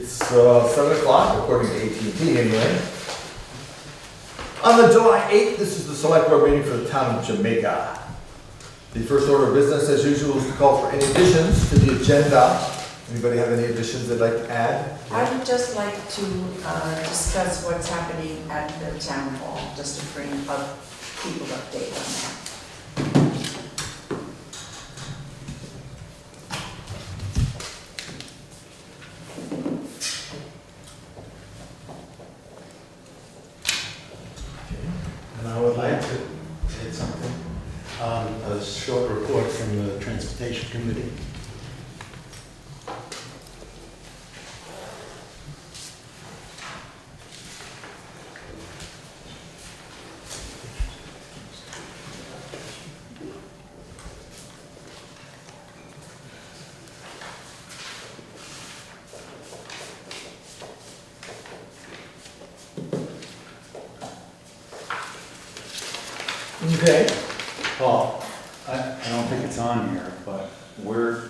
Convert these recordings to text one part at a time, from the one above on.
It's 7 o'clock, according to AT&T anyway. On the July 8th, this is the select board meeting for the town of Jamaica. The first order of business, as usual, is to call for any additions to the agenda. Anybody have any additions they'd like to add? I would just like to discuss what's happening at the town hall, just to bring up people update on that. And I would like to add something. A short report from the Transportation Committee. Okay. Paul, I don't think it's on here, but we're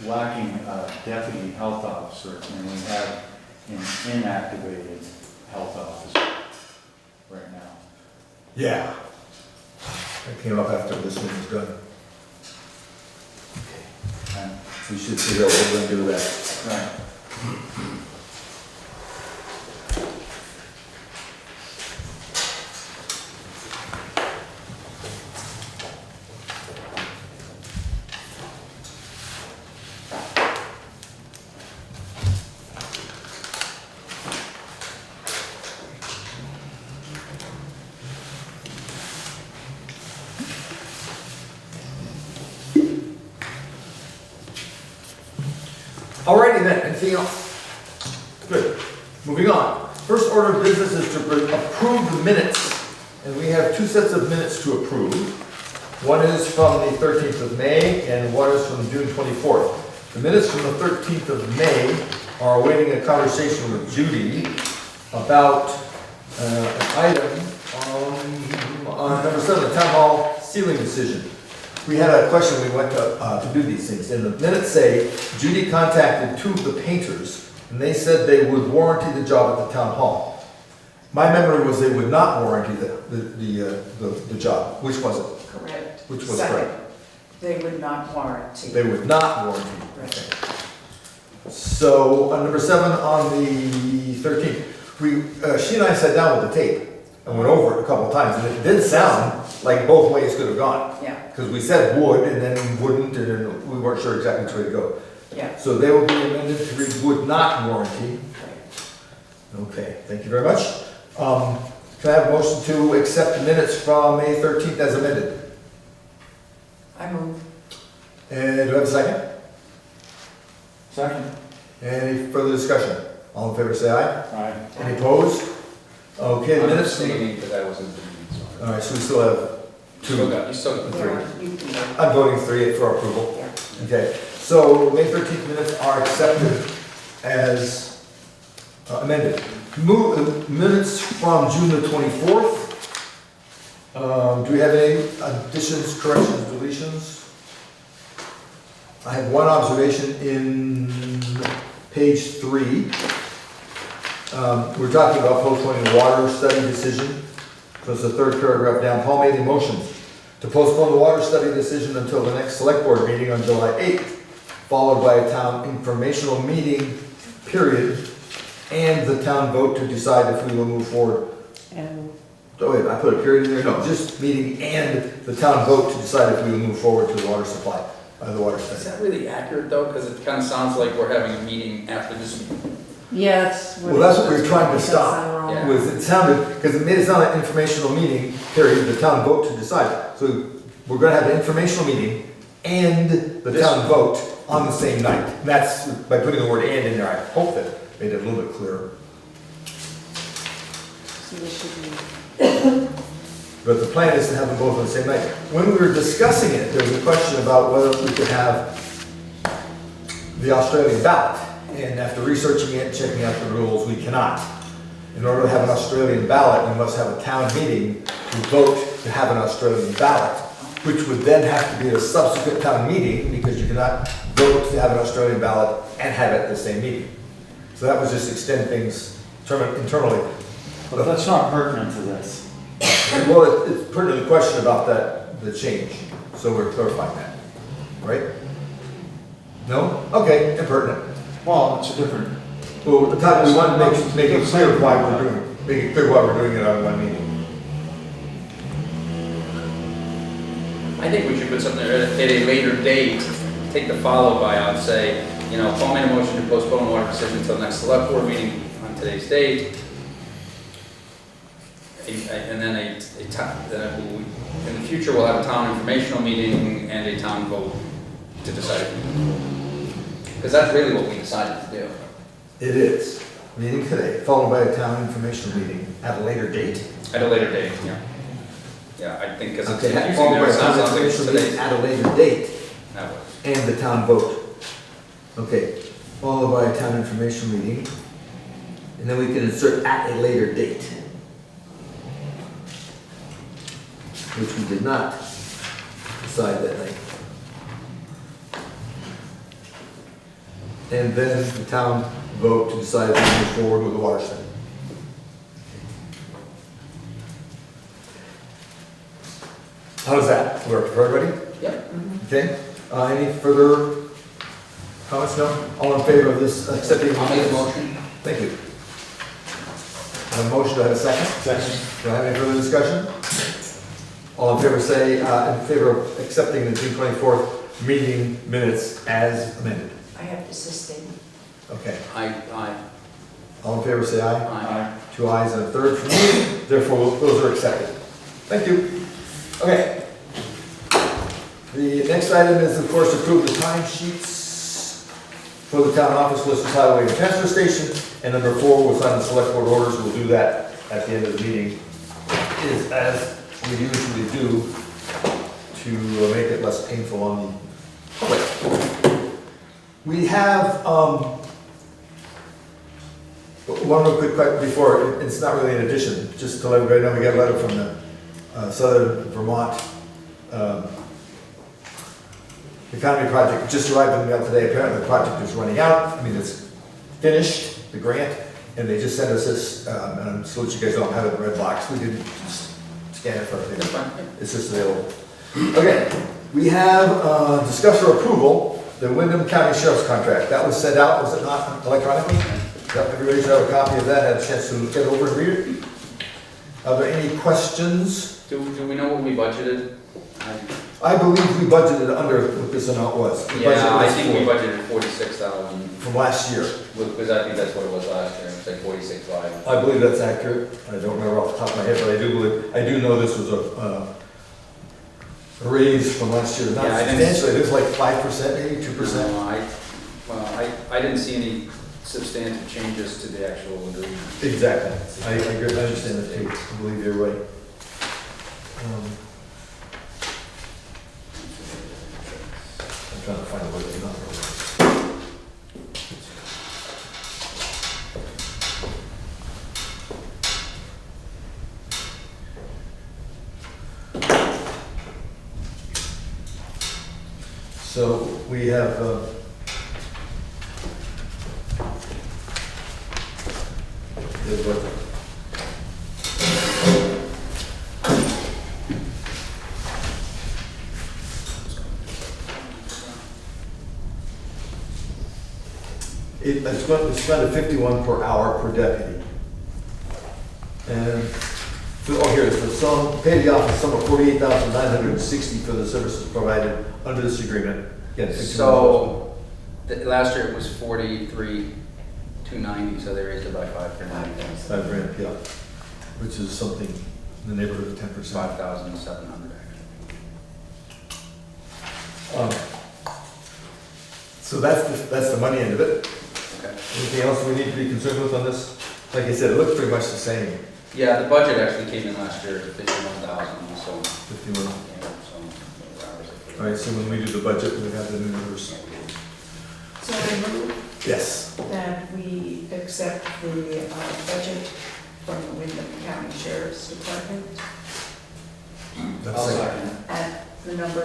lacking a deputy health officer, and we have an inactivated health officer right now. Yeah. That came up after this one was done. And, We should figure out what we're gonna do with that. right. Alrighty then, anything else? Good. Moving on. First order of business is to approve the minutes. And we have two sets of minutes to approve. One is from the 13th of May and one is from June 24th. The minutes from the 13th of May are awaiting a conversation with Judy about an item on number 7, the town hall ceiling decision. We had a question, we went to do these things, and the minutes say, Judy contacted two of the painters, and they said they would warranty the job at the town hall. My memory was they would not warranty the job. Which was it? Correct. Which was Second, correct? they would not warranty. They would not warranty. Right. Okay. So, on number 7, on the 13th, she and I sat down with the tape and went over it a couple of times, and it did sound like both ways could have gone. Yeah, Because we said would, and then wouldn't, and then we weren't sure exactly which way to go. yeah. So they will be amended to read would not warranty. Right. Okay, thank you very much. Can I have a motion to accept the minutes from May 13th as amended? I move. And do I have a second? Second. Any further discussion? All in favor say aye. Aye. Any opposed? Okay, the I'm minutes. abstaining because I wasn't doing it, so. All right, so we still have You still got the Three. Yeah, you can go. I'm voting 3 for approval. Yeah. Okay, so May 13th minutes are accepted as amended. Minutes from June the 24th. Do we have any additions, corrections, deletions? I have one observation in page 3. We're talking about postponing the water study decision. So it's the third paragraph down. Paul made a motion to postpone the water study decision until the next select board meeting on July 8th, followed by a town informational meeting, period, and the town vote to decide if we will move forward. And Oh wait, I put a period in there? No, just meeting and the town vote to decide if we will move forward to the water supply, the water Is study. that really accurate though? Because it kind of sounds like we're having a meeting after this meeting. yeah, that's what. Well, that's what we were trying to stop. Yeah. Was it sounded, because it made it sound like informational meeting, period, the town vote to decide. So we're gonna have an informational meeting and the town vote on the same night. And that's, by putting the word and in there, I hope that made it a little bit clearer. So this should be. But the plan is to have them both on the same night. When we were discussing it, there was a question about whether we could have the Australian ballot. And after researching it, checking out the rules, we cannot. In order to have an Australian ballot, we must have a town meeting to vote to have an Australian ballot, which would then have to be a subsequent town meeting, because you cannot vote to have an Australian ballot and have it at the same meeting. So that was just extend things internally. But that's not pertinent to this. Well, it's pertinent to the question about that, the change, so we're clarifying that, right? No? Okay, impertinent. Well, it's a different, Well, the time we want to make it clear why we're doing, make it clear why we're doing it on one meeting. I think we should put something there at a later date, take the follow by out, say, you know, Paul made a motion to postpone water decision until next select board meeting on today's date. And then in the future, we'll have a town informational meeting and a town vote to decide. Because that's really what we decided to do. It is. Meeting today, followed by a town informational meeting at a later date. At a later date, yeah. Yeah, I think because it's Okay, confusing followed there, by it a town sounds like it's informational meeting today. at a later date That works. and the town vote. Okay, followed by a town information meeting. And then we can insert at a later date. Which we did not decide that night. And then the town vote to decide if we move forward with the water study. How does that work for everybody? Yep. Okay, any further comments? No? All in favor of this accepting? I'll make a motion. Thank you. I have a motion, do I have a second? Second. Do I have any further discussion? All in favor say, in favor of accepting the June 24th meeting minutes as amended. I have to sustain. Okay, Aye. all in favor say aye. Aye. 2 ayes and a third for me, therefore those are accepted. Thank you. Okay. The next item is, of course, approve the timesheets for the town office, Lister's Highway and Transfer Station. And number 4, we'll sign the select board orders. We'll do that at the end of the meeting, is as we usually do to make it less painful on the public. We have, one real quick question before, it's not really an addition, just to let everybody know, we got a letter from the Southern Vermont Economy Project, just arrived in the mail today. Apparently the project is running out. I mean, it's finished, the grant, and they just sent us this, and so that you guys don't have it in the red box. We didn't just scan it for That's everything. fine. It's just available. Okay, we have discuss or approval, the Windham County Sheriff's contract. That was sent out, was it not, electronically? Yep, everybody should have a copy of that, had a chance to get over and read it. Are there any questions? Do we know what we budgeted? I believe we budgeted under what this amount was. The budget Yeah, I was think we for- budgeted 46,000, From last year. because I think that's what it was last year, it was like 46.5. I believe that's accurate. I don't remember off the top of my head, but I do know this was a raise from last year. Not Yeah, I didn't- substantially, it was like 5%, maybe 2%. I didn't see any substantive changes to the actual agreement. Exactly. I agree, I understand that too. I believe you're right. I'm trying to find a way to not. So we have, here's what- it's about a 51 per hour per deputy. And, here it is, the sum, pay the office sum of $48,960 for the services provided under this agreement. Again, 51. So, last year it was 43,290, so they raised it by 5%. $5,000, yeah, which is something in the neighborhood of 10%. 5,700 actually. So that's the money end of it. Okay. Anything else we need to be concerned with on this? Like I said, it looks pretty much the same, Yeah, the budget actually came in last year at 51,000, so. 51. yeah, so- All right, so when we do the budget, we have the new numbers. So I move Yes. that we accept the budget from the Windham County Sheriff's Department That's I'll it. second. at the number,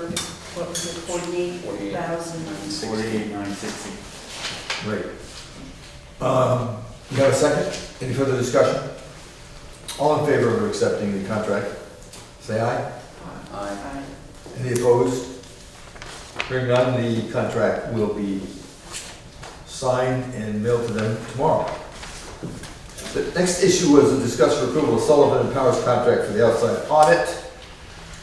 what was it, 48,000? 48,960. Right. You have a second? Any further discussion? All in favor of accepting the contract, say aye. Aye. Any opposed? Hearing none, the contract will be signed and mailed to them tomorrow. The next issue was a discussion for approval of Sullivan and Powers contract for the outside audit.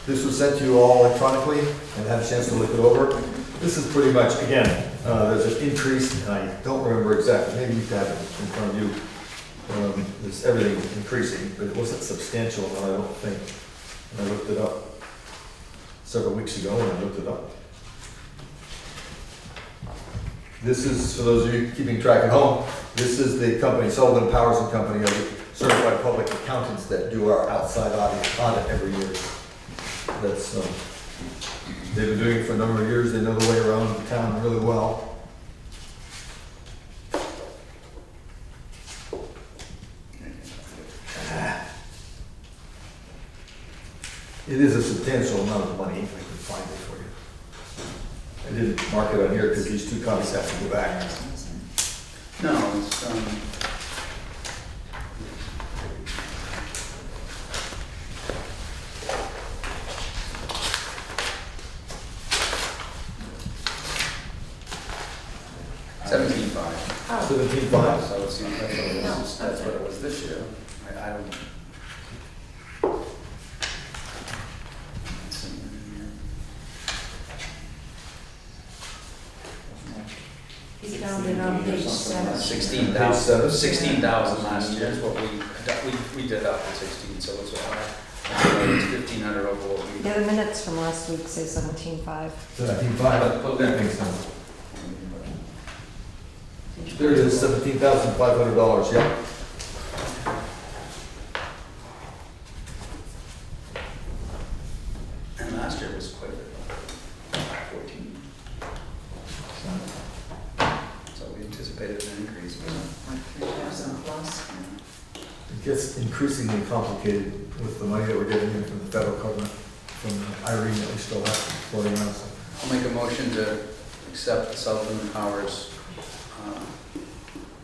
This was sent to you all electronically and had a chance to look it over. This is pretty much, again, there's an increase, and I don't remember exactly, maybe you have it in front of you. There's everything increasing, but it wasn't substantial, I don't think. And I looked it up several weeks ago, and I looked it up. This is, for those of you keeping track at home, this is the company, Sullivan Powers and Company, are the certified public accountants that do our outside audit every year. That's, they've been doing it for a number of years, they know the way around town really well. It is a substantial amount of money, if I can find it for you. I didn't mark it on here because these two copies have to go back. No, it's, $17,500. Oh, 17.5. So it seems like it was, that's what it was this year. I don't. Let's see. you found it on page 7. 16,000, 16,000 last year is what we did up to 16, so it's it's 1,500 over what we. Yeah, the minutes from last week say 17.5. 17.5, that makes sense. There it is, $17,500, yep. And last year was quite a bit, 14. So we anticipated an increase. Like 3,000 plus. It gets increasingly complicated with the money that we're getting in from the federal government, from Irene that we still have floating around. So I'll make a motion to accept the Sullivan and Powers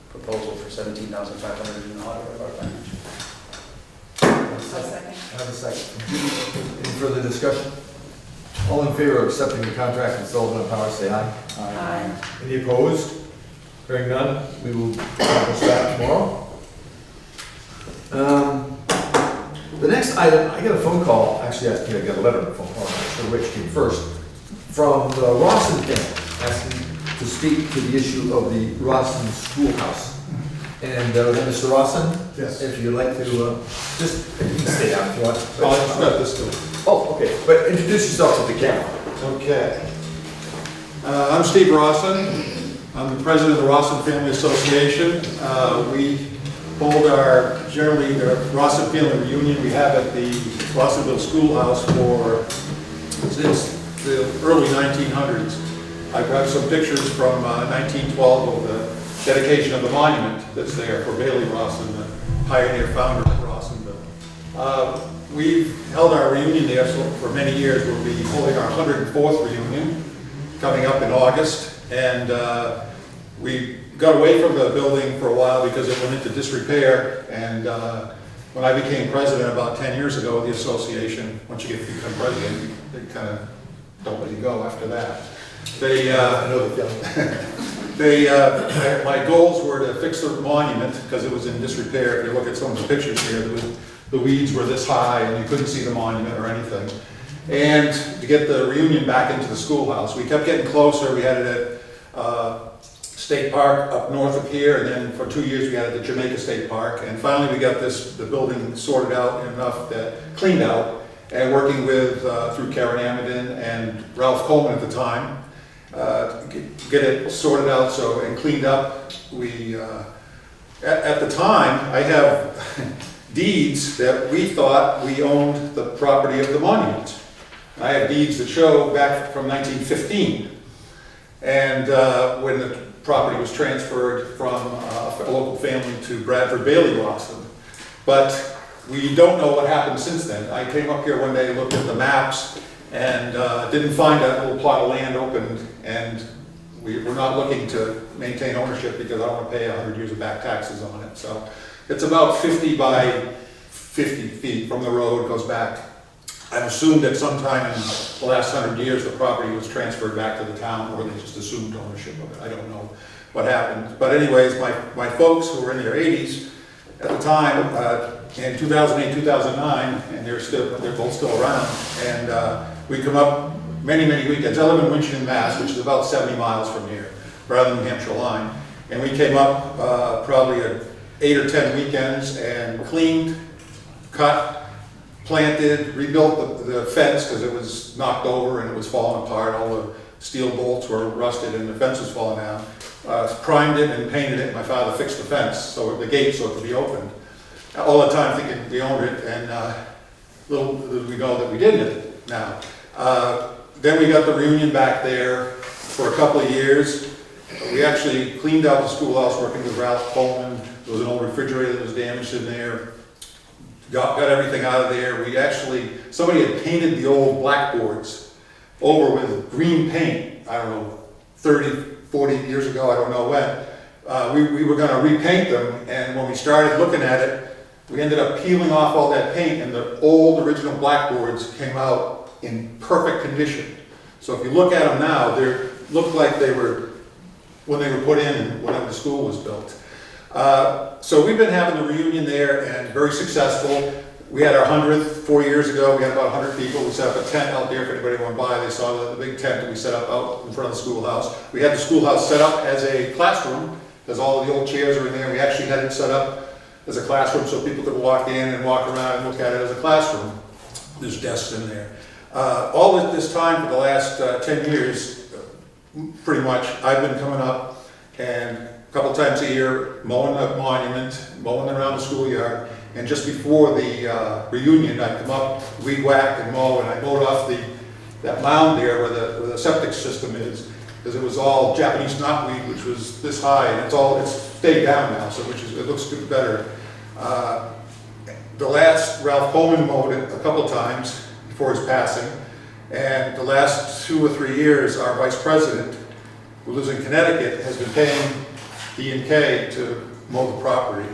proposal for $17,500 in the audit of our financial. A second. I have a second. Any further discussion? All in favor of accepting the contract with Sullivan and Powers, say aye. Aye. Any opposed? Hearing none, we will accomplish that tomorrow. The next item, I got a phone call, actually I got a letter and a phone call, I'm not sure which came first, from the Rawson family, asking to speak to the issue of the Rawson Schoolhouse. And Mr. Rawson? Yes. If you'd like to, just, you can stay down if you want. Oh, I forgot this too. Oh, okay, but introduce yourself to the camera. Okay. I'm Steve Rawson. I'm the president of the Rawson Family Association. We hold our, generally, the Rawson Family Reunion we have at the Rawsonville Schoolhouse since the early 1900s. I've got some pictures from 1912 of the dedication of the monument that's there for Bailey Rawson, the pioneer founder of Rawsonville. We've held our reunion there for many years. We'll be holding our 104th reunion coming up in August. And we got away from the building for a while because it went into disrepair. And when I became president about 10 years ago of the association, once you get to become president, they kind of don't let you go after that. I know the feeling. My goals were to fix the monument because it was in disrepair. If you look at some of the pictures here, the weeds were this high and you couldn't see the monument or anything. And to get the reunion back into the schoolhouse. We kept getting closer. We had it at State Park up north of here, and then for 2 years we had it at Jamaica State Park. And finally we got the building sorted out enough that cleaned out, and working with through Karen Amidon and Ralph Coleman at the time, get it sorted out and cleaned up. We at the time I have deeds that we thought we owned the property of the monument. I have deeds that show back from 1915, and when the property was transferred from a local family to Bradford Bailey Rawson. But we don't know what happened since then. I came up here one day, looked at the maps, and didn't find that little plot of land opened, and We're not looking to maintain ownership because I don't want to pay 100 years of back taxes on it. So it's about 50 by 50 feet from the road, goes back. I've assumed that sometime in the last 100 years, the property was transferred back to the town, or they just assumed ownership of it. I don't know what happened. But anyways, my folks who were in their 80s at the time, in 2008, 2009, and they're both still around, and we come up many weekends. I live in Windham, Mass, which is about 70 miles from here, rather than the Hampshire line. And we came up probably 8 or 10 weekends and cleaned, cut, planted, rebuilt the fence because it was knocked over and it was falling apart. All the steel bolts were rusted and the fence was falling down. Primed it and painted it. My father fixed the fence, so the gate, so it could be opened. All the time thinking we owned it, and little did we know that we didn't now. Then we got the reunion back there for a couple of years. We actually cleaned out the schoolhouse working with Ralph Coleman. There was an old refrigerator that was damaged in there. Got everything out of there. Somebody had painted the old blackboards over with green paint, I don't know, 30, 40 years ago, I don't know when. We were gonna repaint them, and when we started looking at it, we ended up peeling off all that paint, and the old original blackboards came out in perfect condition. So if you look at them now, they look like they were when they were put in and when the school was built. So we've been having the reunion there and very successful. We had our 100th 4 years ago. We had about 100 people. We set up a tent out there if anybody went by. They saw the big tent that we set up out in front of the schoolhouse. We had the schoolhouse set up as a classroom because all of the old chairs are in there. We actually had it set up as a classroom so people could walk in and walk around and look at it as a classroom. There's desks in there. All of this time for the last 10 years, pretty much, I've been coming up and a couple times a year mowing the monument, mowing around the schoolyard, and just before the reunion, I'd come up, weed whack and mow, and I mowed off that mound there where the septic system is, because it was all Japanese knotweed, which was this high, and it's stayed down now, so it looks good, better. The last Ralph Coleman mowed it a couple times before his passing, and the last 2 or 3 years, our vice president, who lives in Connecticut, has been paying E&K to mow the property.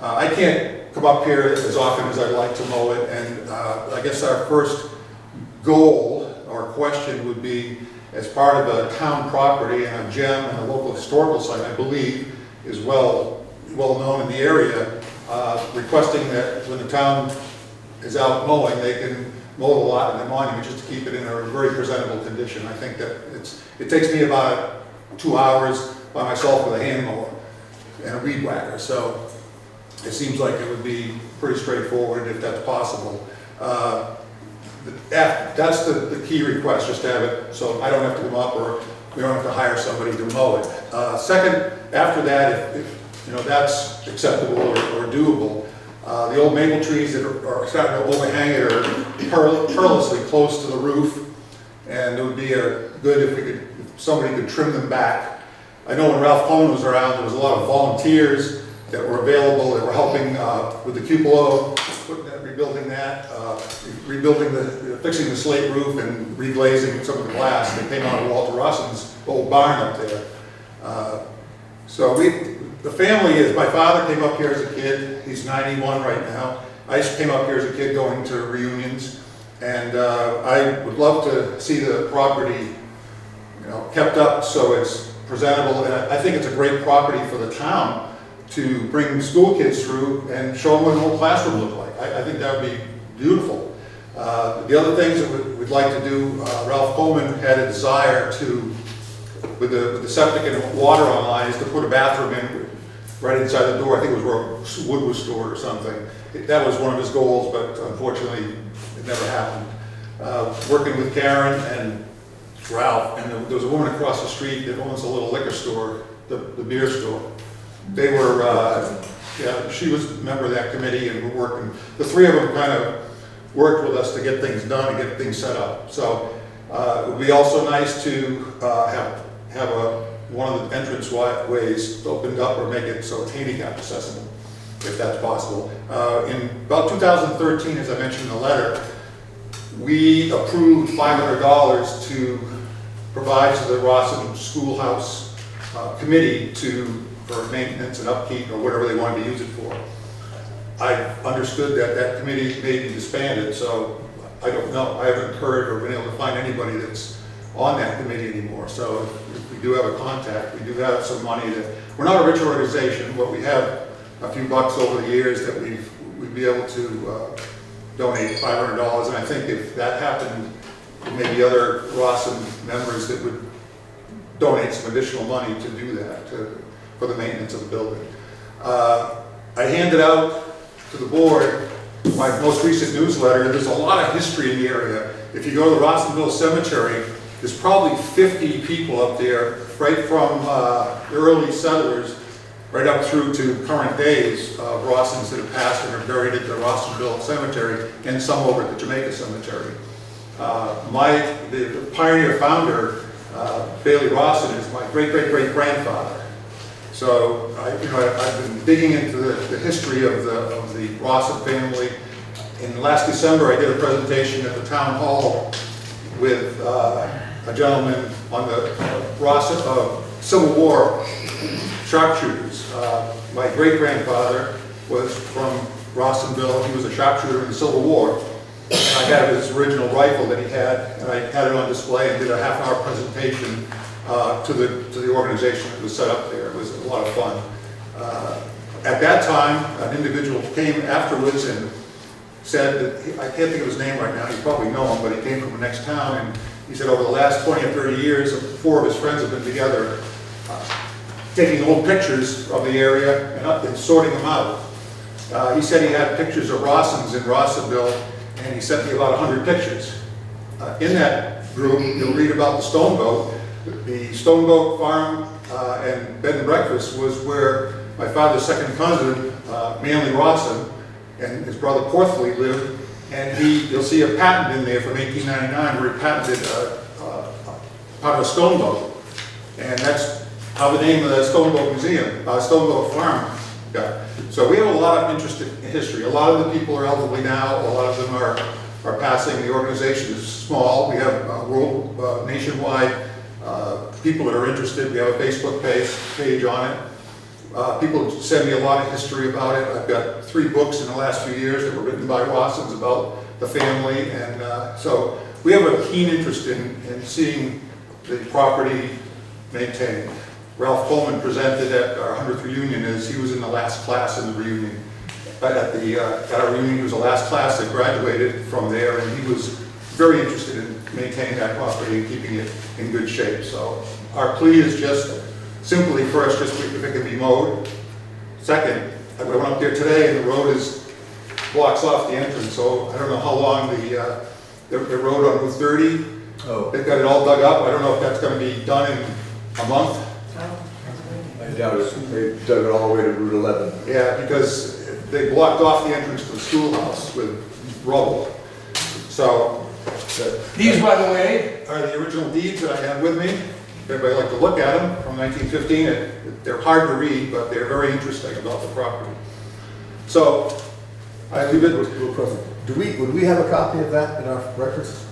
I can't come up here as often as I'd like to mow it, and I guess our first goal or question would be, as part of a town property and a gem and a local historical site, I believe, is well known in the area, requesting that when the town is out mowing, they can mow the lot and the monument just to keep it in a very presentable condition. I think that it takes me about 2 hours by myself with a hand mower and a weed whacker, so it seems like it would be pretty straightforward if that's possible. That's the key request, just to have it so I don't have to come up or we don't have to hire somebody to mow it. Second, after that, if that's acceptable or doable, the old maple trees that are starting to overhang it are perilously close to the roof, and it would be good if somebody could trim them back. I know when Ralph Coleman was around, there was a lot of volunteers that were available that were helping with the cupola, rebuilding that, fixing the slate roof and reglazing some of the glass that came out of Walter Rawson's old barn up there. The family is, my father came up here as a kid, he's 91 right now. I came up here as a kid going to reunions, and I would love to see the property kept up so it's presentable, and I think it's a great property for the town to bring school kids through and show them what an old classroom looked like. I think that would be beautiful. The other things that we'd like to do, Ralph Coleman had a desire to, with the septic and water online, is to put a bathroom in right inside the door. I think it was where wood was stored or something. That was one of his goals, but unfortunately it never happened. Working with Karen and Ralph, and there was a woman across the street that owns a little liquor store, the beer store. They were, she was a member of that committee, and we're working. The three of them kind of worked with us to get things done and get things set up. So it would be also nice to have one of the entrance ways opened up or make it so it's handicap accessible, if that's possible. In about 2013, as I mentioned in the letter, we approved $500 to provides the Rawson Schoolhouse committee for maintenance and upkeep or whatever they wanted to use it for. I understood that that committee may be disbanded, so I don't know. I haven't heard or been able to find anybody that's on that committee anymore. So if we do have a contact, we do have some money that, we're not a rich organization, but we have a few bucks over the years that we'd be able to donate $500. And I think if that happened, there may be other Rawson members that would donate some additional money to do that, for the maintenance of the building. I handed out to the board my most recent newsletter. There's a lot of history in the area. If you go to the Rawsonville Cemetery, there's probably 50 people up there, right from the early settlers right up through to current days of Rawsons that have passed and are buried at the Rawsonville Cemetery, and some over at the Jamaica Cemetery. The pioneer founder, Bailey Rawson, is my great-great-great-grandfather. So I've been digging into the history of the Rawson family. In last December, I did a presentation at the town hall with a gentleman on the Rawson Civil War sharpshooters. My great-grandfather was from Rawsonville. He was a sharpshooter in the Civil War. And I had his original rifle that he had, and I had it on display and did a half-hour presentation to the organization that was set up there. It was a lot of fun. At that time, an individual came afterwards and said that, I can't think of his name right now, you probably know him, but he came from the next town, and he said over the last 20 or 30 years, 4 of his friends have been together taking old pictures of the area and sorting them out. He said he had pictures of Rawsons in Rawsonville, and he sent me about 100 pictures. In that group, you'll read about the Stone Boat. The Stone Boat Farm and Bed and Breakfast was where my father's second cousin, Manly Rawson, and his brother Porthley lived, and you'll see a patent in there from 1899 where he patented part of a stone boat, and that's how the name of the Stone Boat Museum, Stone Boat Farm got. So we have a lot of interest in history. A lot of the people are elderly now. A lot of them are passing. The organization is small. We have world nationwide people that are interested. We have a Facebook page on it. People send me a lot of history about it. I've got 3 books in the last few years that were written by Rawsons about the family, and so we have a keen interest in seeing the property maintained. Ralph Coleman presented at our 100th reunion as he was in the last class in the reunion. But at our reunion, he was the last class that graduated from there, and he was very interested in maintaining that property and keeping it in good shape. So our plea is just simply, first, just if it can be mowed. Second, I went up there today and the road blocks off the entrance, so I don't know how long the road on Route 30, they've got it all dug up. I don't know if that's going to be done in a month. I doubt it. They dug it all the way to Route 11. Yeah, because they blocked off the entrance to the schoolhouse with rubble. So These, by the way, are the original deeds that I have with me. If everybody like to look at them from 1915. They're hard to read, but they're very interesting about the property. So I leave it. Would we have a copy of that in our records?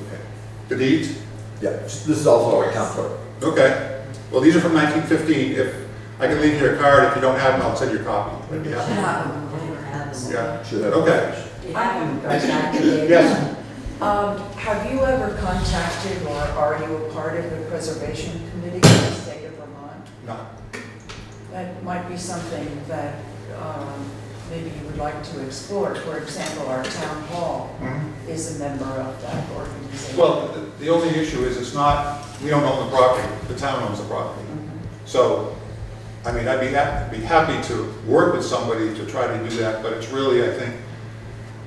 Okay. The deeds? Yeah, this is also our town clerk. Okay. Well, these are from 1915. If I can leave you a card, if you don't have them, I'll send you a copy. I'd be happy. Yeah. Should have. Okay. I haven't got back to David. Yes. Have you ever contacted, or are you a part of the preservation committee in the state of Vermont? No. That might be something that maybe you would like to explore. For example, our town hall is a member of that organization. Well, the only issue is we don't own the property. The town owns the property. So, I mean, I'd be happy to work with somebody to try to do that, but it's really, I think,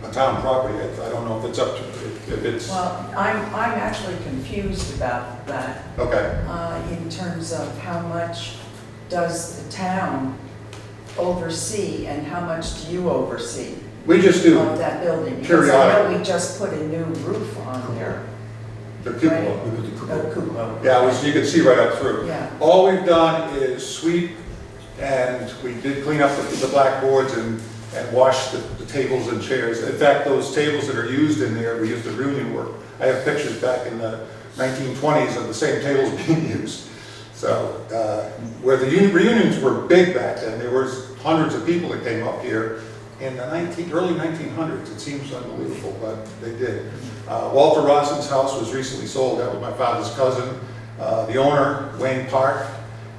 a town property. I don't know if it's up to, if it's... Well, I'm actually confused about that. Okay. In terms of how much does the town oversee and how much do you oversee We just do of that building? Because I periodic. know we just put a new roof on there. The cupola. Right. We put the cupola. A cupola. Yeah, you can see right up through. Yeah. All we've done is sweep, and we did clean up the blackboards and and wash the tables and chairs. In fact, those tables that are used in there, we used the reunion work. I have pictures back in the 1920s of the same tables being used. So, where the reunions were big back then, there was hundreds of people that came up here in the early 1900s. It seems unbelievable, but they did. Walter Rawson's house was recently sold. That was my father's cousin. The owner, Wayne Park,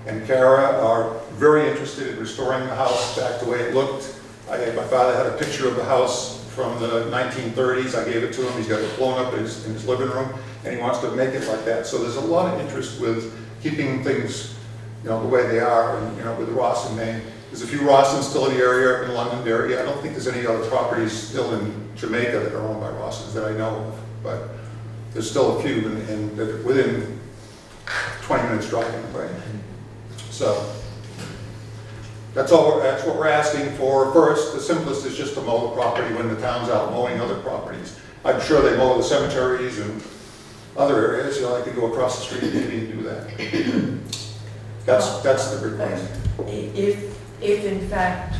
and Kara are very interested in restoring the house back the way it looked. My father had a picture of the house from the 1930s. I gave it to him. He's got it blown up in his living room, and he wants to make it like that. So there's a lot of interest with keeping things, the way they are, and, with the Rawson name. There's a few Rawsons still in the area, in the London area. I don't think there's any other properties still in Jamaica that are owned by Rawsons that I know of, but there's still a few and within 20 minutes driving away. So that's what we're asking for. First, the simplest is just to mow the property when the town's out mowing other properties. I'm sure they mow the cemeteries and other areas. I could go across the street maybe and do that. That's the request. If in fact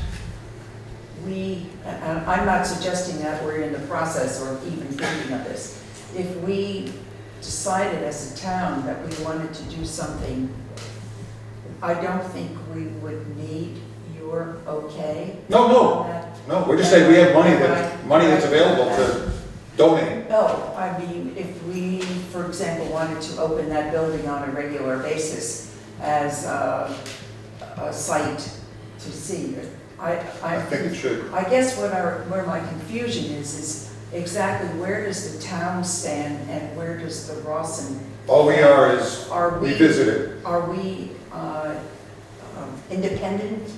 I'm not suggesting that we're in the process or even thinking of this. If we decided as a town that we wanted to do something, I don't think we would need your okay. No. We're just saying we have money that's available to donate. No, I mean, if we, for example, wanted to open that building on a regular basis as a site to see, I think it should. I guess where my confusion is exactly where does the town stand and where does the Rawson? All we are is we visit it. Are we independent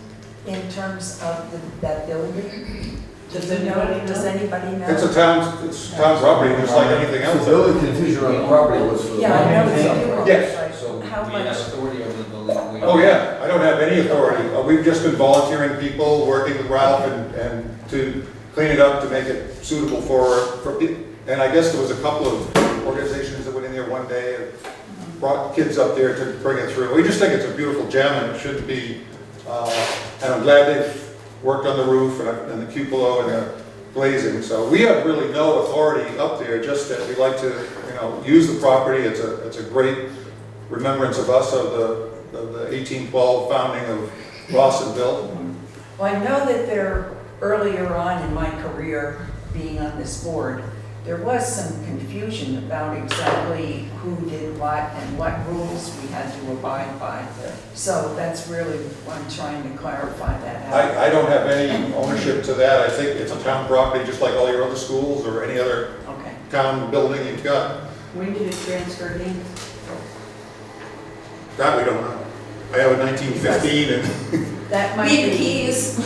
in terms of that building? Does anybody know? It's town property, just like anything else. The building confusion on the property was for the. Yeah, I know. Yes. So do How we have much- authority over the building? Oh, yeah, I don't have any authority. We've just been volunteering people, working with Ralph and to clean it up, to make it suitable for people. And I guess there was a couple of organizations that went in there one day and brought kids up there to bring it through. We just think it's a beautiful gem and it should be, and I'm glad they've worked on the roof and the cupola and the glazing. So we have really no authority up there, just that we like to, use the property. It's a great remembrance of us, of the 1812 founding of Rawsonville. Well, I know that earlier on in my career, being on this board, there was some confusion about exactly who did what and what rules we had to abide by. So that's really why I'm trying to clarify that out. I don't have any ownership to that. I think it's a town property, just like all your other schools or any other Okay. town building you've got. When did it transfer hands? That we don't know. I have a 1915 and That might Need the be, keys.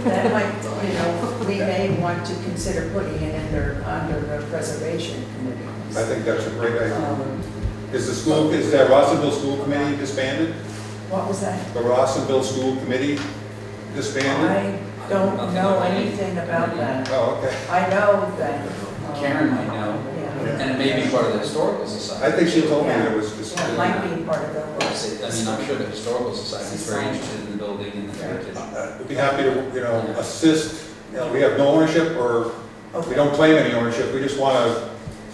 that might, we may want to consider putting it under the preservation committee. I think that's a great idea. Um, Is that Rawsonville School Committee disbanded? What was that? The Rawsonville School Committee disbanded? I don't know anything about that. Oh, okay. I know that. Karen might know, Yeah. and it may be part of the historical society. I think she told me that it was Yeah, it disbanded. might be part of the. I mean, I'm sure the historical society is very interested in the building and the heritage. We'd be happy to, assist. We have no ownership or we don't claim any ownership. We just want to,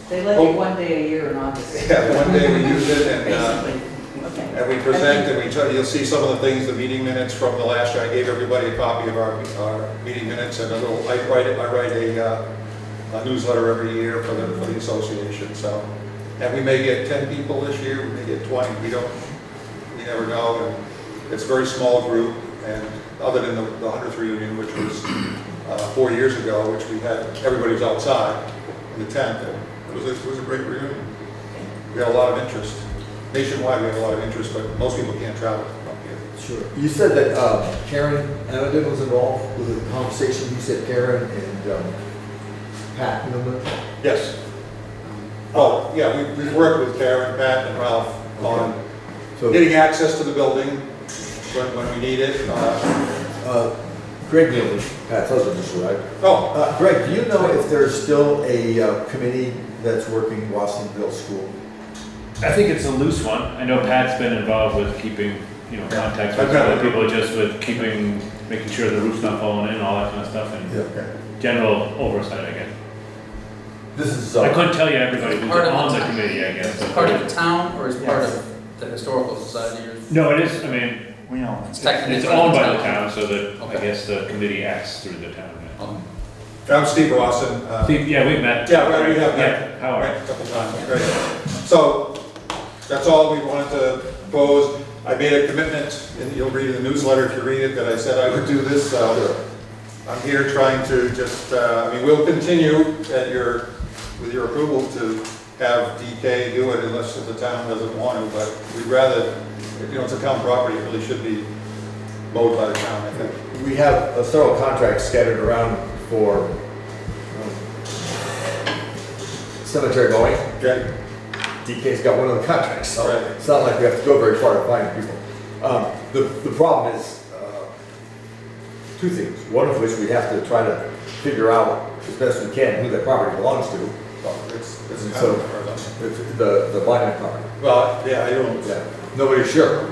They let you one day a year in August. one day we use it and Basically, okay. and we present and you'll see some of the things, the meeting minutes from the last year. I gave everybody a copy of our meeting minutes and I write a newsletter every year for the association. So, and we may get 10 people this year, we may get 20. We never know. And it's a very small group. And other than the 100th reunion, which was 4 years ago, which we had, everybody was outside in the tent. And it was a great reunion. We had a lot of interest. Nationwide, we had a lot of interest, but most people can't travel up here. Sure. You said that Karen Amadon was involved with the conversation. You said Karen and Pat Newman. Yes. Oh, yeah, we've worked with Karen, Pat, and Ralph on So getting access to the building when we need it. Greg Newman, Pat's husband, just right? Oh, Greg, do you know if there's still a committee that's working Rawsonville School? I think it's a loose one. I know Pat's been involved with keeping, contacts with Okay. other people, just with keeping making sure the roof's not falling in, all that kind of stuff, and Okay. general oversight, I guess. This is, I couldn't tell you everybody who's Part of on the the town. committee, I guess. Is it part of the town or is it part of the historical society or? No, it is, I mean, We know. It's technically it's part of owned by the town, so that, I Okay. guess the committee acts through the town. yeah. I'm Steve Rawson. Steve, yeah, we've met. Yeah, right, we have met. Yeah, how are Right, a couple times, great. So, that's all we wanted to propose. I made a commitment, and you'll read in the newsletter if you read it, that I said I would do this. I'm here trying to just, I mean, we'll continue at with your approval to have DK do it unless the town doesn't want to, but we'd rather, it's a town property, it really should be mowed by the town, I think. we have several contracts scattered around for cemetery mowing. Okay? DK's got one of the contracts, so Right. it's not like we have to go very far to find people. The problem is, two things. One of which we have to try to figure out as best we can who that property belongs to. Well, it's And town, so- as far as I'm concerned. It's the monument property. Well, yeah, I don't, Yeah, nobody's sure.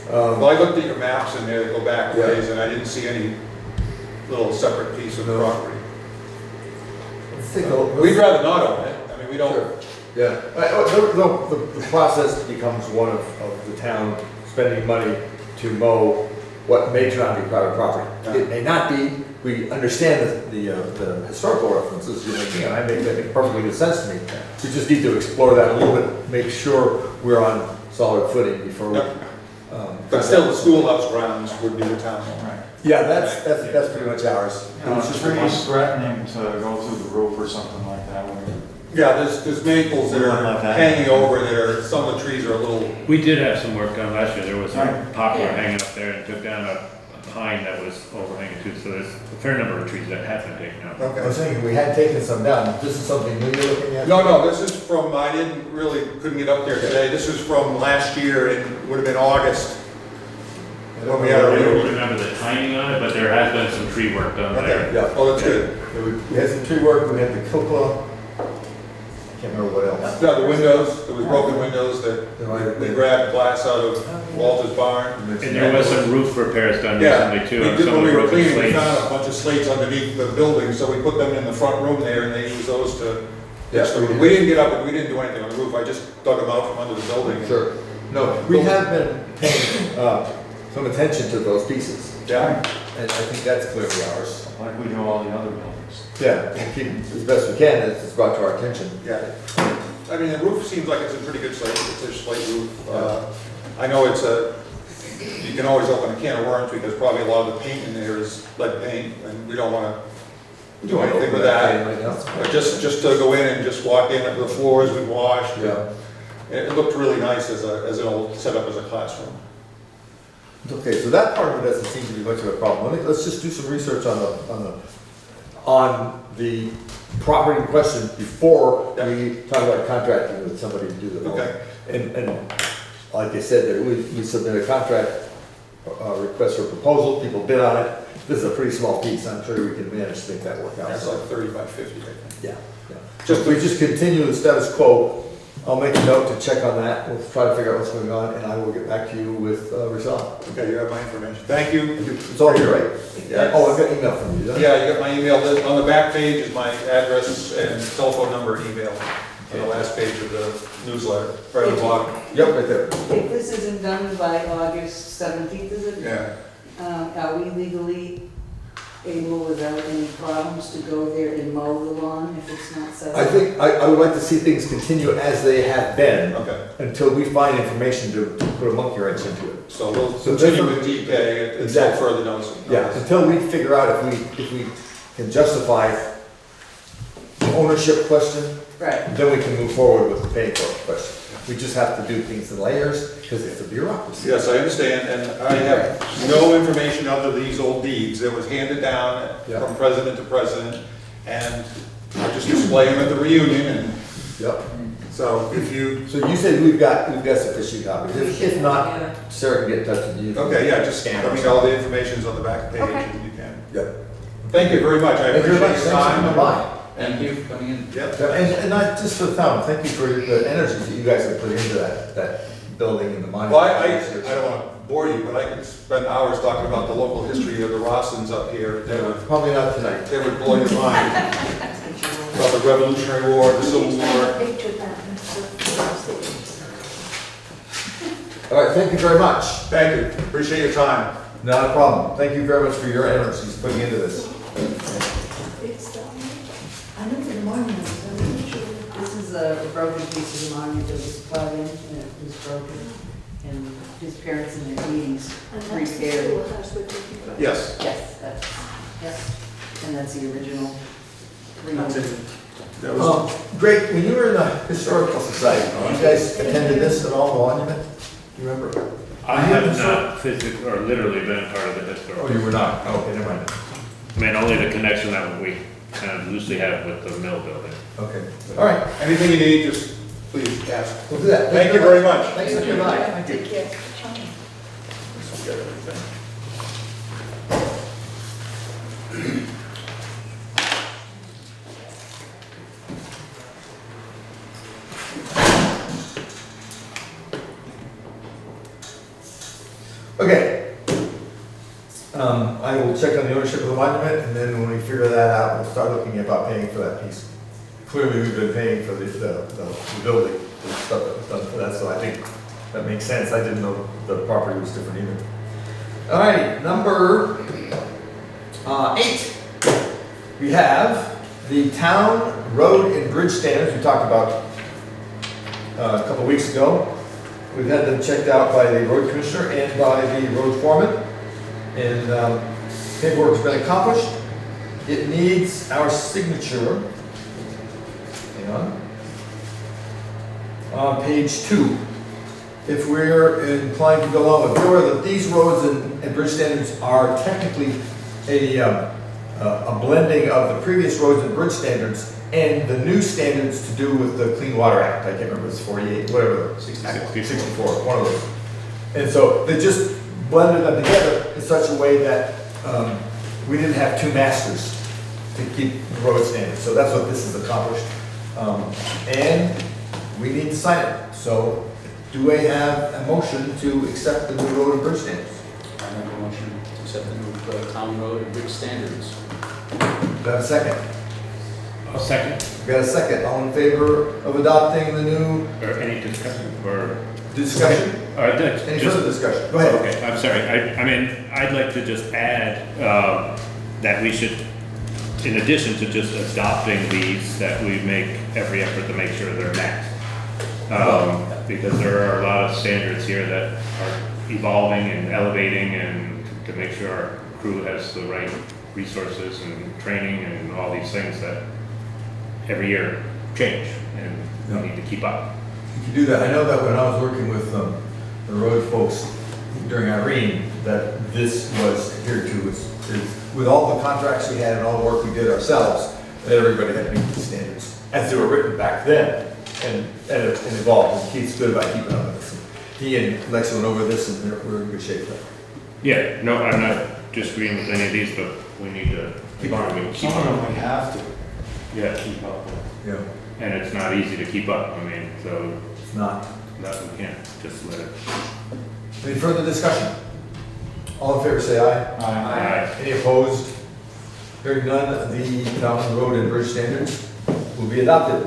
well, I looked at your maps in there that go back a Yeah. ways, and I didn't see any little separate piece of No. property. Let's take a- We'd rather not own it, I mean, we don't, Sure. Yeah, the process becomes one of the town spending money to mow what may turn out to be private property. It may not be, we understand the historical references you're making, and I make that make perfectly good sense to me. We just need to explore that a little bit, make sure we're on solid footing before we. Yep. but still, the schoolhouse grounds would be the town. Right. Yeah, that's pretty much ours. You know, trees threatening to go through the roof or something like that. Yeah, there's maples that Something are like that. hanging over that are, some of the trees are a little, We did have some work done last year, there was Right. a poplar Yeah. hanging up there and took down a pine that was overhanging too, so there's a fair number of trees that have been taken out. I was okay. thinking, we had taken some down, this is something new you're looking at? No, this is from, I couldn't get up there today, this is from last year, and would have been August. When we had I a don't real, remember the timing on it, but there has been some tree work done okay, there. Yeah. oh, that's good. Yeah, we had some tree work, we had the cupola, I can't remember what else. Yeah, the windows, there was broken windows that There might have we been- grabbed glass out of Walter's barn. And there was some roof repairs done Yeah, recently too, we on did, some when of we the were broken cleaning, we slates. found a bunch of slates underneath the building, so we put them in the front room there, and they used those to fix the Yeah, roof. We didn't get up, and we didn't do anything on the roof, I just dug them out from under the building. Sure. No, we have been paying some attention to those pieces, Yeah, and I think that's clearly ours. Like we do all the other buildings. Yeah, and keep as best we can, as it's brought to our attention. yeah. I mean, the roof seems like it's in pretty good shape, it's a slate roof. I know you can always open a can of worms, because probably a lot of the paint in there is lead paint, and we don't wanna do anything with that. Right now. But just to go in and just walk in, the floors we washed. Yeah. It looked really nice as an old setup as a classroom. Okay, so that part of it doesn't seem to be much of a problem. Let's just do some research on the property in question before we talk about contracting with somebody to do the mowing. Okay. And like I said, that we submit a contract request for proposal, people bid on it. This is a pretty small piece, I'm sure we can manage to make that work out. That's So, like 30 by 50, I think. yeah, yeah. If we just continue the status quo, I'll make a note to check on that. We'll try to figure out what's going on, and I will get back to you with Rejoin. Okay, you have my information. Thank you. It's all here, right? Yeah. Oh, I've got email from you. Yeah, you got my email. On the back page is my address and telephone number and email. On the last page of the newsletter, right at the bottom. Yep, right there. If this isn't done by August 17th, is it? Yeah. Are we legally able without any problems to go there and mow the lawn if it's not settled? I think, I would like to see things continue as they have been Okay, until we find information to put a monkey wrench into it. so we'll So continue this- with DK until Exactly. further notice. Yeah, until we figure out if we can justify the ownership question, Right. then we can move forward with the paying for it question. We just have to do things in layers because it's a bureaucracy. Yes, I understand, and I have no information other than these old deeds that was handed down Yeah. from president to president, and I just display them at the reunion, and Yep. so if you, So you said we've got sufficient copies. If not, Yeah. Sarah can get in touch with you. okay, yeah, just Scan let me or know the information's on the back page, Okay. and you can. Yep. Thank you very much, I Thank you very appreciate much. your Thanks for time. coming by. Thank you for coming in. Yep. Yeah, and not just for the town, thank you for the energy that you guys have put into that building and the monument. Well, I don't want to bore you, but I could spend hours talking about the local history of the Rawsons up here. Probably not tonight. They would blow your mind. About the Revolutionary War, the Civil War. All right, thank you very much. Thank you, appreciate your time. Not a problem. Thank you very much for your energies putting into this. I know the monument, this is a broken piece of the monument that was plowed in, and it was broken. And his parents in their meetings repaired. Yes. Yes, that's, yes, and that's the original. That's it. That was, Great, when you were in the Historical Society, you guys attended this at all, the monument? Do you remember? I have not physically or literally been part of the Oh, historical. you were not? Oh, okay, never mind. I mean, only the connection that we kind of loosely have with the mill building. Okay, all right, anything you need, just please ask. we'll do that. Thank you very much. Thanks for coming by. Take care. Okay. I will check on the ownership of the monument, and then when we figure that out, we'll start looking about paying for that piece. Clearly, we've been paying for the building, the stuff that was done for that, so I think that makes sense. I didn't know the property was different either. All right, number 8. We have the town road and bridge standards we talked about a couple of weeks ago. We've had them checked out by the road commissioner and by the road foreman, and paperwork's been accomplished. It needs our signature. Hang on page 2. If we're inclined to go along with Bill, that these roads and bridge standards are technically a blending of the previous roads and bridge standards and the new standards to do with the Clean Water Act. I can't remember, it's 48, whatever. 64, one of those. And so they just blended them together in such a way that we didn't have two masters to keep the road standards. So that's what this has accomplished. And we need to sign it. So do I have a motion to accept the new road and bridge standards? I make a motion to accept the new town road and bridge standards. Do I have a second? A second, We got a second. All in favor of adopting the new or any discussion, or, discussion? Any just, further discussion? Go ahead. okay, I'm sorry, I mean, I'd like to just add, that we should, in addition to just adopting these, that we make every effort to make sure they're met. Because there are a lot of standards here that are evolving and elevating, and to make sure our crew has the right resources and training and all these things that every year change, and we need to keep up. You can do that. I know that when I was working with the road folks during Irene, that this was adhered to, is with all the contracts we had and all the work we did ourselves, that everybody had to meet the standards as they were written back then, and evolved. And Keith's good about keeping up with this. He and Lex went over this, and we're in good shape. Yeah, no, I'm not disagreeing with any of these, but we need to keep on. Some of them we have to. Yeah, keep up with. Yeah, And it's not easy to keep up, I mean, so it's not. that we can't just let it. Any further discussion? All in favor, say aye. Aye. Any opposed? Hearing none, the town road and bridge standards will be adopted.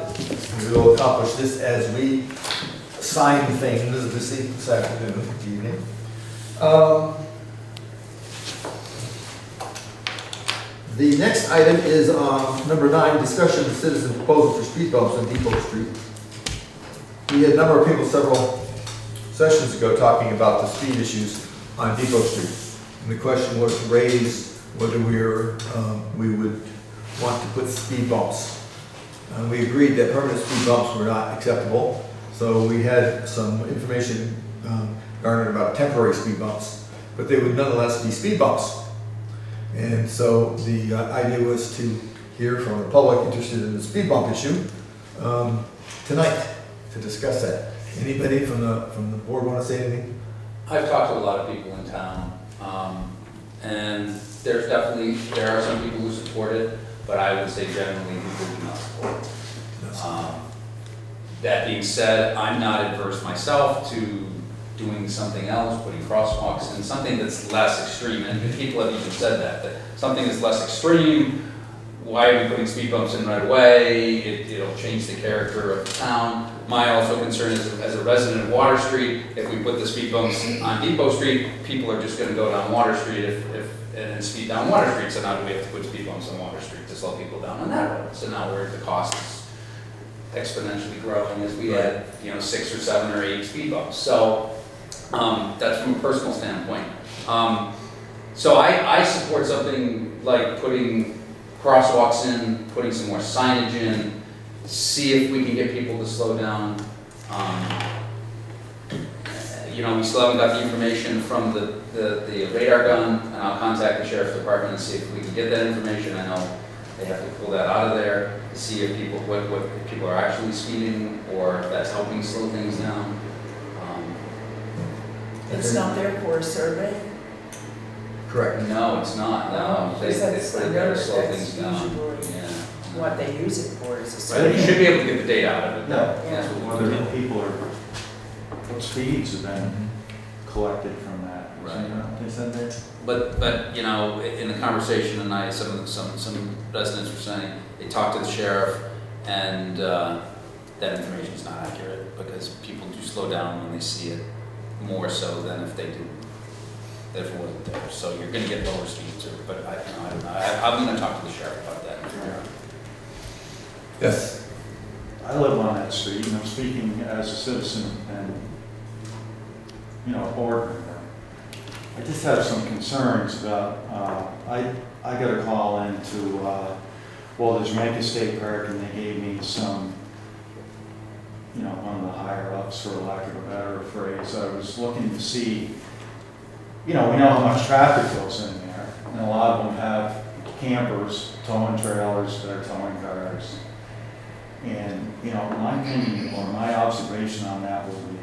We will accomplish this as we sign things this afternoon, evening. The next item is number 9, discussion of citizen proposal for speed bumps on Depot Street. We had a number of people several sessions ago talking about the speed issues on Depot Street. And the question was raised whether we would want to put speed bumps. We agreed that permanent speed bumps were not acceptable. So we had some information garnered about temporary speed bumps, but they would nonetheless be speed bumps. And so the idea was to hear from the public interested in the speed bump issue tonight to discuss that. Anybody from the board want to say anything? I've talked to a lot of people in town, and there are some people who support it, but I would say generally people do not support it. That being said, I'm not adverse myself to doing something else, putting crosswalks in, something that's less extreme, and people have even said that something that's less extreme, why are we putting speed bumps in right away? It'll change the character of the town. My also concern is, as a resident of Water Street, if we put the speed bumps on Depot Street, people are just gonna go down Water Street and speed down Water Street, so now do we have to put speed bumps on Water Street to slow people down on that road? So now the cost is exponentially growing as we add, 6 or 7 or 8 speed bumps. So, that's from a personal standpoint. So I support something like putting crosswalks in, putting some more signage in, see if we can get people to slow down. We still haven't got the information from the radar gun, and I'll contact the sheriff's department and see if we can get that information. I know they have to pull that out of there to see if if people are actually speeding or if that's helping slow things down. It's not there for a survey? Correct. No, it's not, no. They Because put it there to slow things down. usually Yeah. what they use it for is a I survey. think you should be able to get the data out of it, though. Yeah. That's what Whether we're doing. people are, what speeds have been collected from that. Right. They said that. But in the conversation tonight, some residents were saying, they talked to the sheriff, and that information is not accurate, because people do slow down when they see it, more so than if they didn't, if it wasn't there. So you're gonna get lower speeds, but I don't know. I'm gonna talk to the sheriff about that and figure out. Yes. I live on that street, and I'm speaking as a citizen and, a board member. I just have some concerns about, I got a call into, the Jamaica State Park, and they gave me some, one of the higher ups, for lack of a better phrase. I was looking to see, we know how much traffic goes in there, and a lot of them have campers, towing trailers, that are towing cars. And, my opinion, or my observation on that would be,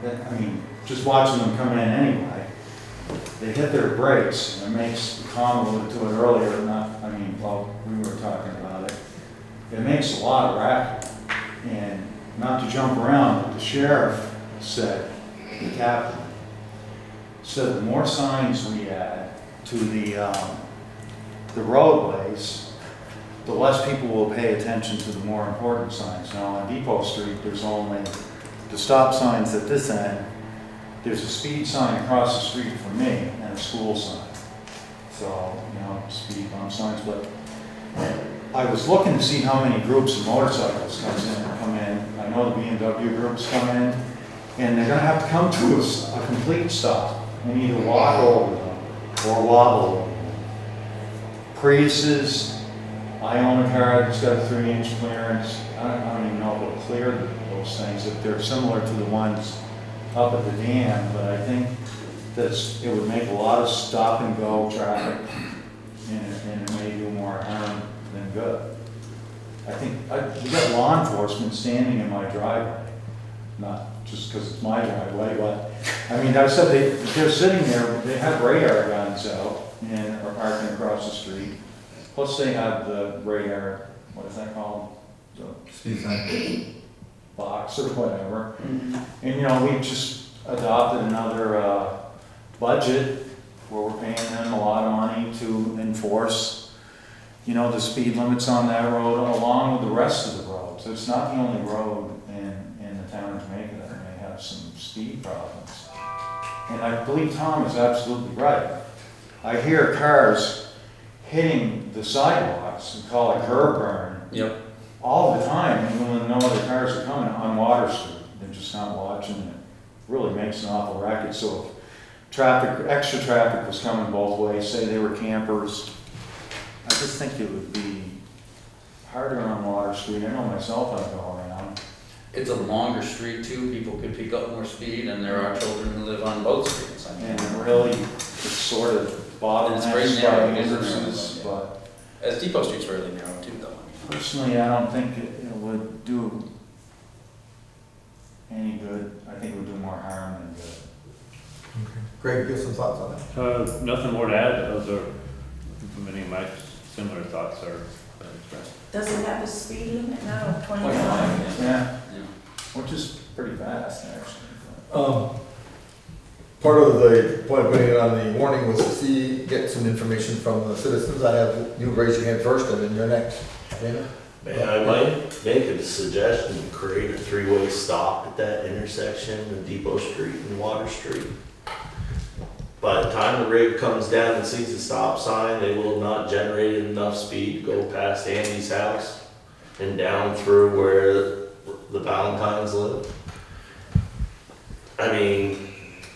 that, just watching them come in anyway, they hit their brakes, and it makes, Tom alluded to it earlier, we were talking about it, it makes a lot of racket. And not to jump around, but the sheriff said, the captain, said the more signs we add to the roadways, the less people will pay attention to the more important signs. Now on Depot Street, there's only the stop signs at this end. There's a speed sign across the street from me and a school sign. So, speed bump signs, but I was looking to see how many groups of motorcycles come in. I know the BMW groups come in, and they're gonna have to come to a complete stop and either walk over them or wobble over them. Priuses, I own a car that's got a 3-inch clearance. I don't even know if it'll clear those things, if they're similar to the ones up at the dam, but I think that it would make a lot of stop and go traffic, and it may do more harm than good. I think, we got law enforcement standing in my driveway, not just because it's my driveway, but, I said they're sitting there, they have radar guns out and are parking across the street. Plus they have the radar, what is that called? The Speed sign. box or whatever. And we just adopted another budget where we're paying them a lot of money to enforce, the speed limits on that road along with the rest of the roads. It's not the only road in the town of Jamaica that may have some speed problems. And I believe Tom is absolutely right. I hear cars hitting the sidewalks, we call it curb burn. Yep. All the time, even when no other cars are coming on Water Street. They're just not watching it. Really makes an awful racket. So if extra traffic was coming both ways, say they were campers, I just think it would be harder on Water Street. I know myself, I go around. It's a longer street too, people could pick up more speed, and there are children who live on both streets. And really, it's sort of It's very bottlenecks narrow, by it is businesses, narrow, but As Depot Street's fairly narrow too, though. personally, I don't think it would do any good. I think it would do more harm than good. Greg, you have some thoughts on that? Nothing more to add, those are, many of my similar thoughts are expressed. Does it have a speed limit now of 25, 25? Yeah, Yeah. which is pretty fast, actually. Part of the point of putting it on the warning was to get some information from the citizens. I have you raise your hand first and then you're next. Dana? I might make a suggestion, to create a three-way stop at that intersection of Depot Street and Water Street. By the time the rig comes down and sees the stop sign, they will not generate enough speed to go past Andy's house and down through where the Valentines live. I mean,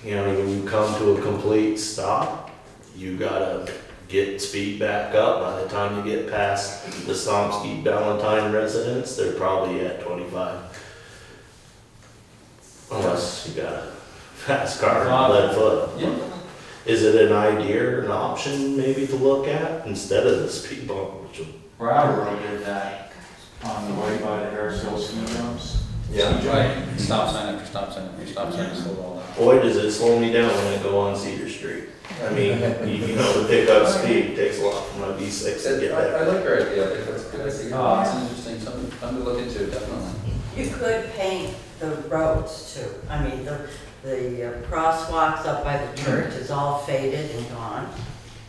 you know, when you come to a complete stop, you gotta get speed back up. By the time you get past the Stomsky Valentine residence, they're probably at 25. Unless you got a fast car on lead foot. Yeah. Is it an idea or an option maybe to look at instead of the speed bump? Which will- Brattleboro did that on the way by the Harrisville ski jumps. Right, stop sign after stop sign after stop sign, slow all that. Boy, does it slow me down when I go on Cedar Street. I mean, you know, to pick up speed takes a lot for my V6 to get I there. like your idea, I think that's a good idea. That's interesting, something to look into, definitely. You could paint the roads too. I mean, the crosswalks up by the church is all faded and gone.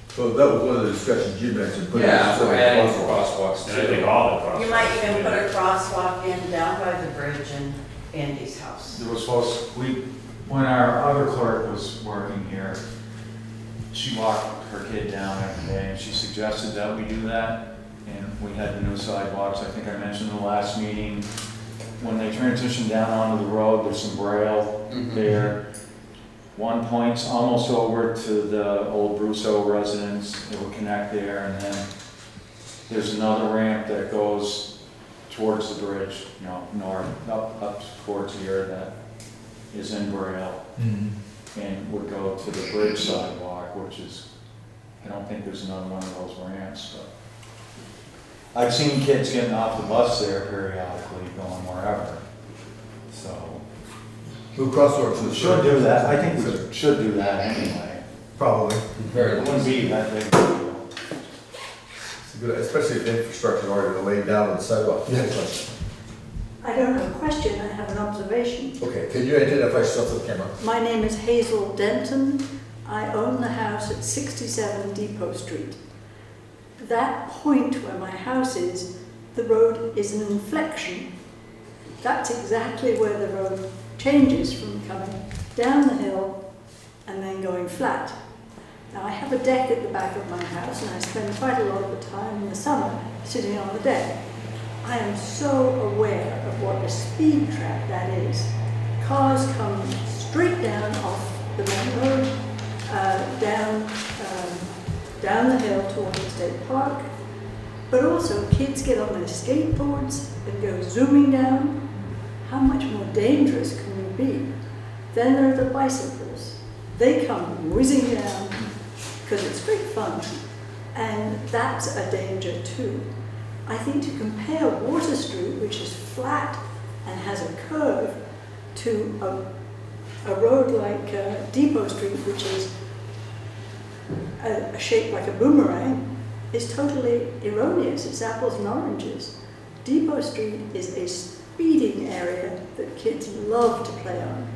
So that was one of the discussions you mentioned. putting Yeah, some we're adding crosswalks. crosswalks And I think too. all the crosswalks. You might even put a crosswalk in down by the bridge in Andy's house. There was supposed, when our other clerk was working here, she walked her kid down every day, and she suggested that we do that. And we had the new sidewalks, I think I mentioned in the last meeting. When they transition down onto the road, there's some braille there. One point's almost over to the old Brusso residence, it will connect there, and then there's another ramp that goes towards the bridge, you know, north, up towards here, that is in braille, and would go to the bridge sidewalk, which is, I don't think there's another one of those ramps, but I've seen kids getting off the bus there periodically, going wherever, so. New crosswalks. We should do that, I think we should do that anyway. Probably. Very It wouldn't be that big. a deal. It's a good, especially if the infrastructure is already laid down on the sidewalk. You had a question? I don't have a question, I have an observation. Okay, can you identify yourself to the camera? My name is Hazel Denton. I own the house at 67 Depot Street. That point where my house is, the road is an inflection. That's exactly where the road changes from coming down the hill and then going flat. Now I have a deck at the back of my house and I spend quite a lot of the time in the summer sitting on the deck. I am so aware of what a speed trap that is. Cars come straight down off the main road, down the hill towards the State Park, but also kids get on their skateboards and go zooming down. How much more dangerous can you be? Then there are the bicycles. They come whizzing down because it's great fun, and that's a danger too. I think to compare Water Street, which is flat and has a curve, to a road like Depot Street, which is shaped like a boomerang, is totally erroneous. It's apples and oranges. Depot Street is a speeding area that kids love to play on.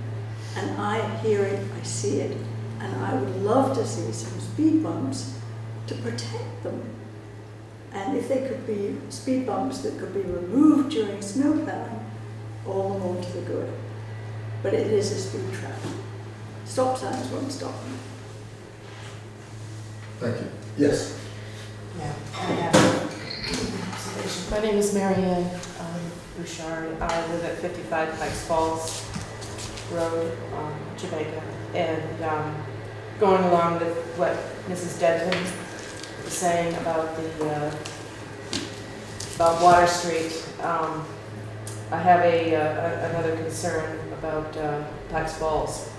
And I hear it, I see it, and I would love to see some speed bumps to protect them. And if they could be speed bumps that could be removed during snow plowing, all the more to the good. But it is a speed trap. Stop signs won't stop them. Thank you. Yes. Yeah, I have My name is Marianne Bouchard. I live at 55 Pikes Falls Road, Jamaica. And going along with what Mrs. Denton was saying about about Water Street, I have another concern about Pikes Falls.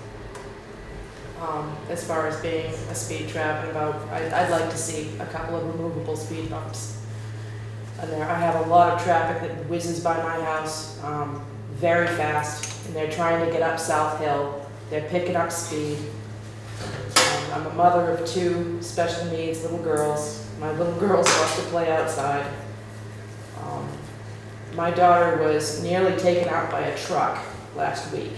As far as being a speed trap, and I'd like to see a couple of removable speed bumps. And there, I have a lot of traffic that whizzes by my house very fast, and they're trying to get up South Hill. They're picking up speed. I'm a mother of two special needs little girls. My little girls love to play outside. My daughter was nearly taken out by a truck last week.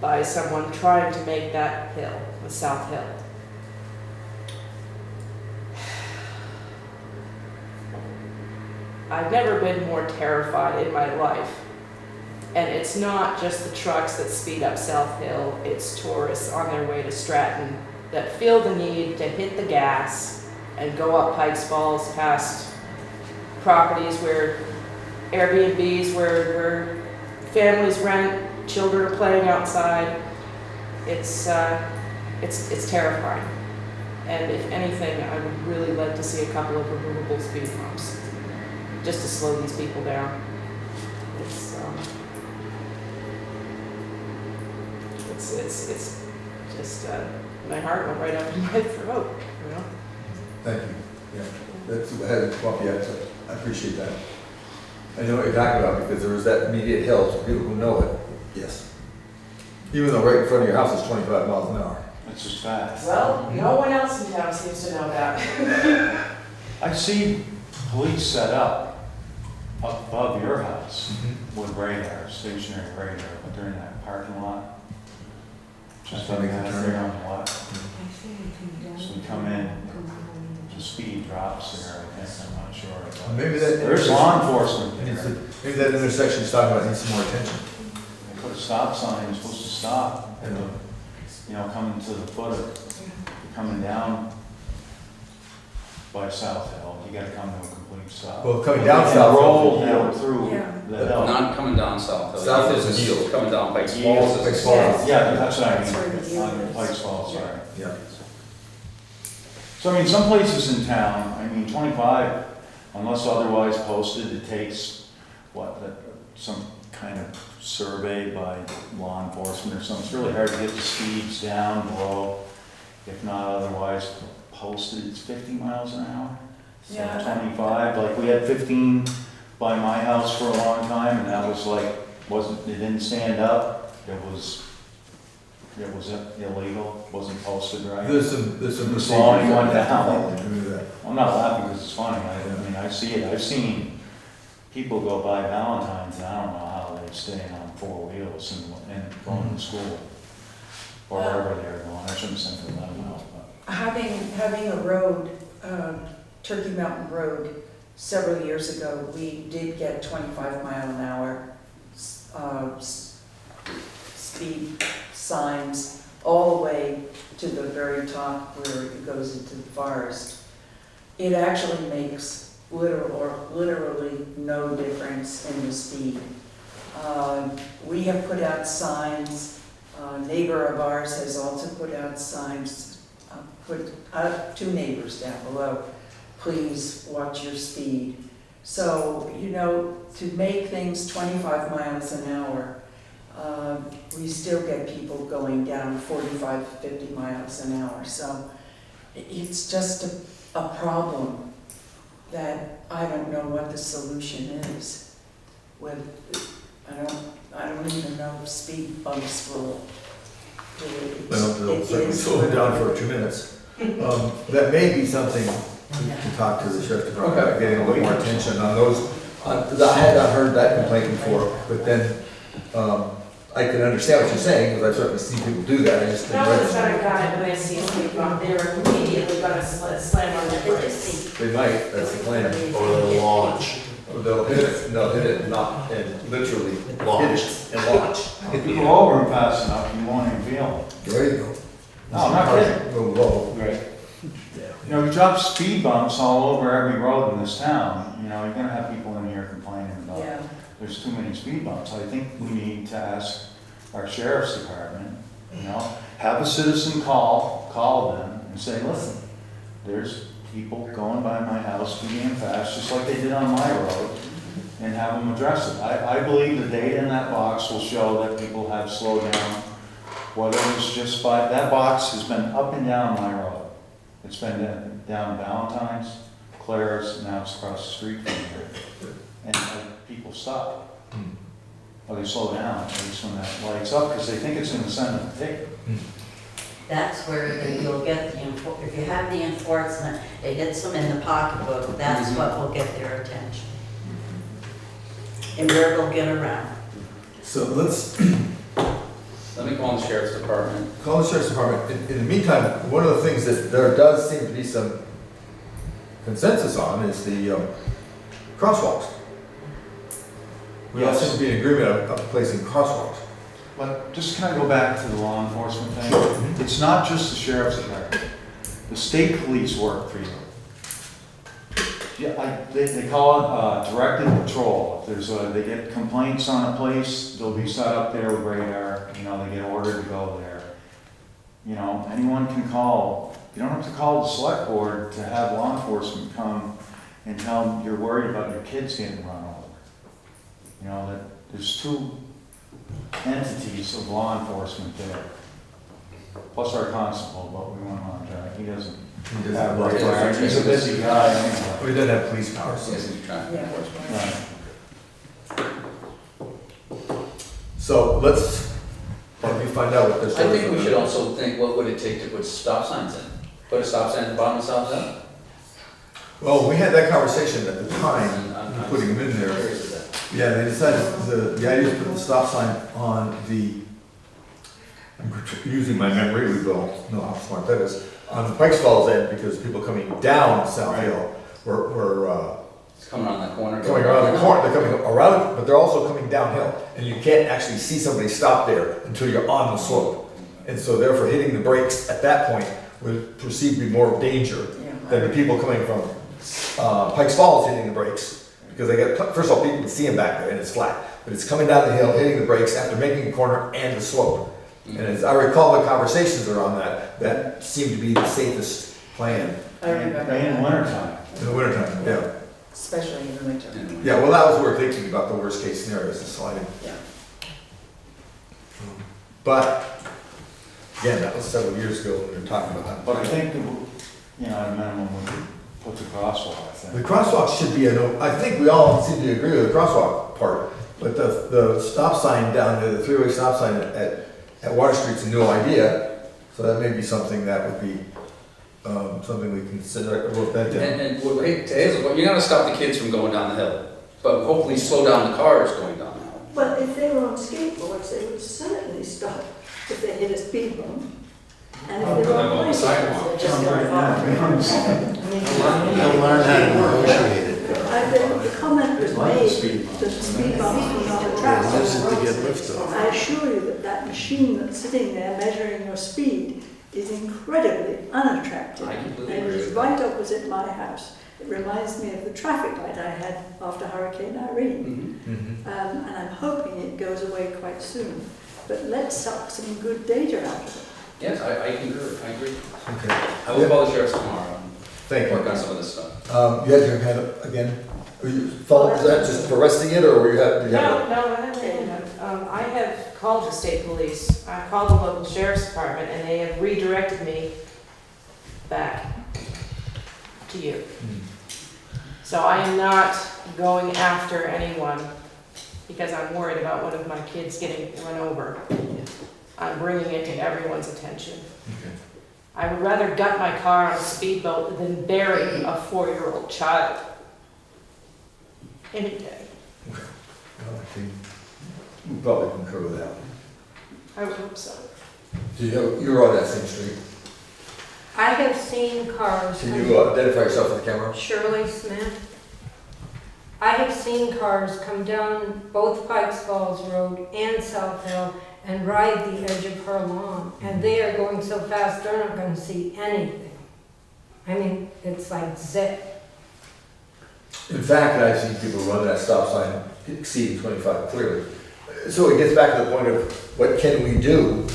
by someone trying to make that hill, the South Hill. I've never been more terrified in my life. And it's not just the trucks that speed up South Hill, it's tourists on their way to Stratton that feel the need to hit the gas and go up Pikes Falls past properties where Airbnbs, where families rent, children are playing outside. It's terrifying. And if anything, I would really like to see a couple of removable speed bumps, just to slow these people down. It's just, my heart went right up in my throat, you know? Thank you. Yeah, that's, I hadn't come up yet, so I appreciate that. I know what you're talking about because there was that immediate hill, so people who know it, yes. Even though right in front of your house is 25 miles an hour. It's just fast. Well, no one else in town seems to know that. I see police set up above your house with radar, stationary radar, but they're in that parking lot. Just That's like how they that can turn. there on the left. So you come in, the speed drops there, I guess, I'm not sure. but Maybe that. There's law enforcement Needs there. to- Maybe that intersection you're talking about needs some more attention. They put a stop sign, you're supposed to stop. I know. You know, coming to the foot of, coming down by South Hill, you gotta come to a complete stop. Well, coming down And South Hill roll is a down yield. through Yeah. the hill. Not coming down South Hill. South This is a yield. Coming down Pikes Yield. Falls. Pikes is- Falls. Yeah, that's what I That's where the mean, yield on is. Pikes Falls, sorry. Yeah. So I mean, some places in town, I mean, 25, unless otherwise posted, it takes, some kind of survey by law enforcement or something. It's really hard to get the speeds down below, if not otherwise posted. It's 50 miles an hour. So Yeah. 25, like we had 15 by my house for a long time, and that was like, it didn't stand up. It was illegal, wasn't posted right. There's some The slowing one down. I remember that. I'm not laughing because it's funny. I mean, I see it. I've seen people go by Valentine's, and I don't know how they stay on four wheels and going to school or wherever they're going. I shouldn't single them out, but. Having a road, Turkey Mountain Road, several years ago, we did get 25 mile an hour speed signs all the way to the very top where it goes into the forest. It actually makes literally no difference in the speed. We have put out signs, a neighbor of ours has also put out signs, two neighbors down below, please watch your speed. So, you know, to make things 25 miles an hour, we still get people going down 45, 50 miles an hour. So it's just a problem that I don't know what the solution is. I don't even know if speed bumps will do it. Well, they'll It certainly is slow it down literally- for 2 minutes. That may be something to talk to the sheriff's department, about getting a little more attention on those. I had not heard that complaint before, but then, I can understand what you're saying, because I've certainly seen people do that, I just No didn't one's register. gonna got it when they see a speed bump, they're immediately gonna slam on their brakes. They might, that's the plan. Or they'll launch. Or they'll hit it, and not, and literally Launch. hit it and launch. If you go over them fast enough, you won't even feel them. There you go. No, I'm not kidding. Go low. Right. You know, you drop speed bumps all over every road in this town, you know, you're gonna have people in here complaining about Yeah. there's too many speed bumps. I think we need to ask our sheriff's department, you know, have a citizen call them and say, listen, there's people going by my house too damn fast, just like they did on my road, and have them address it. I believe the data in that box will show that people have slowed down, whether it's just by, that box has been up and down my road. It's been down Valentine's, Claire's, now it's across the street from here. And people stop. Or they slow down, at least when that lights up, because they think it's going to send them a ticket. That's where you'll get if you have the enforcement, it hits them in the pocketbook, that's what will get their attention. And where they'll get around. So let's, Let me call the sheriff's department. Call the sheriff's department. In the meantime, one of the things that there does seem to be some consensus on is the crosswalks. We all seem to be in agreement of placing crosswalks. But just kind of go back to the law enforcement thing. It's not just the sheriff's department. The state police work for you. Yeah, they call it directed patrol. If there's they get complaints on a place, they'll be set up there with radar. You know, they get ordered to go there. You know, anyone can call. You don't have to call the select board to have law enforcement come and tell them you're worried about your kids getting run over. You know, that there's two entities of law enforcement there. Plus our constable, but we went on track. He doesn't have right. He's a busy guy anyway. We don't have police powers. Yes, we try. Right. So let's, let me find out what this is. I think we should also think, what would it take to put stop signs in? Put a stop sign at the bottom of the stop sign? Well, we had that conversation at the time, putting them in there. Yeah, they decided, the idea is to put the stop sign on the, I'm using my memory, we don't know how smart that is, on the Pikes Falls end, because people coming down South Hill were It's coming around that corner. coming around the corner, they're coming around, but they're also coming downhill. And you can't actually see somebody stop there until you're on the slope. And so therefore hitting the brakes at that point would perceived to be more danger than the people coming from Pikes Falls hitting the brakes. Because they get, first of all, people can see them back there and it's flat. But it's coming down the hill, hitting the brakes after making a corner and the slope. And as I recall the conversations around that, that seemed to be the safest plan. I remember In the wintertime. In the wintertime, yeah. Especially in the winter. Yeah, well, that was what we're thinking about, the worst case scenarios, the sliding. Yeah. But, again, that was several years ago when we were talking about that. But I think, you know, at a minimum, we could put the crosswalk, I think. The crosswalk should be, I think we all seem to agree with the crosswalk part, but the stop sign down there, the three-way stop sign at Water Street's a new idea, so that may be something that would be something we consider, wrote that down. And to Hazel's point, you're gonna stop the kids from going down the hill, but hopefully slow down the cars going down the hill. Well, if they were on skateboards, they would certainly stop if they hit a speed bump. And if they were on on the sidewalk. bicycles, they're just going far. They'll learn how to negotiate it. The comment was made that the speed bumps were not attractive. I assure you that that machine that's sitting there measuring your speed is incredibly unattractive. I completely And agree it's with right opposite my house. It reminds me of the traffic light I had after Hurricane Irene. And I'm hoping it goes away quite soon. But let's suck some good data out of it. Yes, I concur, I agree. Okay. I will call the sheriff's tomorrow Thank and you. work on some of this stuff. You had your hand up again? Were you following, is that just for arresting it, or were you did you have? No, I haven't. I have called the state police, I called the local sheriff's department, and they have redirected me back to you. So I am not going after anyone because I'm worried about one of my kids getting run over. I'm bringing it to everyone's attention. Okay. I would rather gut my car on a speedboat than bury a 4-year-old child. Any day. Well, I think we probably concur with that. I would hope so. You're on that same street. I have seen cars. Can you identify yourself on the camera? Shirley Smith. I have seen cars come down both Pikes Falls Road and South Hill and ride the edge of her lawn. And they are going so fast, they're not going to see anything. I mean, it's like zip. In fact, I've seen people run that stop sign exceeding 25 clearly. So it gets back to the point of what can we do,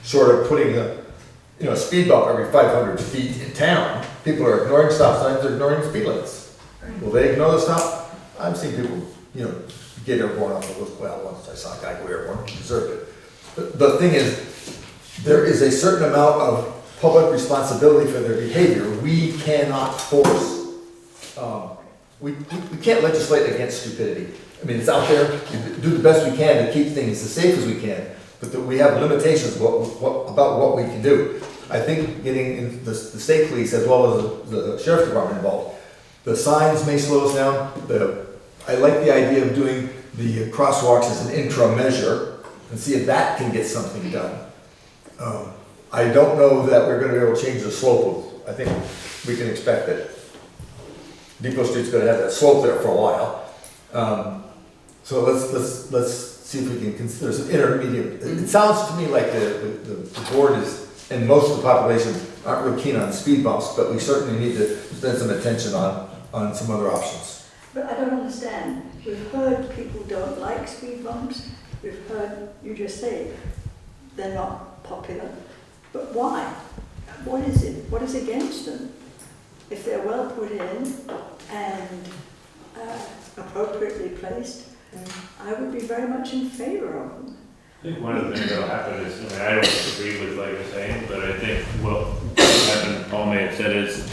short of putting a speed bump every 500 feet in town. People are ignoring stop signs, they're ignoring speed limits. Will they ignore the stop? I've seen people, get airborne off of those. Well, once I saw a guy go airborne, he deserved it. But the thing is, there is a certain amount of public responsibility for their behavior. We cannot force. We can't legislate against stupidity. I mean, it's out there. We do the best we can to keep things as safe as we can, but that we have limitations about what we can do. I think getting in the state police as well as the sheriff's department involved. The signs may slow us down. I like the idea of doing the crosswalks as an interim measure. and see if that can get something done. I don't know that we're gonna be able to change the slope of, I think we can expect that Depot Street's gonna have that slope there for a while. So let's see if we can consider some intermediate. It sounds to me like the board is, and most of the population aren't real keen on speed bumps, but we certainly need to spend some attention on some other options. But I don't understand. We've heard people don't like speed bumps. We've heard you just say they're not popular. But why? What is it? What is against them? If they're well put in and appropriately placed, I would be very much in favor of them. I think one of the things that'll happen is, I mean, I don't agree with what you're saying, but I think what will happen, Paul may have said, is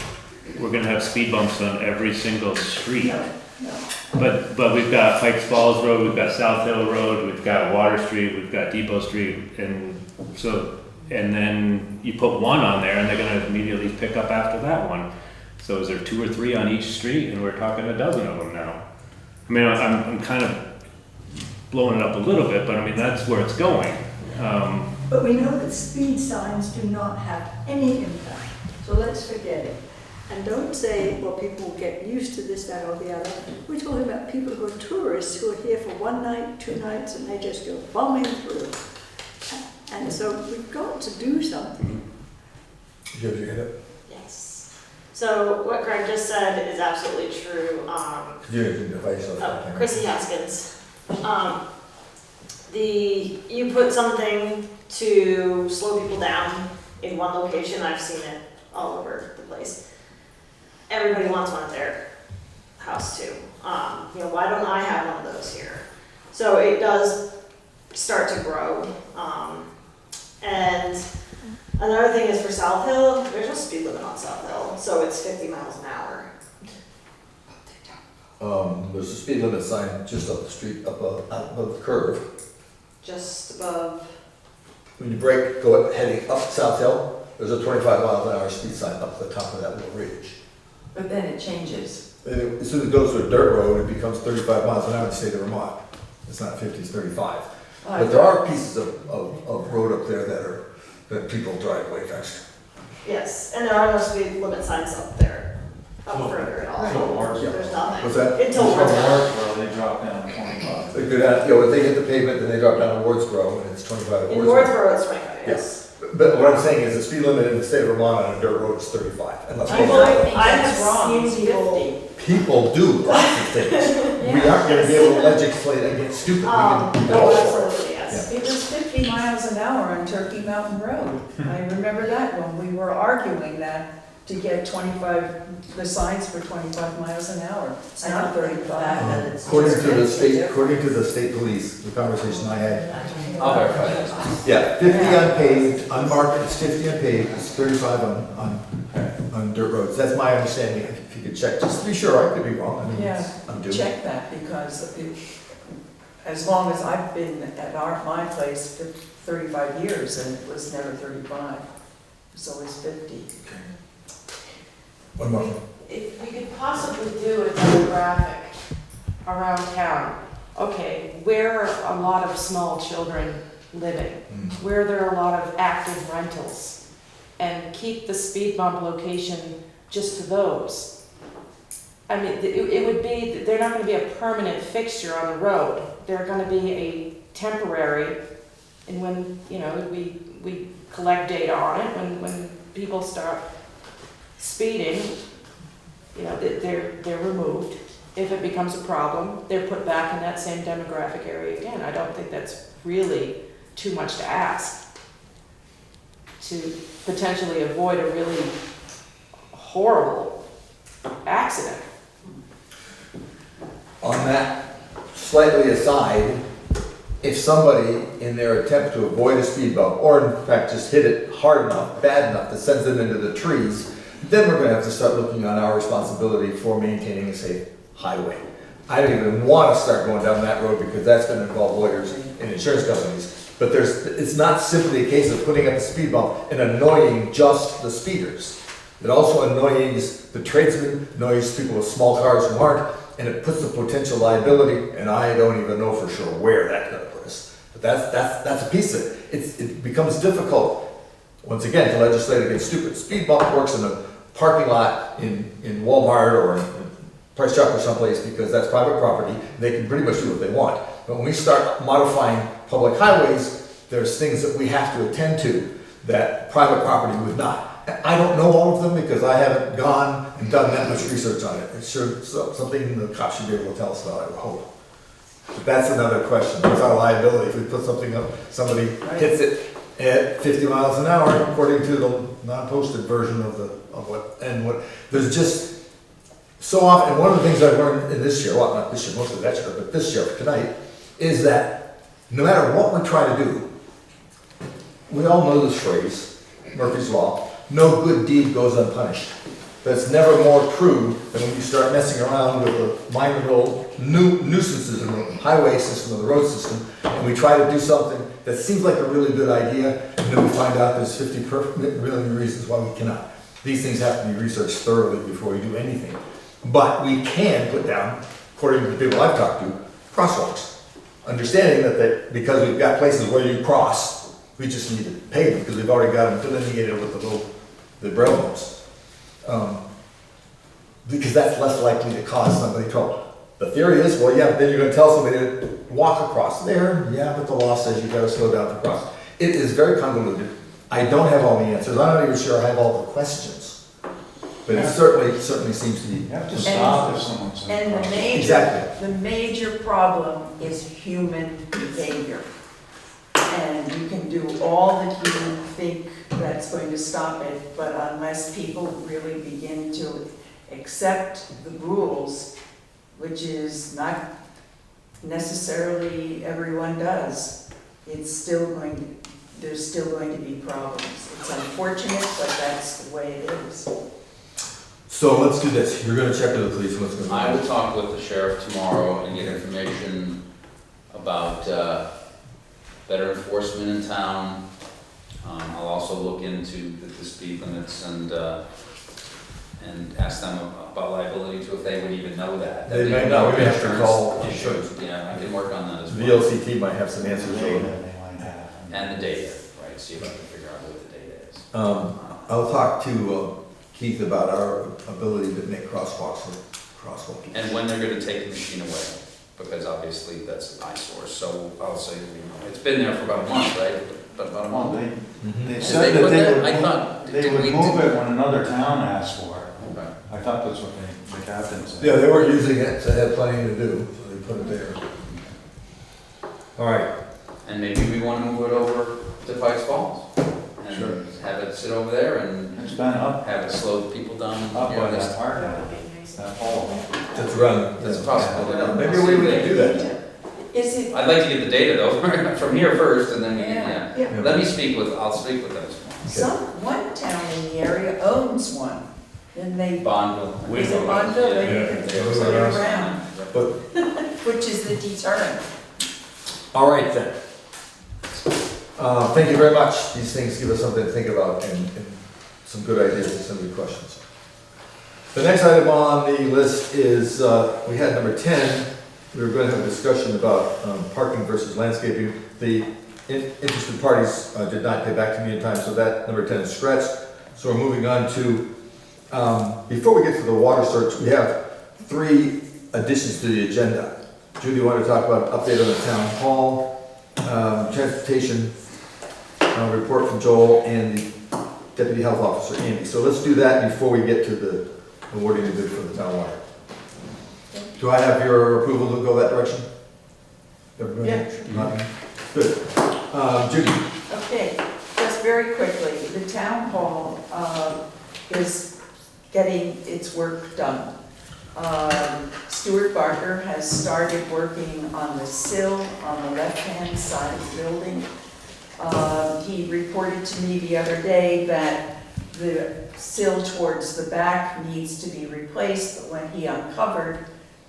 we're gonna have speed bumps on every single street. No. But we've got Pikes Falls Road, we've got South Hill Road, we've got Water Street, we've got Depot Street, and so, and then you put one on there and they're gonna immediately pick up after that one. So is there 2 or 3 on each street, and we're talking a dozen of them now? I mean, I'm kind of blowing it up a little bit, but I mean, that's where it's going. But we know that speed signs do not have any impact, so let's forget it. And don't say, well, people will get used to this, that, or the other. We're talking about people who are tourists who are here for 1 night, 2 nights, and they just go bombing through. And so we've got to do something. You have your hand up? Yes. So what Greg just said is absolutely true. Could you identify yourself? Chrissy Haskins. You put something to slow people down in one location. I've seen it all over the place. Everybody wants one at their house too. Why don't I have one of those here? So it does start to grow. And another thing is for South Hill, there's no speed limit on South Hill, so it's 50 miles an hour. There's a speed limit sign just up the street, above the curve. Just above. When you heading up South Hill, there's a 25 mile an hour speed sign up the top of that little ridge. But then it changes. And as soon as it goes to a dirt road, it becomes 35 miles an hour in the state of Vermont. It's not 50, it's 35. But there are pieces of road up there that people drive way faster. Yes, and there are no speed limit signs up there, further at all. So Wardsboro. There's nothing. What's that? Until So Wardsboro. Wardsboro, they drop down to 25. They go down, if they hit the pavement, then they drop down to Wardsboro, and it's 25 at In Wardsboro. Wardsboro, it's 25, yes. But what I'm saying is the speed limit in the state of Vermont on a dirt road is 35. Unless I think I that's have wrong, seen it's people. people do lots of things. We aren't gonna be able to legislate against stupid. We can No, absolutely, yes. It was 50 miles an hour on Turkey Mountain Road. I remember that when we were arguing that to get the signs for 25 miles an hour. It's not 35. According to the state police, the conversation I had, I'll verify that. yeah, 50 on paved, unmarked, it's 50 on paved, it's 35 on dirt roads. That's my understanding. If you could check, just to be sure, I could be wrong. I mean, Yeah, I'm doing. check that because as long as I've been at my place for 35 years and it was never 35, it's always 50. One more. If we could possibly do a demographic around town, okay, where are a lot of small children living? Where there are a lot of active rentals? And keep the speed bump location just to those. I mean, it would be, they're not gonna be a permanent fixture on the road. They're gonna be a temporary, and when, we collect data on it, when people start speeding, they're removed. If it becomes a problem, they're put back in that same demographic area again. I don't think that's really too much to ask to potentially avoid a really horrible accident. On that, slightly aside, if somebody in their attempt to avoid a speed bump, or in fact just hit it hard enough, bad enough that sends them into the trees, then we're gonna have to start looking on our responsibility for maintaining a safe highway. I don't even wanna start going down that road because that's gonna involve lawyers and insurance companies. But it's not simply a case of putting up a speed bump and annoying just the speeders. It also annoys the tradesmen, annoys people with small cars who aren't, and it puts the potential liability, and I don't even know for sure where that's gonna put us. that's a piece of it. It becomes difficult, once again, to legislate against stupid. Speed bump works in a parking lot in Walmart or in Price Chopper someplace because that's private property. They can pretty much do what they want. But when we start modifying public highways, there's things that we have to attend to that private property would not. I don't know all of them because I haven't gone and done that much research on it. It's sure something the cops should be able to tell us about, I would hope. But that's another question. What's our liability if we put something up, somebody hits it at 50 miles an hour, according to the non-posted version of what, there's just so often, and one of the things I've learned in this year, well, not this year, mostly that year, but this year, tonight, is that no matter what we try to do, we all know this phrase, Murphy's Law, no good deed goes unpunished. That's never more true than when you start messing around with the minor little nuisances in the highway system or the road system, and we try to do something that seems like a really good idea, and then we find out there's 50 million reasons why we cannot. These things have to be researched thoroughly before we do anything. But we can put down, according to the people I've talked to, crosswalks. Understanding that because we've got places where you cross, we just need to pay them because we've already got them delineated with the braille notes. Because that's less likely to cause somebody trouble. The theory is, well, yeah, but then you're going to tell somebody to walk across there. Yeah, but the law says you've got to slow down to cross. It is very convoluted. I don't have all the answers. I'm not even sure I have all the questions. But it certainly seems to be. You have to stop if someone's. And the major problem is human behavior. And you can do all that you think that's going to stop it, but unless people really begin to accept the rules, which is not necessarily everyone does, there's still going to be problems. It's unfortunate, but that's the way it is. So let's do this. You're going to check with the police. What's going on? I will talk with the sheriff tomorrow and get information about better enforcement in town. I'll also look into the speed limits and ask them about liability too, if they would even know that. They may not. We have to call. Yeah, I can work on that as well. VLCT might have some answers. And the data, right? See if I can figure out what the data is. I'll talk to Keith about our ability to make crosswalks. And when they're going to take the machine away, because obviously that's an eyesore. So I'll say, it's been there for about a month, right? But about a month. They said that they would move it when another town asked for it. Okay. I thought that's what the captain said. Yeah, they were using it, so they had plenty to do, so they put it there. All right. And maybe we want to move it over to Pikes Falls. And Sure. have it sit over there and It's been up have it slow people down. by you know, that park, that hall. That's run. It's possible. Maybe we would do that. Is it? I'd like to get the data though, from here first, and then we can, Yeah. I'll speak with them tomorrow. One town in the area owns one, and they, Bonneville. is it Bonneville, they can Yeah. put it around, But, which is the deterrent. all right then. Thank you very much. These things give us something to think about and some good ideas and some good questions. The next item on the list is, we had number 10. We were going to have a discussion about parking versus landscaping. The interested parties did not get back to me in time, so that number 10 is scratched. So we're moving on to, before we get to the water search, we have 3 additions to the agenda. Judy, you want to talk about an update on the town hall, transportation report from Joel, and the deputy health officer, Andy. So let's do that before we get to the awarding the bid for the town water. Do I have your approval to go that direction? Everybody? Yeah. Good. Judy? Okay, just very quickly, the town hall is getting its work done. Stuart Barker has started working on the sill on the left-hand side of the building. He reported to me the other day that the sill towards the back needs to be replaced, but when he uncovered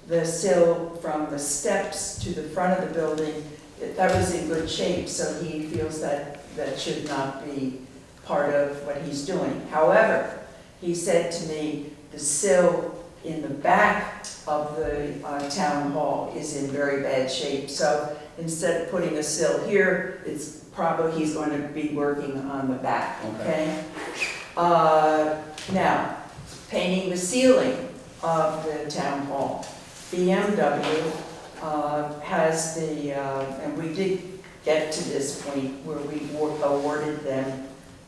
the sill from the steps to the front of the building, that was in good shape, so he feels that that should not be part of what he's doing. However, he said to me, the sill in the back of the town hall is in very bad shape, so instead of putting a sill here, it's probably, he's going to be working on the back, okay? Now, painting the ceiling of the town hall. BMW has the, and we did get to this point where we awarded them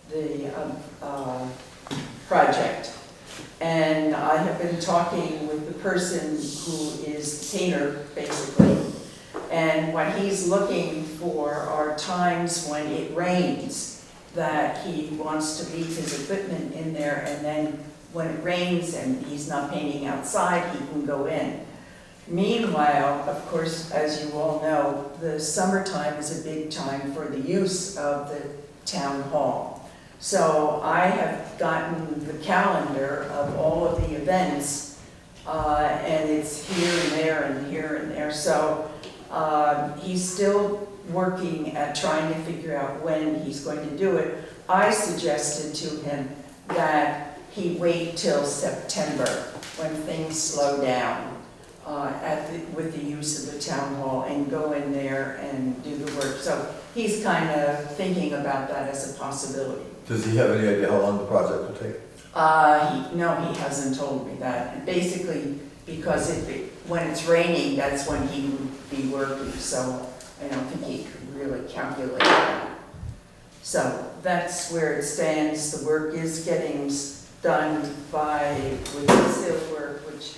the project. And I have been talking with the person who is the painter, basically, and what he's looking for are times when it rains, that he wants to leave his equipment in there, and then when it rains and he's not painting outside, he can go in. Meanwhile, of course, as you all know, the summertime is a big time for the use of the town hall. So I have gotten the calendar of all of the events, and it's here and there and here and there. So he's still working at trying to figure out when he's going to do it. I suggested to him that he wait till September when things slow down with the use of the town hall and go in there and do the work. So he's kind of thinking about that as a possibility. Does he have any idea how long the project will take? No, he hasn't told me that. And basically, because when it's raining, that's when he would be working, so I don't think he could really calculate that. So that's where it stands. The work is getting done with the sill work, which,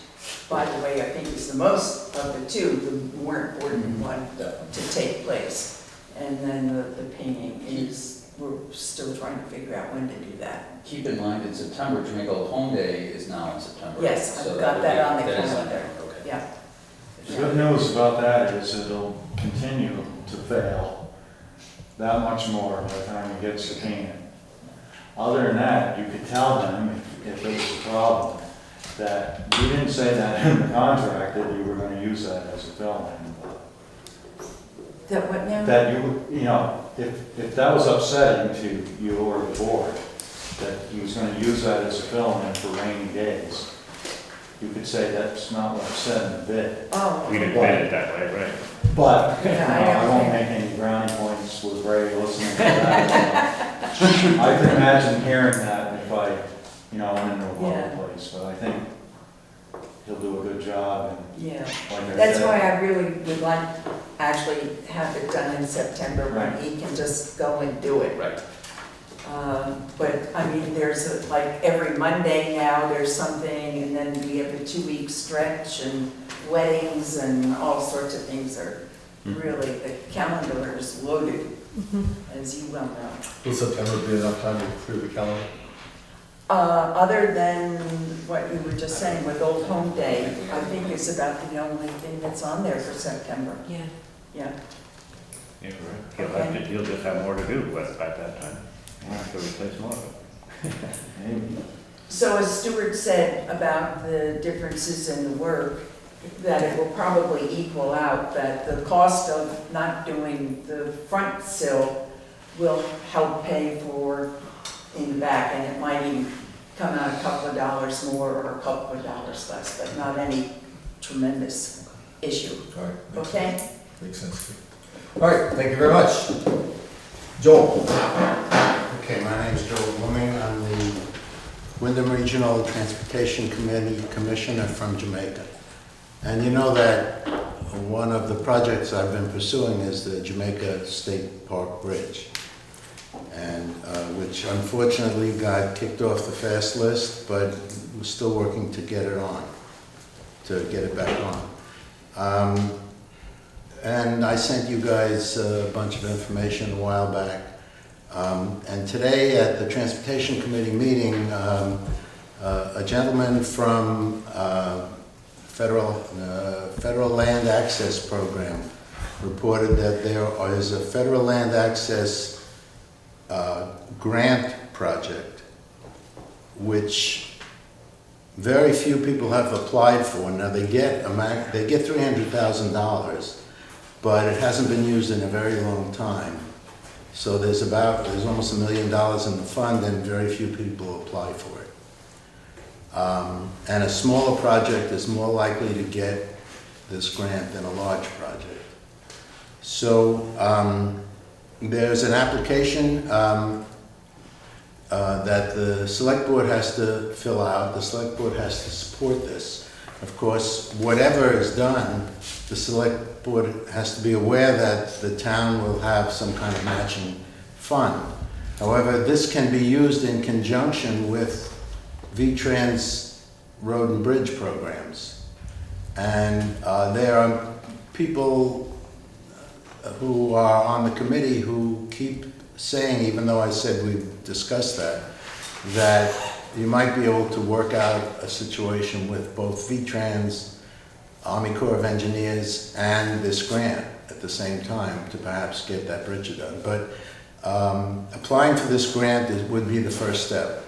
by the way, I think is the most of the two, the more important one to take place. And then the painting is, we're still trying to figure out when to do that. Keep in mind, in September, Jamaica Home Day is now in September. Yes, so I've got that on the that is calendar. there, okay. Yeah. The good news about that is it'll continue to fail that much more by the time it gets to painted. Other than that, you could tell them if it was a problem, that you didn't say that in the contract that you were gonna use that as a fill-in. That what now? That you know, if that was upsetting to you or the board, that he was gonna use that as a fill-in for rainy days, you could say that's not what it said in the bid. Oh. We didn't bid it that way, right? But, Yeah, I won't make any brownie points with Ray listening to that. I can imagine hearing that if I, went into a public place, but I think he'll do a good job and Yeah. like I That's said- why I really would like actually have it done in September when Right. he can just go and do it. Right. But I mean, there's like every Monday now, there's something, and then we have a 2-week stretch and weddings and all sorts of things are really, the calendar is loaded, as you well know. Will September be enough time to clear the calendar? Other than what you were just saying with Old Home Day, I think is about the only thing that's on there for September. Yeah. Yeah. Yeah, right. He'll just have more to do by that time. We'll have to replace more of it. Maybe. So as Stuart said about the differences in the work, that it will probably equal out, that the cost of not doing the front sill will help pay for in the back, and it might even come out a couple of dollars more or a couple of dollars less, but not any tremendous issue. All right. Okay? Makes sense. All right, thank you very much. Joel? Okay, my name is Joel Blooming. I'm the Windham Regional Transportation Committee Commissioner from Jamaica. And you know that one of the projects I've been pursuing is the Jamaica State Park Bridge, and which unfortunately got kicked off the fast list, but we're still working to get it on, to get it back on. And I sent you guys a bunch of information a while back. And today at the Transportation Committee meeting, a gentleman from Federal Land Access Program reported that there is a Federal Land Access grant project, which very few people have applied for. Now they get $300,000, but it hasn't been used in a very long time. So there's almost $1 million in the fund, and very few people apply for it. And a smaller project is more likely to get this grant than a large project. So there's an application that the select board has to fill out. The select board has to support this. Of course, whatever is done, the select board has to be aware that the town will have some kind of matching fund. However, this can be used in conjunction with VTrans road and bridge programs. And there are people who are on the committee who keep saying, even though I said we've discussed that you might be able to work out a situation with both VTrans, Army Corps of Engineers, and this grant at the same time to perhaps get that bridge done. But applying for this grant would be the first step.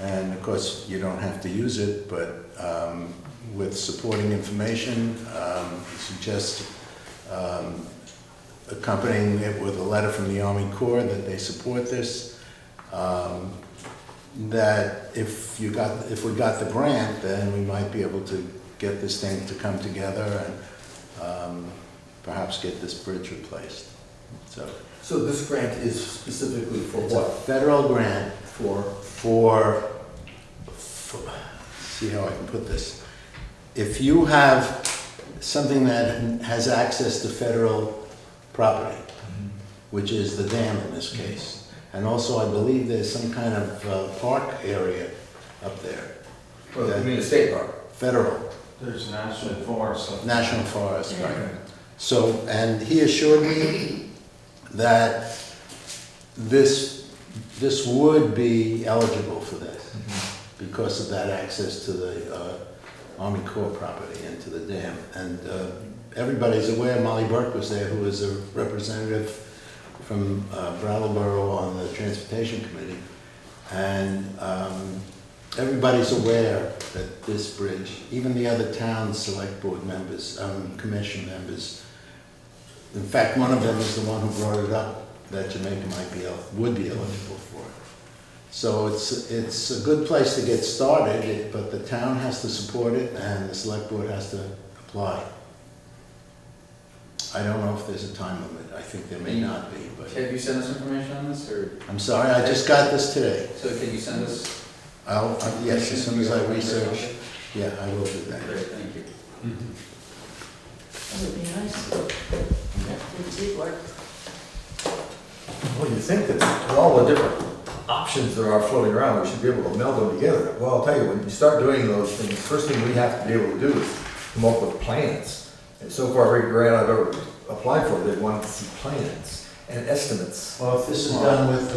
And of course, you don't have to use it, but with supporting information, suggest accompanying it with a letter from the Army Corps that they support this. That if we got the grant, then we might be able to get this thing to come together and perhaps get this bridge replaced. So this grant is specifically for It's what? a federal grant for, see how I can put this. If you have something that has access to federal property, which is the dam in this case, and also I believe there's some kind of park area up there. Well, you mean a state park? Federal. There's national forest. National forest, right. So, and he assured me that this would be eligible for this because of that access to the Army Corps property and to the dam. And everybody's aware, Molly Burke was there, who was a representative from Brattleboro on the Transportation Committee. And everybody's aware that this bridge, even the other town select board members, commission members, in fact, one of them is the one who brought it up, that Jamaica would be eligible for it. So it's a good place to get started, but the town has to support it and the select board has to apply. I don't know if there's a time limit. I think there may not be, but. Have you sent us information on this, or? I'm sorry, I just got this today. So can you send us? Yes, as soon as I research, yeah, I will do that. Great, thank you. That would be nice. Good teamwork. Well, you think that with all the different options that are floating around, we should be able to meld them together. Well, I'll tell you, when you start doing those things, first thing we have to be able to do is come up with plans. And so far, every grant I've ever applied for, they wanted to see plans and estimates. Well, if this is done with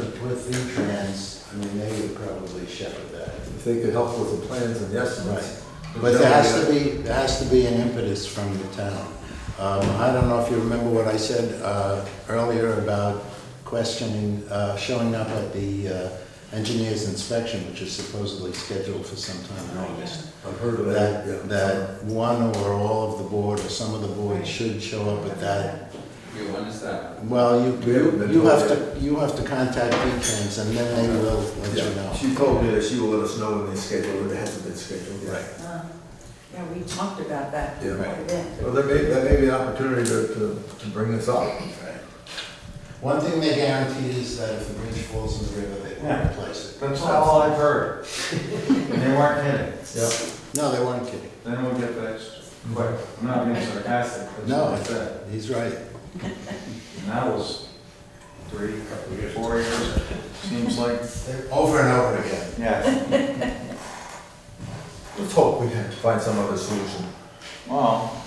VTrans, I mean, they would probably shepherd that. If they could help with the plans and the estimates. Right. But there has to be an impetus from the town. I don't know if you remember what I said earlier about questioning, showing up at the engineer's inspection, which is supposedly scheduled for some time in August. I've heard of that, yeah. That one or all of the board or some of the board should show up at that. Yeah, when is that? Well, you have to contact VTrans and then they will let you know. She told me that she will let us know when they schedule it. It hasn't been scheduled yet. Right. Yeah, we talked about that Yeah. quite a bit. Well, that may be an opportunity to bring this up. Right. One thing they guarantee is that if the bridge falls in the river, they will replace it. That's all I've heard. And they weren't kidding. Yeah. No, they weren't kidding. Then we'll get fixed quick. I'm not being sarcastic, that's No, what I said. he's right. And that was 3, 4 years, seems like. Over and over again. Yeah. Let's hope we can find some other solution. Well.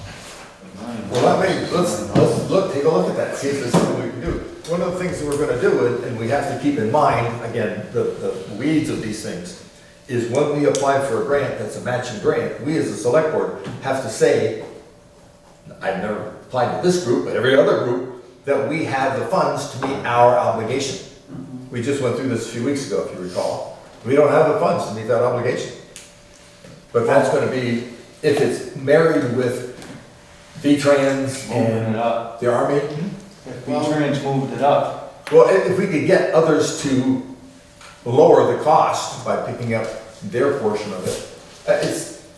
Well, let's look, take a look at that, see if there's something we can do. One of the things that we're gonna do, and we have to keep in mind, again, the weeds of these things, is when we apply for a grant that's a matching grant, we as a select board have to say, I've never applied to this group, but every other group, that we have the funds to meet our obligation. We just went through this a few weeks ago, if you recall. We don't have the funds to meet that obligation. But that's gonna be, if it's married with VTrans Moving it up. the Army. If VTrans moved it up. Well, if we could get others to lower the cost by picking up their portion of it,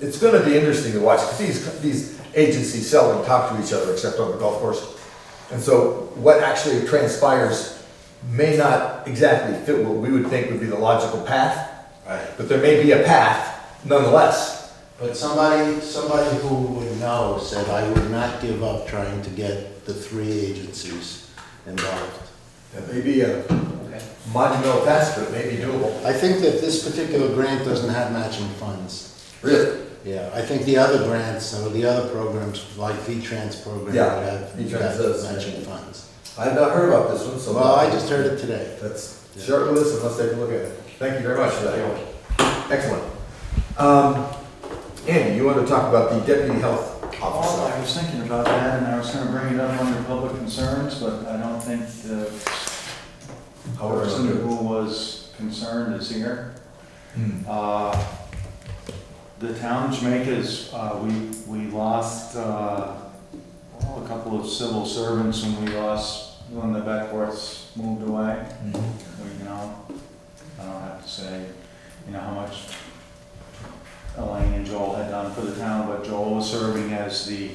it's gonna be interesting to watch, because these agencies seldom talk to each other except on the golf course. And so what actually transpires may not exactly fit what we would think would be the logical path, Right. but there may be a path nonetheless. But somebody who would know said I would not give up trying to get the 3 agencies involved. That may be a monumental task, but it may be doable. I think that this particular grant doesn't have matching funds. Really? Yeah, I think the other grants, some of the other programs, like V-Trans program, Yeah, would have V-Trans does. matching funds. I have not heard about this one, so. Well, I just heard it today. Let's share it with us and let's take a look at it. Thank you very much for that. Excellent. Andy, you want to talk about the deputy health Well, officer? I was thinking about that, and I was gonna bring it up under public concerns, but I don't think the person who was concerned is here. The town of Jamaica's, we lost, a couple of civil servants when the Beckworths moved away. You know, I don't have to say, how much Elaine and Joel had done for the town, but Joel was serving as the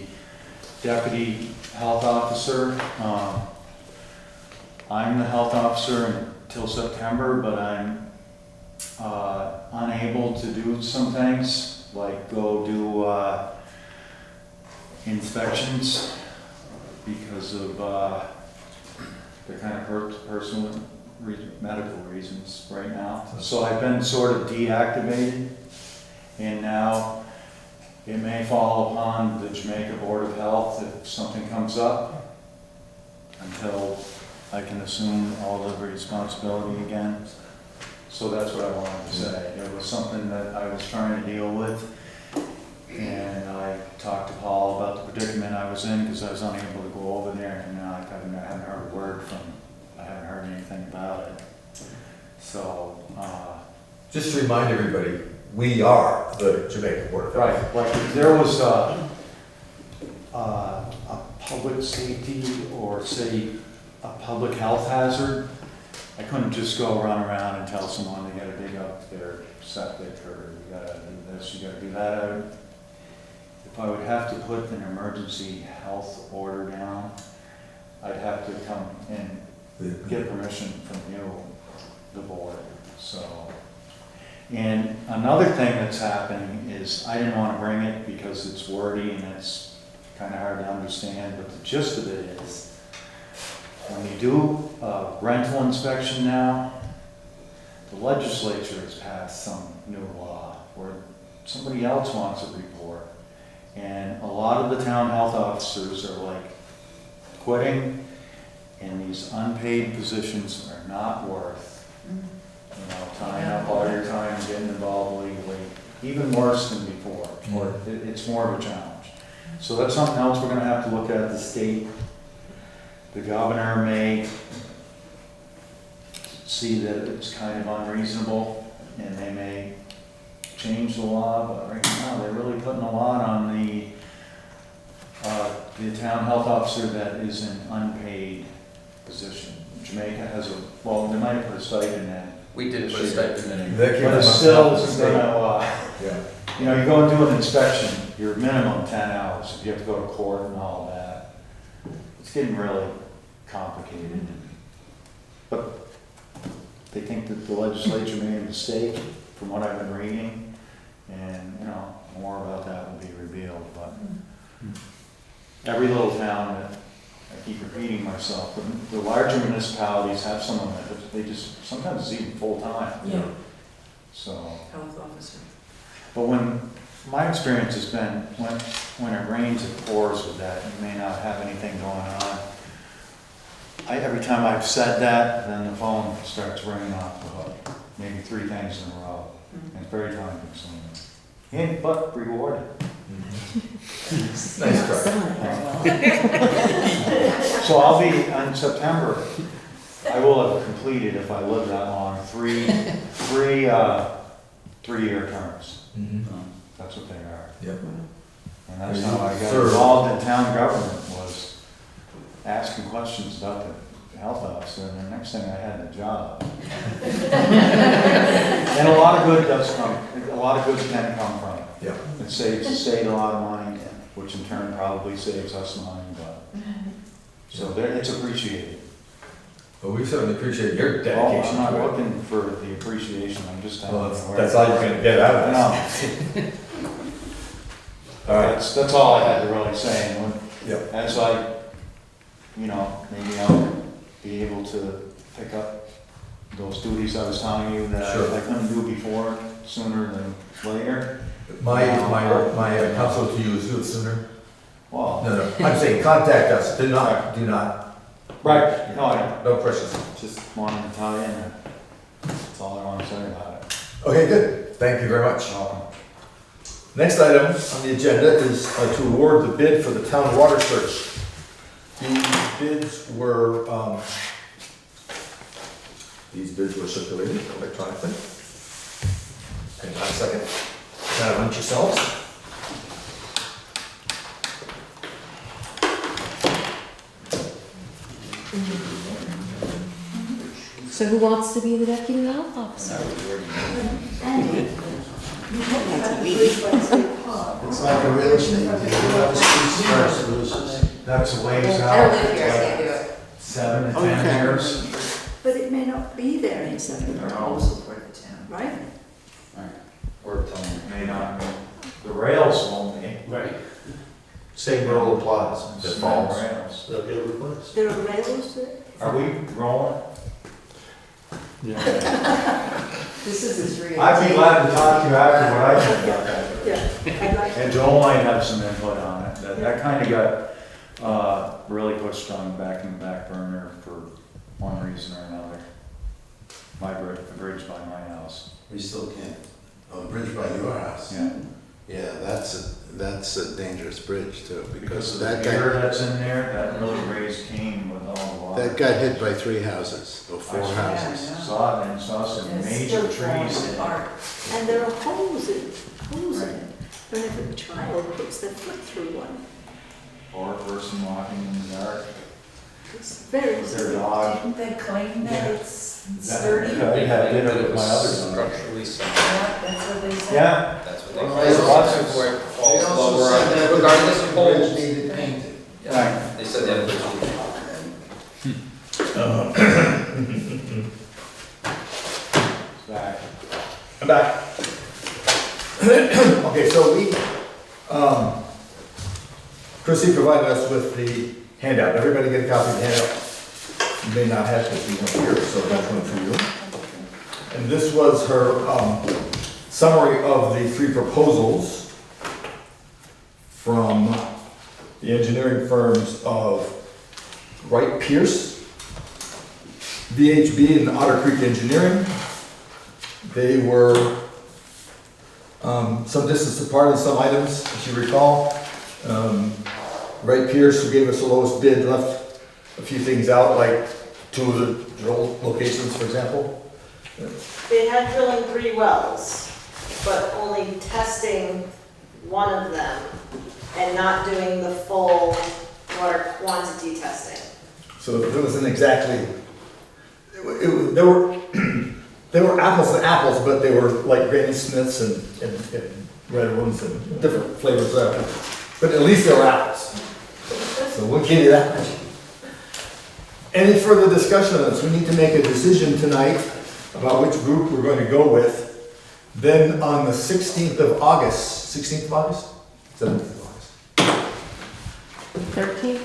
deputy health officer. I'm the health officer until September, but I'm unable to do some things, like go do inspections because of the kind of personal medical reasons right now. So I've been sort of deactivated, and now it may fall upon the Jamaica Board of Health if something comes up until I can assume all of the responsibility again. So that's what I wanted to say. It was something that I was trying to deal with, and I talked to Paul about the predicament I was in because I was unable to go over there, and I haven't heard a word from, I haven't heard anything about it. So, Just to remind everybody, we are the Jamaica Board of Health. right, like if there was a public safety or say a public health hazard, I couldn't just go run around and tell someone they gotta dig up their septic or you gotta do this, you gotta do that. If I would have to put an emergency health order down, I'd have to come and get permission from you, the board, so. And another thing that's happening is, I didn't want to bring it because it's wordy and it's kind of hard to understand, but the gist of it is, when you do a rental inspection now, the legislature has passed some new law where somebody else wants a report. And a lot of the town health officers are like quitting, and these unpaid positions are not worth tying up all your time and getting involved legally, even worse than before, or it's more of a challenge. So that's something else we're gonna have to look at. The state, the governor may see that it's kind of unreasonable, and they may change the law, but right now, they're really putting a lot on the town health officer that is an unpaid position. Jamaica has well, they might have put a stipend in. We did put a stipend in. That came But it from still us. isn't gonna, Yeah. you go and do an inspection, you're minimum 10 hours, if you have to go to court and all that. It's getting really complicated. But they think that the legislature made a mistake, from what I've been reading, and, more about that will be revealed, but every little town that, I keep repeating myself, but the larger municipalities have someone that they just, sometimes it's even full-time. Yeah. So, Health officer. but my experience has been, when it rains, it pours with that, you may not have anything going on. Every time I've said that, then the phone starts ringing off the hook, maybe 3 things in a row. And it's very time consuming. But rewarding. Nice try. So I'll be, in September, I will have completed, if I live that long, 3 3-year terms. That's what they are. Yep. And that's how I got Sure. involved in town government, was asking questions about the health officer, and the next thing I had a job. And a lot of good does come, a lot of good can come from it. Yeah. It saves the state a lot of money, which in turn probably saves us money, but So it's appreciated. Well, we certainly appreciate your Well, dedication I'm to not it. looking for the appreciation, I'm just telling Well, you. that's all you're gonna get out of No. this. All right. That's all I had to really say, and when, Yep. as I, maybe I'll be able to pick up those duties I was telling you that Sure. I couldn't do before, sooner than later. My counsel to you is do it sooner. Well, No, I'm saying contact us, do not. right, no, No pressure. I just wanted to tell you, and that's all I want to say about it. Okay, good, thank you very much. Welcome. Next item on the agenda is to award the bid for the town water search. These bids were circulated electronically. Hang on a second, kind of hunt yourselves. So who wants to be the deputy health officer? It's like a real estate, whoever speaks first loses. That's a ways I don't live here, I can't do it. 7 to Oh, you 10 can. years. But it may not be there in 7 years, right? We're telling you. May not, the rails won't be. Right. Same rule applies. The falls. Rails. They'll get replaced. There are rails there? Are we rolling? This is his real. I'd be glad to talk to you after what I think about that. Yeah, I'd like And Joel might have some input on it. That kind of got really pushed on back in the back burner for one reason or another. The bridge by my house. We still can't. Oh, the bridge by your house? Yeah. Yeah, that's a dangerous bridge too, Because because of the that pier got, that's in there, that really raised Cain with all the water. that got hit by 3 houses, or 4 I houses. saw it and saw some And it's major still falling trees in it. apart. And there are holes in it. Whenever a child puts their foot through one, Or a person walking in the dark it's very. with their dog. Didn't they claim that it's That- sturdy? I had dinner with my other son. Structurally sound. Yeah, that's what they said. Yeah, That's what they Well, call they it. also- Where it They falls also lower, said that regardless of the bridge holes. needed painted. Yeah, they said they had to. back. I'm back. Okay, so Chrissy provided us with the handout. Everybody get a copy of the handout? You may not have because you weren't here, so that's one for you. And this was her summary of the 3 proposals from the engineering firms of Wright Pierce, VHB, and Otter Creek Engineering. They were some distance apart on some items, if you recall. Wright Pierce, who gave us the lowest bid, left a few things out, like 2 of the drill locations, for example. They had drilling 3 wells, but only testing one of them and not doing the full water quantity testing. So it wasn't exactly, they were apples to apples, but they were like Granny Smiths and red ones and different flavors of apples. But at least they were apples. So we'll give you that much. Any further discussion on this? We need to make a decision tonight about which group we're going to go with. Then on the 16th of August, 16th of August? 17th of August. 13th?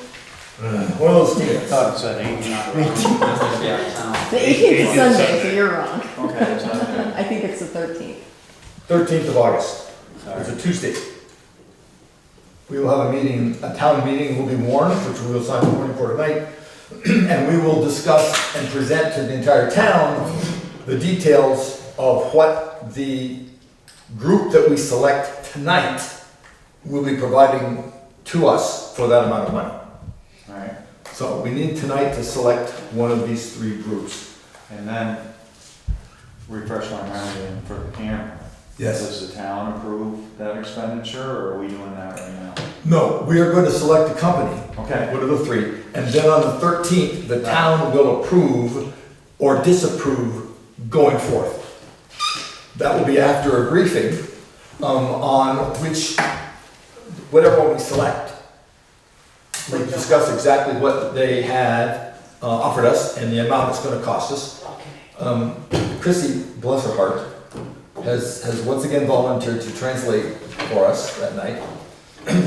One of those days. Thought it said 8, not The 18th is Sunday, so you're wrong. Okay, it's not there. I think it's the 13th. 13th of August. It's a Tuesday. We will have a meeting, a town meeting will be warned, which we will sign the warning for tonight. And we will discuss and present to the entire town the details of what the group that we select tonight will be providing to us for that amount of money. All right, So we need tonight to select one of these 3 groups. and then refresh my memory for the camera. Yes. Does the town approve that expenditure, or are we doing that right now? No, we are going to select a company. Okay. One of the 3. And then on the 13th, the town will approve or disapprove going forth. That will be after a briefing on which, whatever one we select. We discussed exactly what they had offered us and the amount it's gonna cost us. Chrissy, bless her heart, has once again volunteered to translate for us that night.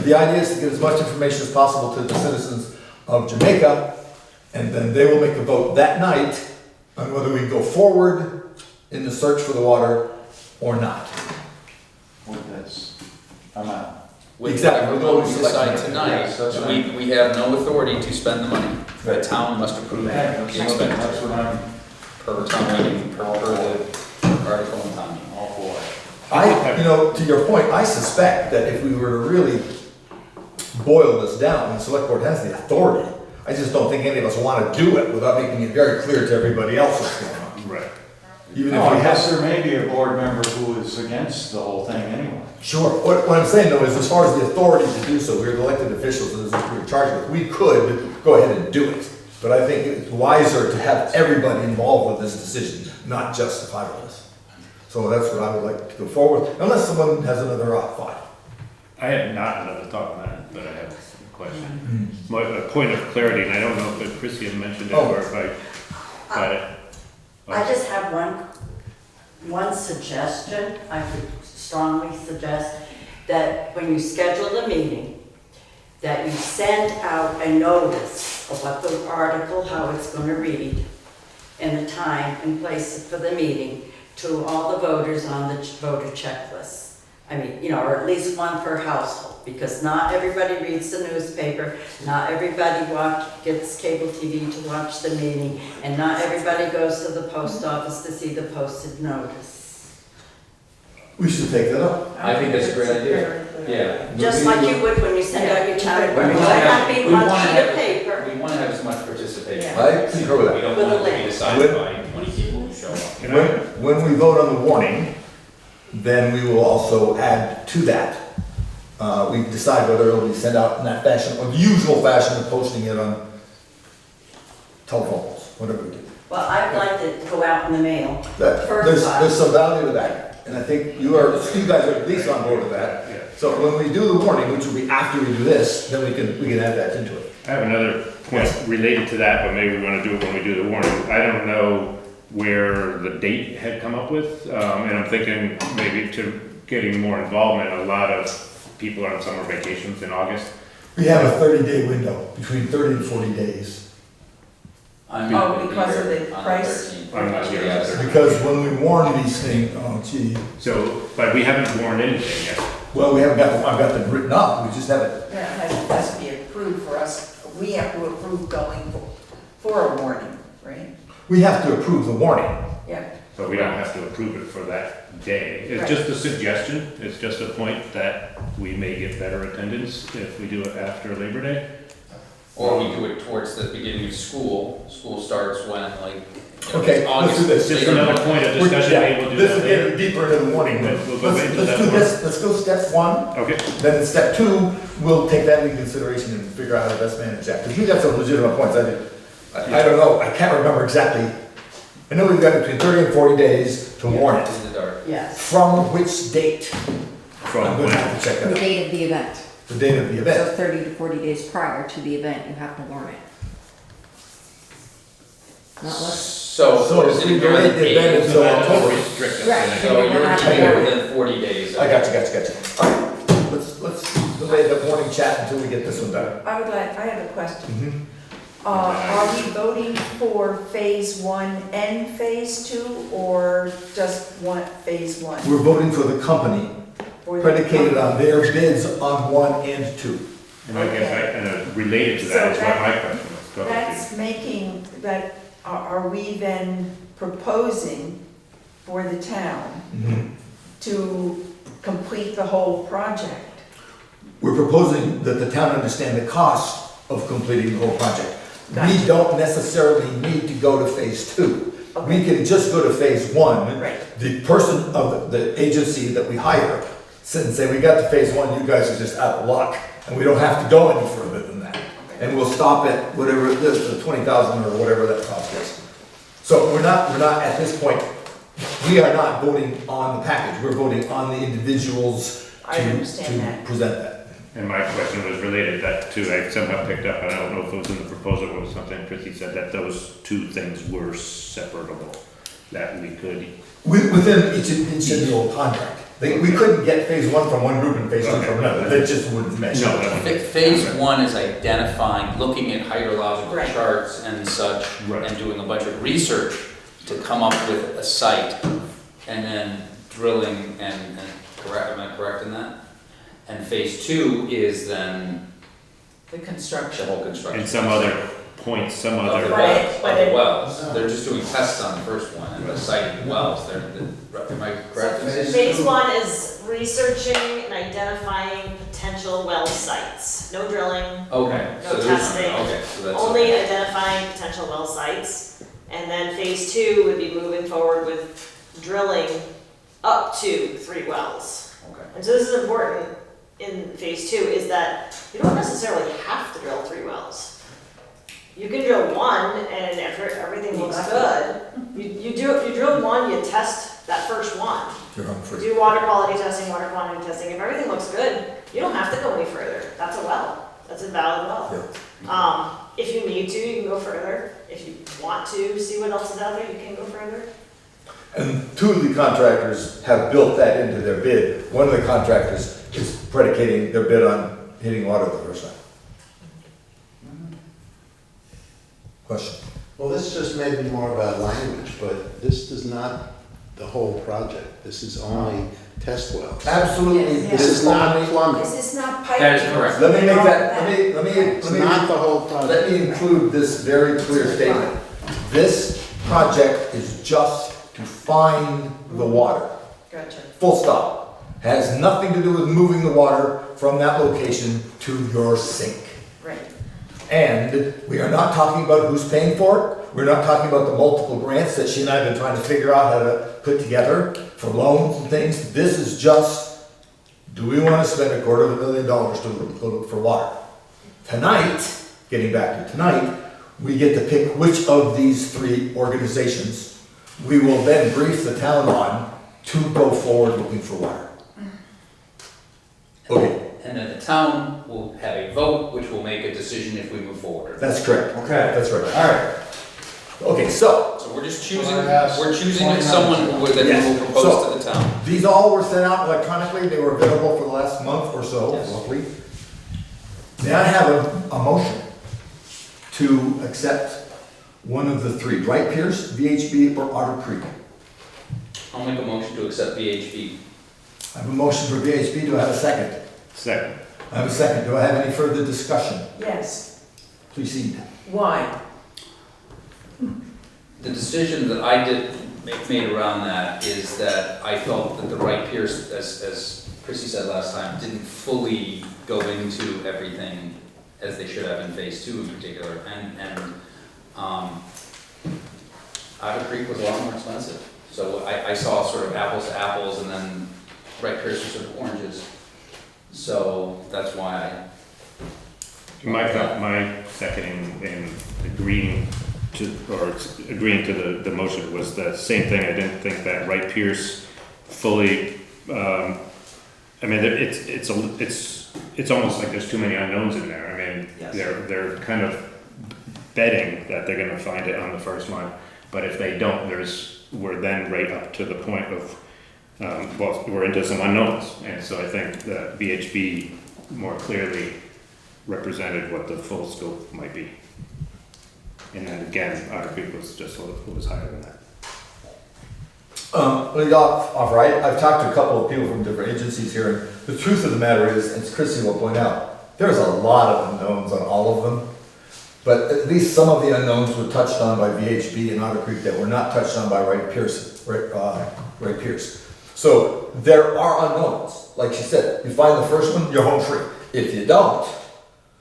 The idea is to get as much information as possible to the citizens of Jamaica, and then they will make a vote that night on whether we go forward in the search for the water or not. Well, that's, I'm out. With Exactly. whatever vote we decide Yes, tonight, that's right. we have no authority to spend the money. The Right. town must approve the That's expenditure what I'm per town meeting, per the article in town meeting. all for. To your point, I suspect that if we were to really boil this down, the select board has the authority. I just don't think any of us want to do it without making it very clear to everybody else what's going on. Right. Even No, if we I guess have. there may be a board member who is against the whole thing anyway. Sure. What I'm saying though is as far as the authority to do so, we're the elected officials and this is what we're charged with. We could go ahead and do it. But I think it's wiser to have everybody involved with this decision, not just the 5 of us. So that's what I would like to go forward, unless someone has another thought. I have not another thought on that, but I have a question. A point of clarity, and I don't know if Chrissy had mentioned it or if I got it. I just have one suggestion. I would strongly suggest that when you schedule the meeting, that you send out a notice of what the article, how it's going to read, and the time and place for the meeting to all the voters on the voter checklist. I mean, or at least one per household, because not everybody reads the newspaper, not everybody gets cable TV to watch the meeting, and not everybody goes to the post office to see the posted notice. We should take that up. I think that's a great idea. Yeah. Just like you would when you send out your town report. We It wanna might have- not be we one wanna sheet have- of paper. We want to have as much participation. I concur with that. We don't With a want it to be link. decided by 20 people who show up. When we vote on the warning, then we will also add to that. We decide whether it'll be sent out in that fashion, or the usual fashion of posting it on telephone poles, whatever we do. Well, I'd like to go out in the mail. That, First time. there's some value to that, and I think you guys are at least on board with that. So when we do the warning, which will be after we do this, then we can add that into it. I have another point related to that, but maybe we want to do it when we do the warning. I don't know where the date had come up with, and I'm thinking maybe to getting more involvement. A lot of people are on summer vacations in August. We have a 30-day window, between 30 and 40 days. I mean, Oh, we'll be because of here the on price? 13th. I'm not here on the Yes. 13th. Because when we warn these things, oh gee, So, but we haven't warned anything yet. well, I've got them written up, we just haven't. Yeah, it has to be approved for us. We have to approve going for a warning, right? We have to approve the warning. Yeah. But we don't have to approve it for that day. It's Right. just a suggestion. It's just a point that we may get better attendance if we do it after Labor Day. Or we do it towards the beginning of school. School starts when, Okay, let's August. do this. Just another point of discussion, maybe we'll do This that is later. getting deeper into the warning. We'll go into Let's that do one. this, let's go step 1, Okay. then in step 2, we'll take that into consideration and figure out how to best manage that. Because we got some legitimate points, I don't know, I can't remember exactly. I know we've got between 30 and 40 days to warn it. In the dark. Yes. From which date? From I'm gonna have to check The that out. date of the event. The date of the So event. 30 to 40 days prior to the event, you have to warn it. Not less. So, So is if it we during delay the the event day? until That'll October. restrict us. Right. So you're We'll have to okay warn it. within 40 days. I got you. All right, let's delay the morning chat until we get this one done. I have a question. Mhm. Are we voting for phase 1 and phase 2, or just phase 1? We're voting for the company Or the predicated on company? their bids on 1 and 2. And I guess related to So that is what that- my question was. Go ahead, That's making that, are we then proposing for the town to complete the whole project? We're proposing that the town understand the cost of completing the whole project. We Gotcha. don't necessarily need to go to phase 2. We can just go to phase 1. Right. The person of the agency that we hire and say, we got to phase 1, you guys are just out of luck, and we don't have to go any further than that. And we'll stop at whatever it is, the 20,000 or whatever that cost is. So we're not at this point, we are not voting on the package, we're voting on the individuals I understand to that. present that. And my question was related that too, I somehow picked up, I don't know if it was in the proposal or something, Chrissy said that those two things were separable, that we could. Within each individual contract. We couldn't get phase one from one group and phase two from another, that just wouldn't mesh. No, Phase one is identifying, looking at hydrological Right. charts and such, Right. and doing a bunch of research to come up with a site, and then drilling and correct, am I correct in that? And phase two is then The the construction. whole construction. And some other points, some Of the other. wells, of the wells, they're just doing tests on the first one, and the site wells, am I correct? in saying? Phase one is researching and identifying potential well sites. No drilling, Okay, no so there's, testing, okay, so that's. only identifying potential well sites. And then phase two would be moving forward with drilling up to 3 wells. Okay. And so this is important in phase two, is that you don't necessarily have to drill 3 wells. You can drill one, and if everything looks good, you drill one, you test that first one. You're home free. Do water quality testing, water quantity testing. If everything looks good, you don't have to go any further. That's a well. That's a valid well. If you need to, you can go further. If you want to see what else is out there, you can go further. And 2 of the contractors have built that into their bid. One of the contractors is predicating their bid on hitting water the first time. Question? Well, this just may be more about language, but this is not the whole project. This is only test wells. Absolutely. Yes, This is not plumbing. This is not piping. That is correct. Let me make that, It's not the whole let project. me include this very clear statement. This project is just to find the water. Gotcha. Full stop. Has nothing to do with moving the water from that location to your sink. Right. And we are not talking about who's paying for it. We're not talking about the multiple grants that she and I have been trying to figure out how to put together for loans and things. This is just, do we want to spend $250,000 to go look for water? Tonight, getting back to tonight, we get to pick which of these 3 organizations we will then brief the town on to go forward looking for water. Okay. And then the town will have a vote, which will make a decision if we move forward. That's correct. Okay. That's right. All right. Okay, so, So we're just choosing, Yes. we're choosing someone who that we will propose to the town. these all were sent out electronically, they were available for the last month or so, Yes. roughly. May I have a motion to accept one of the 3, Wright Pierce, VHB, or Otter Creek? I'll make a motion to accept VHB. I have a motion for VHB, do I have a second? Second. I have a second, do I have any further discussion? Yes. Proceed. Why? The decision that I made around that is that I felt that the Wright Pierce, as Chrissy said last time, didn't fully go into everything as they should have in phase 2 in particular, and Otter Creek was a lot more expensive. So I saw sort of apples to apples, and then Wright Pierce was sort of oranges. So that's why My seconding and agreeing to the motion was the same thing. I didn't think that Wright Pierce fully, I mean, it's almost like there's too many unknowns in there. I mean, Yes. they're kind of betting that they're gonna find it on the first one, but if they don't, we're then right up to the point of, well, we're into some unknowns. And so I think that VHB more clearly represented what the full scope might be. And then again, Otter Creek was just was higher than that. Let me off right. I've talked to a couple of people from different agencies here, and the truth of the matter is, as Chrissy will point out, there's a lot of unknowns on all of them. But at least some of the unknowns were touched on by VHB and Otter Creek that were not touched on by Wright Pierce. So there are unknowns. Like she said, you find the first one, you're home free. If you don't,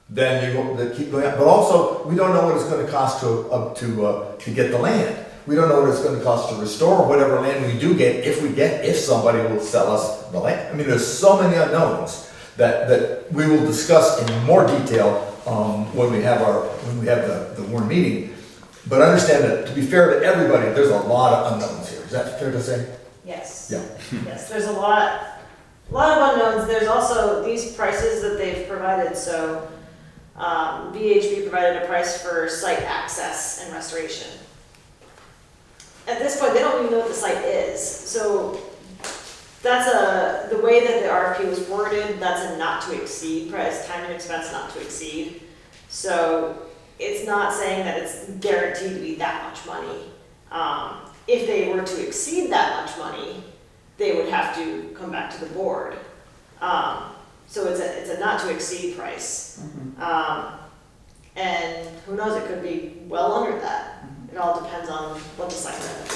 then you keep going. But also, we don't know what it's going to cost to get the land. We don't know what it's going to cost to restore whatever land we do get, if somebody will sell us the land. I mean, there's so many unknowns that we will discuss in more detail when we have the warrant meeting. But understand that, to be fair to everybody, there's a lot of unknowns here. Is that fair to say? Yes. Yeah. Yes, there's a lot a lot of unknowns. There's also these prices that they've provided. So VHB provided a price for site access and restoration. At this point, they don't even know what the site is. So that's the way that the RFP was worded, that's a not to exceed price, time and expense not to exceed. So it's not saying that it's guaranteed to be that much money. If they were to exceed that much money, they would have to come back to the board. So it's a not to exceed price. And who knows, it could be well under that. It all depends on what the site plan would be.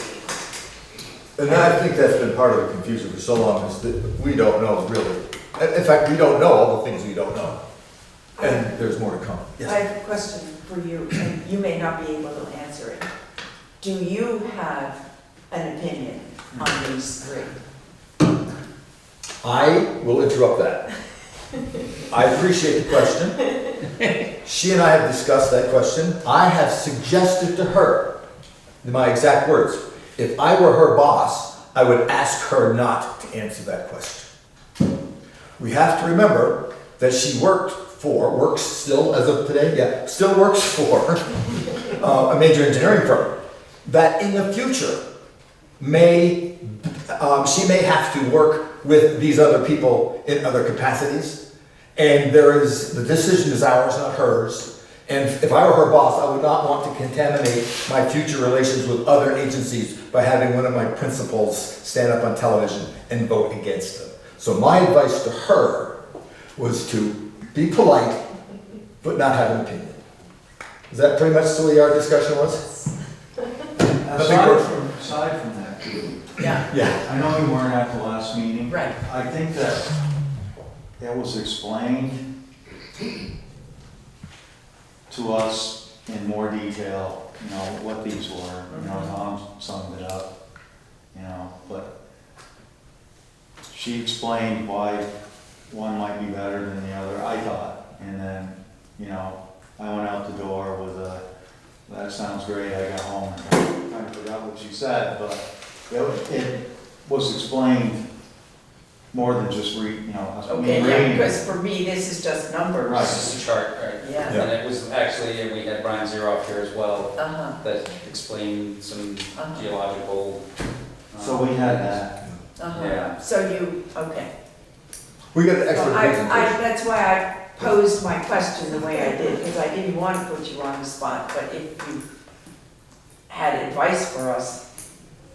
And I think that's been part of the confusion for so long, is that we don't know really. In fact, we don't know all the things we don't know. And there's more to come. Yes. I have a question for you, and you may not be able to answer it. Do you have an opinion on these three? I will interrupt that. I appreciate the question. She and I have discussed that question. I have suggested to her, in my exact words, if I were her boss, I would ask her not to answer that question. We have to remember that she works still as of today, still works for a major engineering firm. That in the future she may have to work with these other people in other capacities. And the decision is ours, not hers. And if I were her boss, I would not want to contaminate my future relations with other agencies by having one of my principals stand up on television and vote against them. So my advice to her was to be polite, but not have an opinion. Is that pretty much the way our discussion was? Aside from that, too. Yeah. I know you weren't at the last meeting. Right. I think that it was explained to us in more detail, you know, what these were. You know, Tom summed it up, you know, but she explained why one might be better than the other, I thought. And then, you know, I went out the door with that sounds great. I got home and kind of forgot what she said, but it was explained more than just Okay, yeah, because for me, this is just numbers. Right, it's just a chart, right? Yeah. And it was actually, and we had Brian Zeroff here as well, Uh-huh. that explained some geological. So we had that. Yeah. So okay. We got an So extra that's why I posed my question the way I did, because I didn't want to put you on the spot, but if you had advice for us,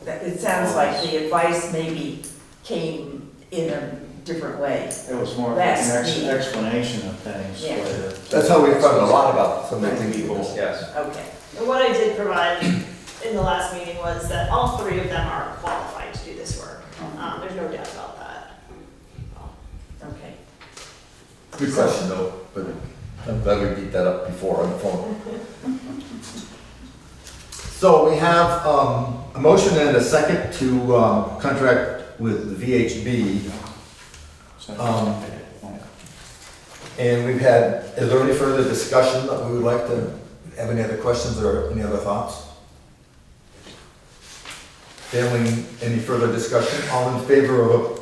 it sounds like the advice maybe came in a different way. It was more of an explanation of things. Yeah. That's how we found a lot about some of the things. Yes. Okay. And what I did provide in the last meeting was that all three of them are qualified to do this work. There's no doubt about that. Okay. Good question though, but I'm glad we beat that up before on the phone. So we have a motion and a second to contract with the VHB. And we've had, is there any further discussion that we would like to, have any other questions or any other thoughts? Failing any further discussion, all in favor of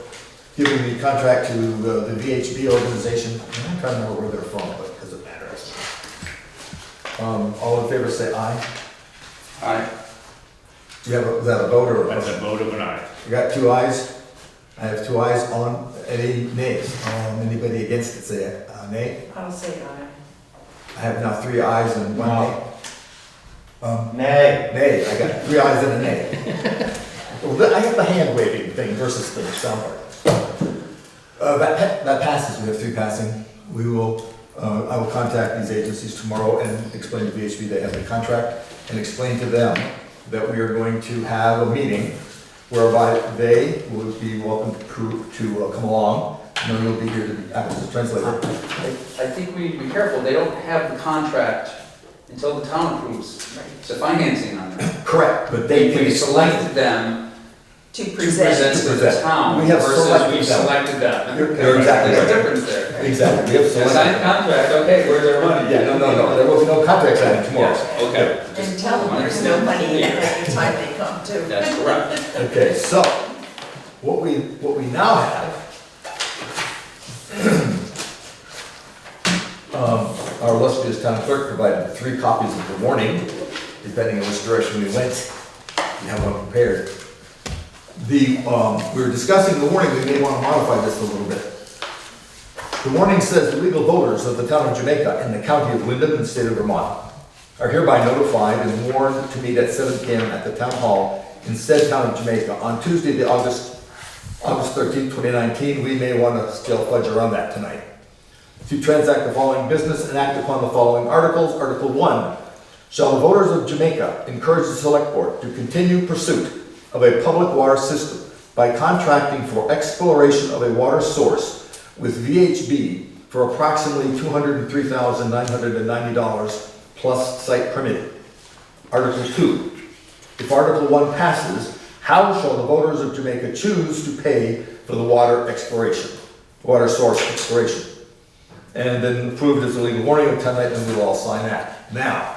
giving the contract to the VHB organization? I'm trying to remember where they're from, but it doesn't matter. All in favor say aye. Aye. You have, is that a vote or? That's a vote of an aye. You got two ayes? I have two ayes on, any nays? Anybody against it say nay? I'll say aye. I have now three ayes and one nay. Nay. Nay, I got three ayes and a nay. Well, I got the hand waving thing versus the sound part. That passes, we have three passing. We will, I will contact these agencies tomorrow and explain to VHB they have the contract and explain to them that we are going to have a meeting whereby they would be welcome to come along. No, you'll be here to act as a translator. I think we need to be careful, they don't have the contract until the town approves the financing on that. Correct, but they can We selected them to to present. present to the town We have versus selected we them. selected them. You're exactly There's a right. difference there. Exactly, we have They selected. signed the contract, okay, where's their money? Yeah, no, there will be no contract signed tomorrow. Yes, okay. And tell them there's no money in it any time they come too. That's correct. Okay, so, what we now have Our illustrious town clerk provided 3 copies of the warning, depending on which direction we went. We have one prepared. We were discussing the warning, we may want to modify this a little bit. The warning says the legal voters of the town of Jamaica in the county of Windham and state of Vermont are hereby notified and warned to meet at 7 p.m. at the town hall in said town of Jamaica on Tuesday, the August 13th, 2019. We may want to still fudge around that tonight. To transact the following business and act upon the following articles. Article 1, shall the voters of Jamaica encourage the select board to continue pursuit of a public water system by contracting for exploration of a water source with VHB for approximately $203,990 plus site permitted. Article 2, if Article 1 passes, how shall the voters of Jamaica choose to pay for the water source exploration? And then approved as a legal warning of tonight, and we'll all sign that. Now,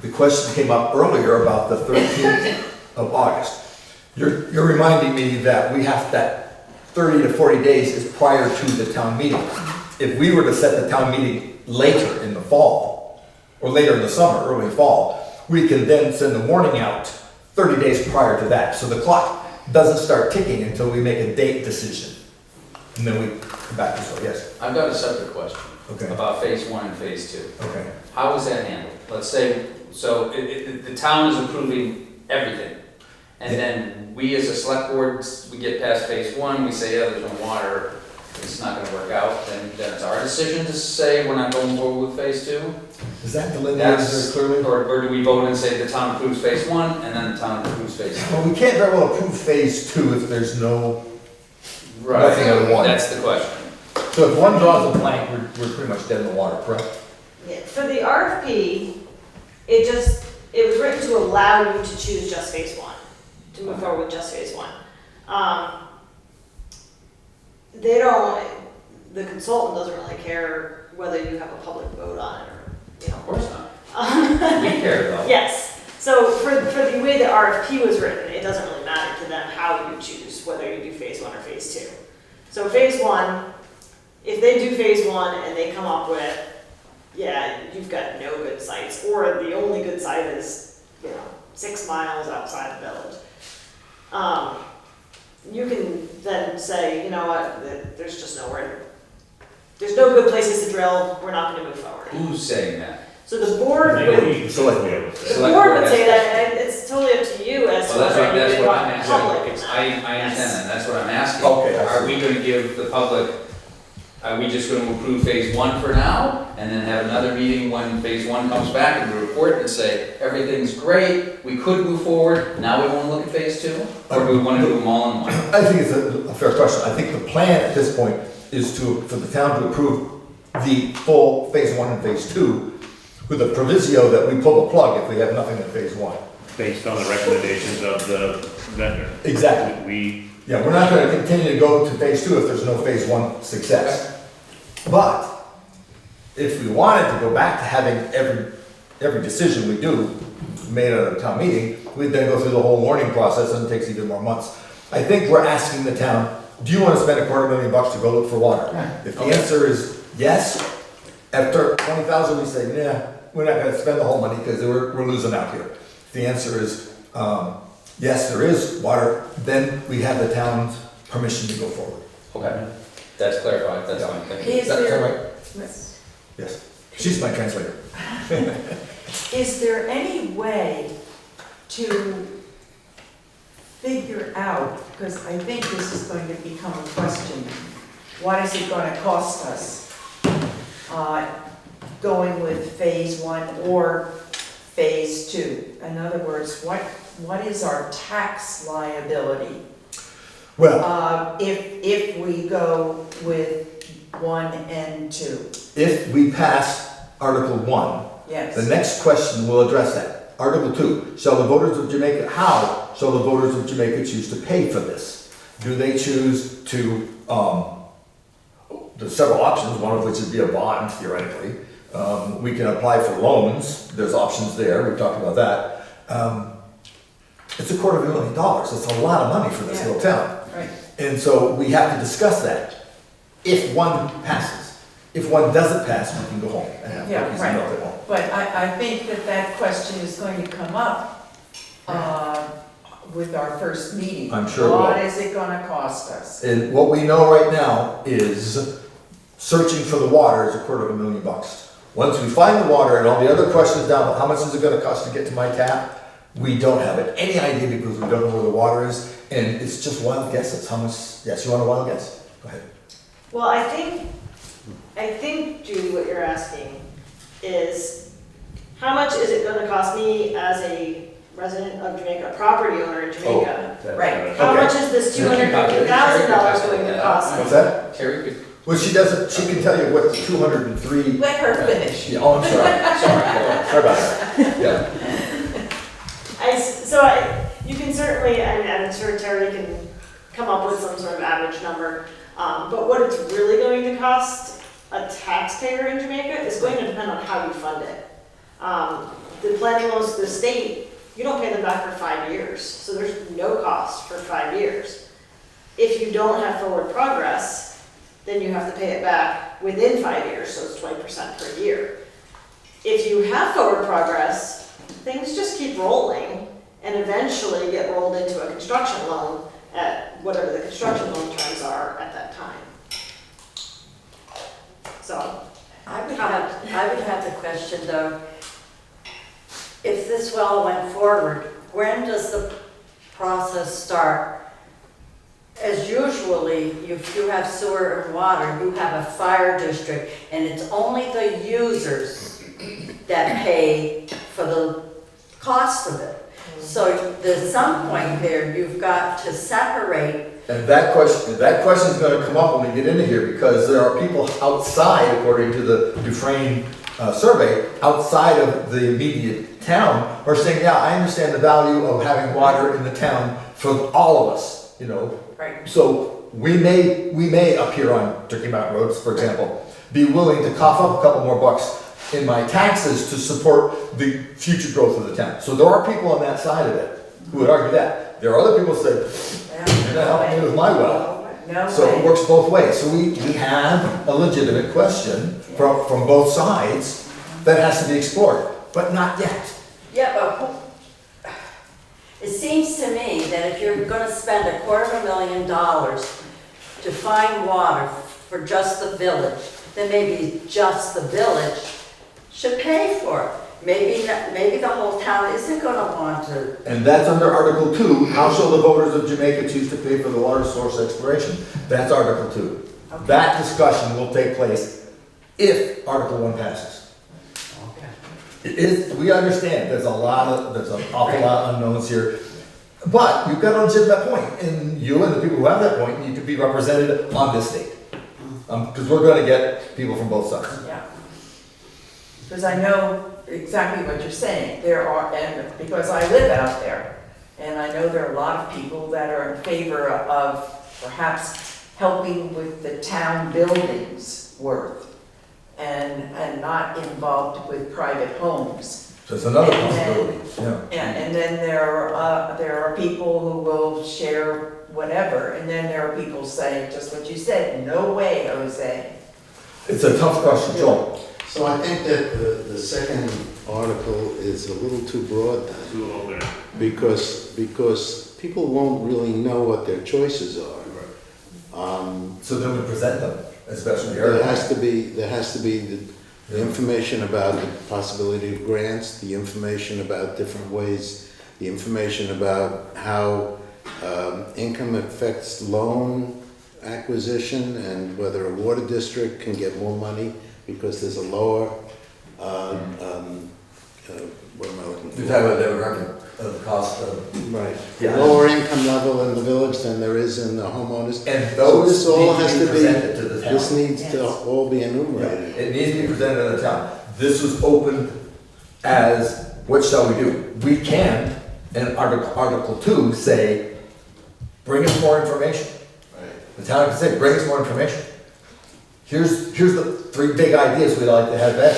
the question came up earlier about the 13th of August. You're reminding me that we have that 30 to 40 days is prior to the town meeting. If we were to set the town meeting later in the fall, or later in the summer, early fall, we can then send the warning out 30 days prior to that. So the clock doesn't start ticking until we make a date decision. And then we come back to this, yes? I've got a separate question. Okay. About phase 1 and phase 2. Okay. How is that handled? Let's say, so the town is approving everything. And then we as a select board, we get past phase 1, we say, yeah, there's no water, it's not gonna work out, then it's our decision to say we're not going forward with phase 2? Is that delineated very clearly? Or do we vote and say the town approves phase 1 and then the town approves phase 2? Well, we can't very well approve phase 2 if there's no, Right, nothing on 1. that's the question. So if 1 draws a blank, we're pretty much dead in the water, correct? Yeah, for the RFP, it was written to allow you to choose just phase 1, to move forward with just phase 1. The consultant doesn't really care whether you have a public vote on it or, Of course not. We care though. Yes, so for the way the RFP was written, it doesn't really matter to them how you choose, whether you do phase 1 or phase 2. So phase 1, if they do phase 1 and they come up with, yeah, you've got no good sites, or the only good site is, 6 miles outside the village. You can then say, you know what, there's just nowhere, there's no good places to drill, we're not gonna move forward. Who's saying that? So the board would, the board would say that, and it's totally up to you as to Well, whether you that's would what I'm want public or asking. not. I understand that, that's what I'm asking. Okay, I Are see. we gonna give the public, are we just gonna approve phase 1 for now? And then have another meeting when phase 1 comes back and we report and say, everything's great, we could move forward, now we wanna look at phase 2? Or do we wanna do them all in one? I think it's a fair question. I think the plan at this point is for the town to approve the full phase 1 and phase 2 with a proviso that we pull the plug if we have nothing in phase 1. Based on the recommendations of the vendor. Exactly. Yeah, we're not gonna continue to go to phase 2 if there's no phase 1 success. But if we wanted to go back to having every decision we do made at a town meeting, we'd then go through the whole warning process and it takes even more months. I think we're asking the town, do you wanna spend $250,000 to go look for water? If the answer is yes, after 20,000 we say, yeah, we're not gonna spend the whole money because we're losing out here. If the answer is, yes, there is water, then we have the town's permission to go forward. Okay, that's clarified, that's fine, thank you. Is there, Right? Yes, she's my translator. is there any way to figure out, because I think this is going to become a question, what is it going to cost us going with phase 1 or phase 2? In other words, what is our tax liability? Well, if we go with 1 and 2. If we pass Article 1, Yes. the next question will address that. Article 2, shall the voters of Jamaica, how shall the voters of Jamaica choose to pay for this? Do they choose to, there's several options, one of which would be a bond theoretically. We can apply for loans, there's options there, we've talked about that. It's $250,000, it's a lot of money for this little town. Right. And so we have to discuss that. If 1 passes, if one doesn't pass, we can go home and have Yeah, cookies and milk at home. But I think that question is going to come up with our first meeting. I'm sure it will. What is it gonna cost us? And what we know right now is searching for the water is $250,000. Once we find the water and all the other questions down, how much is it gonna cost to get to my tap? We don't have any idea because we don't know where the water is, and it's just wild guesses. How much, yes, you want a wild guess? Go ahead. Well, I think, Judy, what you're asking is, how much is it gonna cost me as a resident of Jamaica, a property owner in Jamaica? Right. How Okay. much is this $250,000 going to cost me? What's that? Terry could. Well, she doesn't, she can tell you what the 203. Let her finish. Yeah, oh, I'm sorry, sorry about that. Yeah. You can certainly, I'm sure Terry can come up with some sort of average number, but what it's really going to cost a taxpayer in Jamaica is going to depend on how you fund it. The planning laws, the state, you don't pay them back for 5 years, so there's no cost for 5 years. If you don't have forward progress, then you have to pay it back within 5 years, so it's 20% per year. If you have forward progress, things just keep rolling and eventually get rolled into a construction loan at whatever the construction loan terms are at that time. So, I would have the question though, if this well went forward, when does the process start? As usually, if you have sewer and water, you have a fire district, and it's only the users that pay for the cost of it. So there's some point there, you've got to separate. And that question is gonna come up when we get into here, because there are people outside, according to the Dufresne survey, outside of the immediate town, are saying, yeah, I understand the value of having water in the town for all of us, you know? Right. So we may up here on Turkey Mountain Roads, for example, be willing to cough up a couple more bucks in my taxes to support the future growth of the town. So there are people on that side of it who would argue that. There are other people who say, you're not helping me with my well. No So way. it works both ways. So we have a legitimate question from both sides that has to be explored, but not yet. Yeah, but it seems to me that if you're gonna spend $250,000 to find water for just the village, then maybe just the village should pay for it. Maybe the whole town isn't gonna want to. And that's under Article 2, how shall the voters of Jamaica choose to pay for the water source exploration? That's Article 2. Okay. That discussion will take place if Article 1 passes. We understand, there's an awful lot of unknowns here, but you've got a legitimate point, and you and the people who have that point need to be represented on this date. Because we're gonna get people from both sides. Yeah. Because I know exactly what you're saying. And because I live out there, and I know there are a lot of people that are in favor of perhaps helping with the town buildings worth and not involved with private homes. So it's another possibility, yeah. And then there are people who will share whatever, and then there are people saying just what you said, no way, Jose. It's a tough question, Joel. So I think that the second article is a little too broad then. Too open. Because people won't really know what their choices are. So then we present them, especially There has to be the information about the possibility of grants, the information about different ways, the information about how income affects loan acquisition and whether a water district can get more money because there's a lower, what am I looking for? You're talking about the cost of... Right. Yeah. Lower income level in the village than there is in the homeowners. And So those this all need has to be to presented to the be, town. this needs to all be enumerated. It needs to be presented to the town. This was open as, what shall we do? We can, in Article 2, say, bring us more information. The town can say, bring us more information. Here's the 3 big ideas we'd like to have back.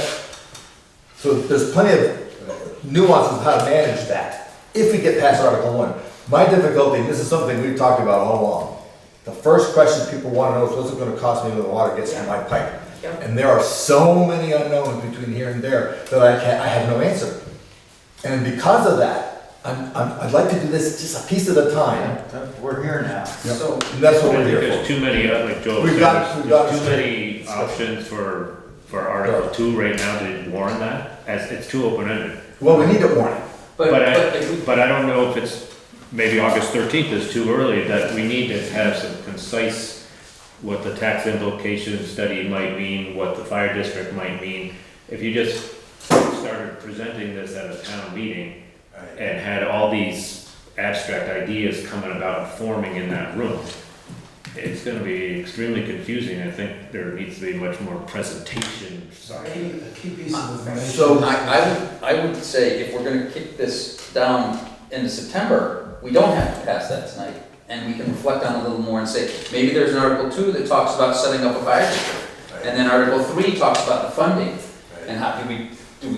So there's plenty of nuances of how to manage that, if we get past Article 1. My difficulty, and this is something we've talked about all along, the first question people want to know is what's it going to cost me when the water gets to my pipe? Yep. And there are so many unknowns between here and there that I have no answer. And because of that, I'd like to do this just a piece at a time. We're here now. So, And that's what we're here There's for. too many, like Joel We've said, got there's too to- many options for Article 2 right now to warn that, as it's too open-ended. Well, we need a warning. But I don't know if it's, maybe August 13th is too early, that we need to have some concise, what the tax implication study might mean, what the fire district might mean. If you just started presenting this at a town meeting and had all these abstract ideas coming about and forming in that room, it's gonna be extremely confusing. I think there needs to be much more presentation. A key piece of information. So I would say if we're gonna kick this down into September, we don't have to pass that tonight. And we can reflect on it a little more and say, maybe there's an Article 2 that talks about setting up a fire district. And then Article 3 talks about the funding. And how do we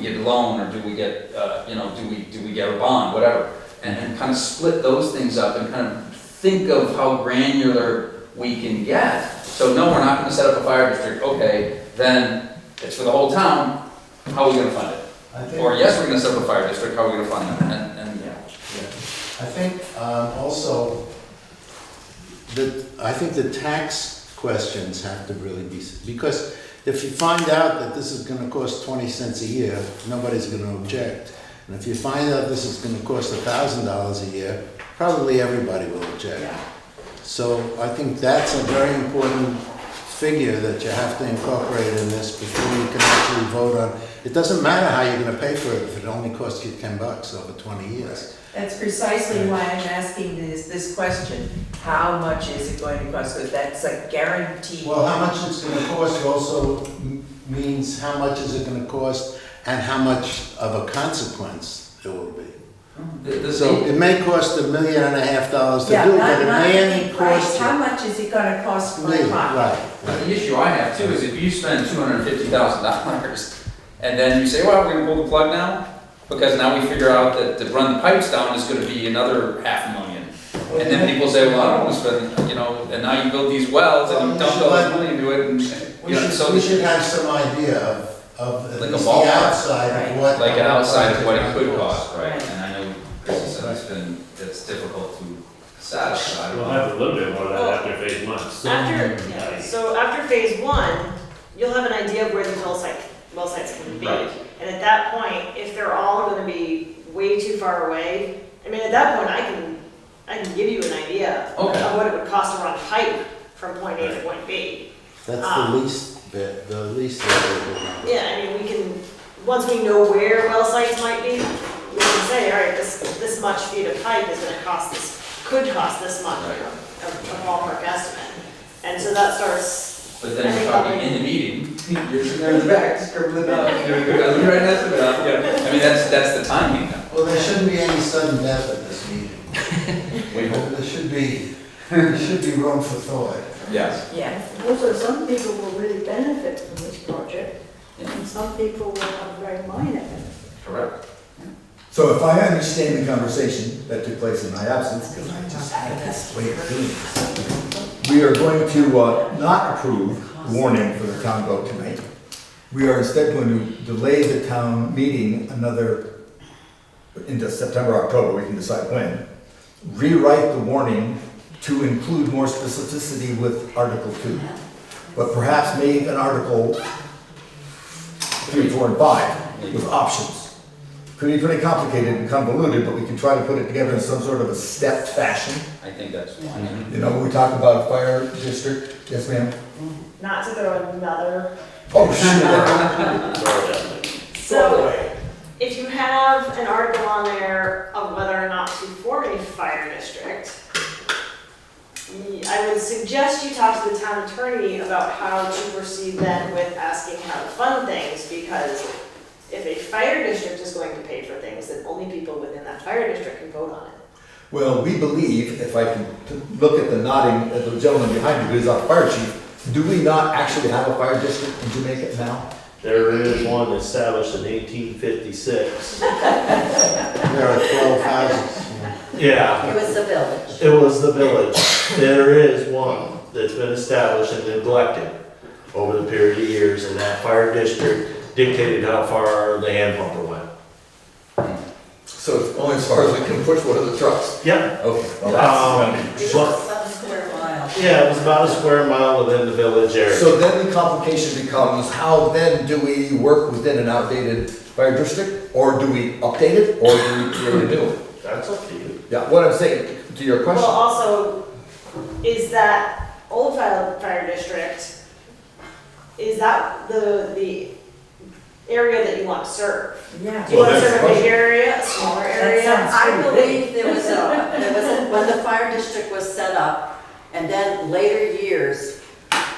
get a loan, or do we get, do we get a bond, whatever. And kind of split those things up and kind of think of how granular we can get. So no, we're not gonna set up a fire district, okay, then it's for the whole town, how are we gonna fund it? Or yes, we're gonna set up a fire district, how are we gonna fund it? And I think also that I think the tax questions have to really be, because if you find out that this is going to cost 20 cents a year, nobody's going to object. And if you find out this is going to cost $1,000 a year, probably everybody will object. Yeah. So I think that's a very important figure that you have to incorporate in this before you can actually vote on. It doesn't matter how you're going to pay for it if it only costs you $10 over 20 years. That's precisely why I'm asking this question. How much is it going to cost? Because that's a guarantee. Well, how much it's going to cost also means how much is it going to cost and how much of a consequence it will be. So it may cost $1.5 million to do, but it may only cost How much is it going to cost per pot? Right. the issue I have too is if you spend $250,000 and then you say, well, we're gonna pull the plug now, because now we figure out that to run the pipes down is gonna be another $500,000. And then people say, well, I don't want to spend, and now you build these wells and you dump all this money into it and, We should have some idea of at Like a least the ballpark. outside of what. like an outside of what it could cost, right? And I know Chris said it's difficult to satisfy. We'll have a little bit more of that after phase 1. So after phase 1, you'll have an idea of where these well sites can be. Right. And at that point, if they're all gonna be way too far away, I mean, at that point, I can give you an idea of what it would cost to run pipe from point A to point B. That's the least bit, the least. Yeah, I mean, we can, once we know where well sites might be, we can say, all right, this much feet of pipe is gonna cost this, could cost this much, a ballpark estimate. And so that starts. But then you're talking in the meeting, you're sitting there in the back, scribbling it up, doing the right estimate up, I mean, that's the timing now. Well, there shouldn't be any sudden death at this meeting. There should be room for thought. Yes. Yeah. Also, some people will really benefit from this project, and some people will have very minor benefit. Correct. So if I understand the conversation that took place in my absence, because I just had this way of doing this, we are going to not approve warning for the town vote tonight. We are instead going to delay the town meeting into September, October, we can decide when. Rewrite the warning to include more specificity with Article 2. But perhaps make an Article 3, 4, and 5 with options. Could be pretty complicated and convoluted, but we can try to put it together in some sort of a stepped fashion. I think that's fine. We talk about a fire district. Yes, ma'am? Not to throw another. Oh, sure. So, if you have an article on there of whether or not to form a fire district, I would suggest you talk to the town attorney about how to proceed then with asking how to fund things, because if a fire district is going to pay for things, then only people within that fire district can vote on it. Well, we believe, if I can look at the nodding at the gentleman behind me who's our fire chief, do we not actually have a fire district in Jamaica now? There is one established in 1856. There are 12 houses. Yeah. It was the village. It was the village. There is one that's been established and neglected. over the period of years, and that fire district dictated how far the hand pumper went. So it's only as far as we can push one of the trucks? Yep. Okay, well, that's, It's Well, 7 square miles. yeah, it was about a square mile within the village area. so then the complication becomes, how then do we work within an outdated fire district? Or do we update it, or do we create a new one? That's up to you. Yeah, what I'm saying, to your Well, question, also, is that old fire district, is that the area that you want to serve? Yeah. Do you want to Well, serve a that's big area, a smaller area? sounds I believe there was when the fire district was set up, and then later years,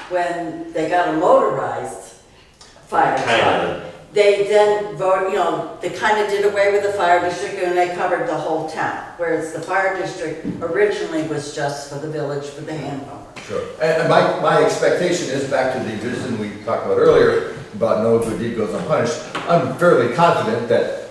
when they got a motorized fire truck, Kinda. they then vote, they kind of did away with the fire district and they covered the whole town. Whereas the fire district originally was just for the village, for the hand pumper. sure. And my expectation is, back to the vision we talked about earlier, about no good deed goes unpunished. I'm fairly confident that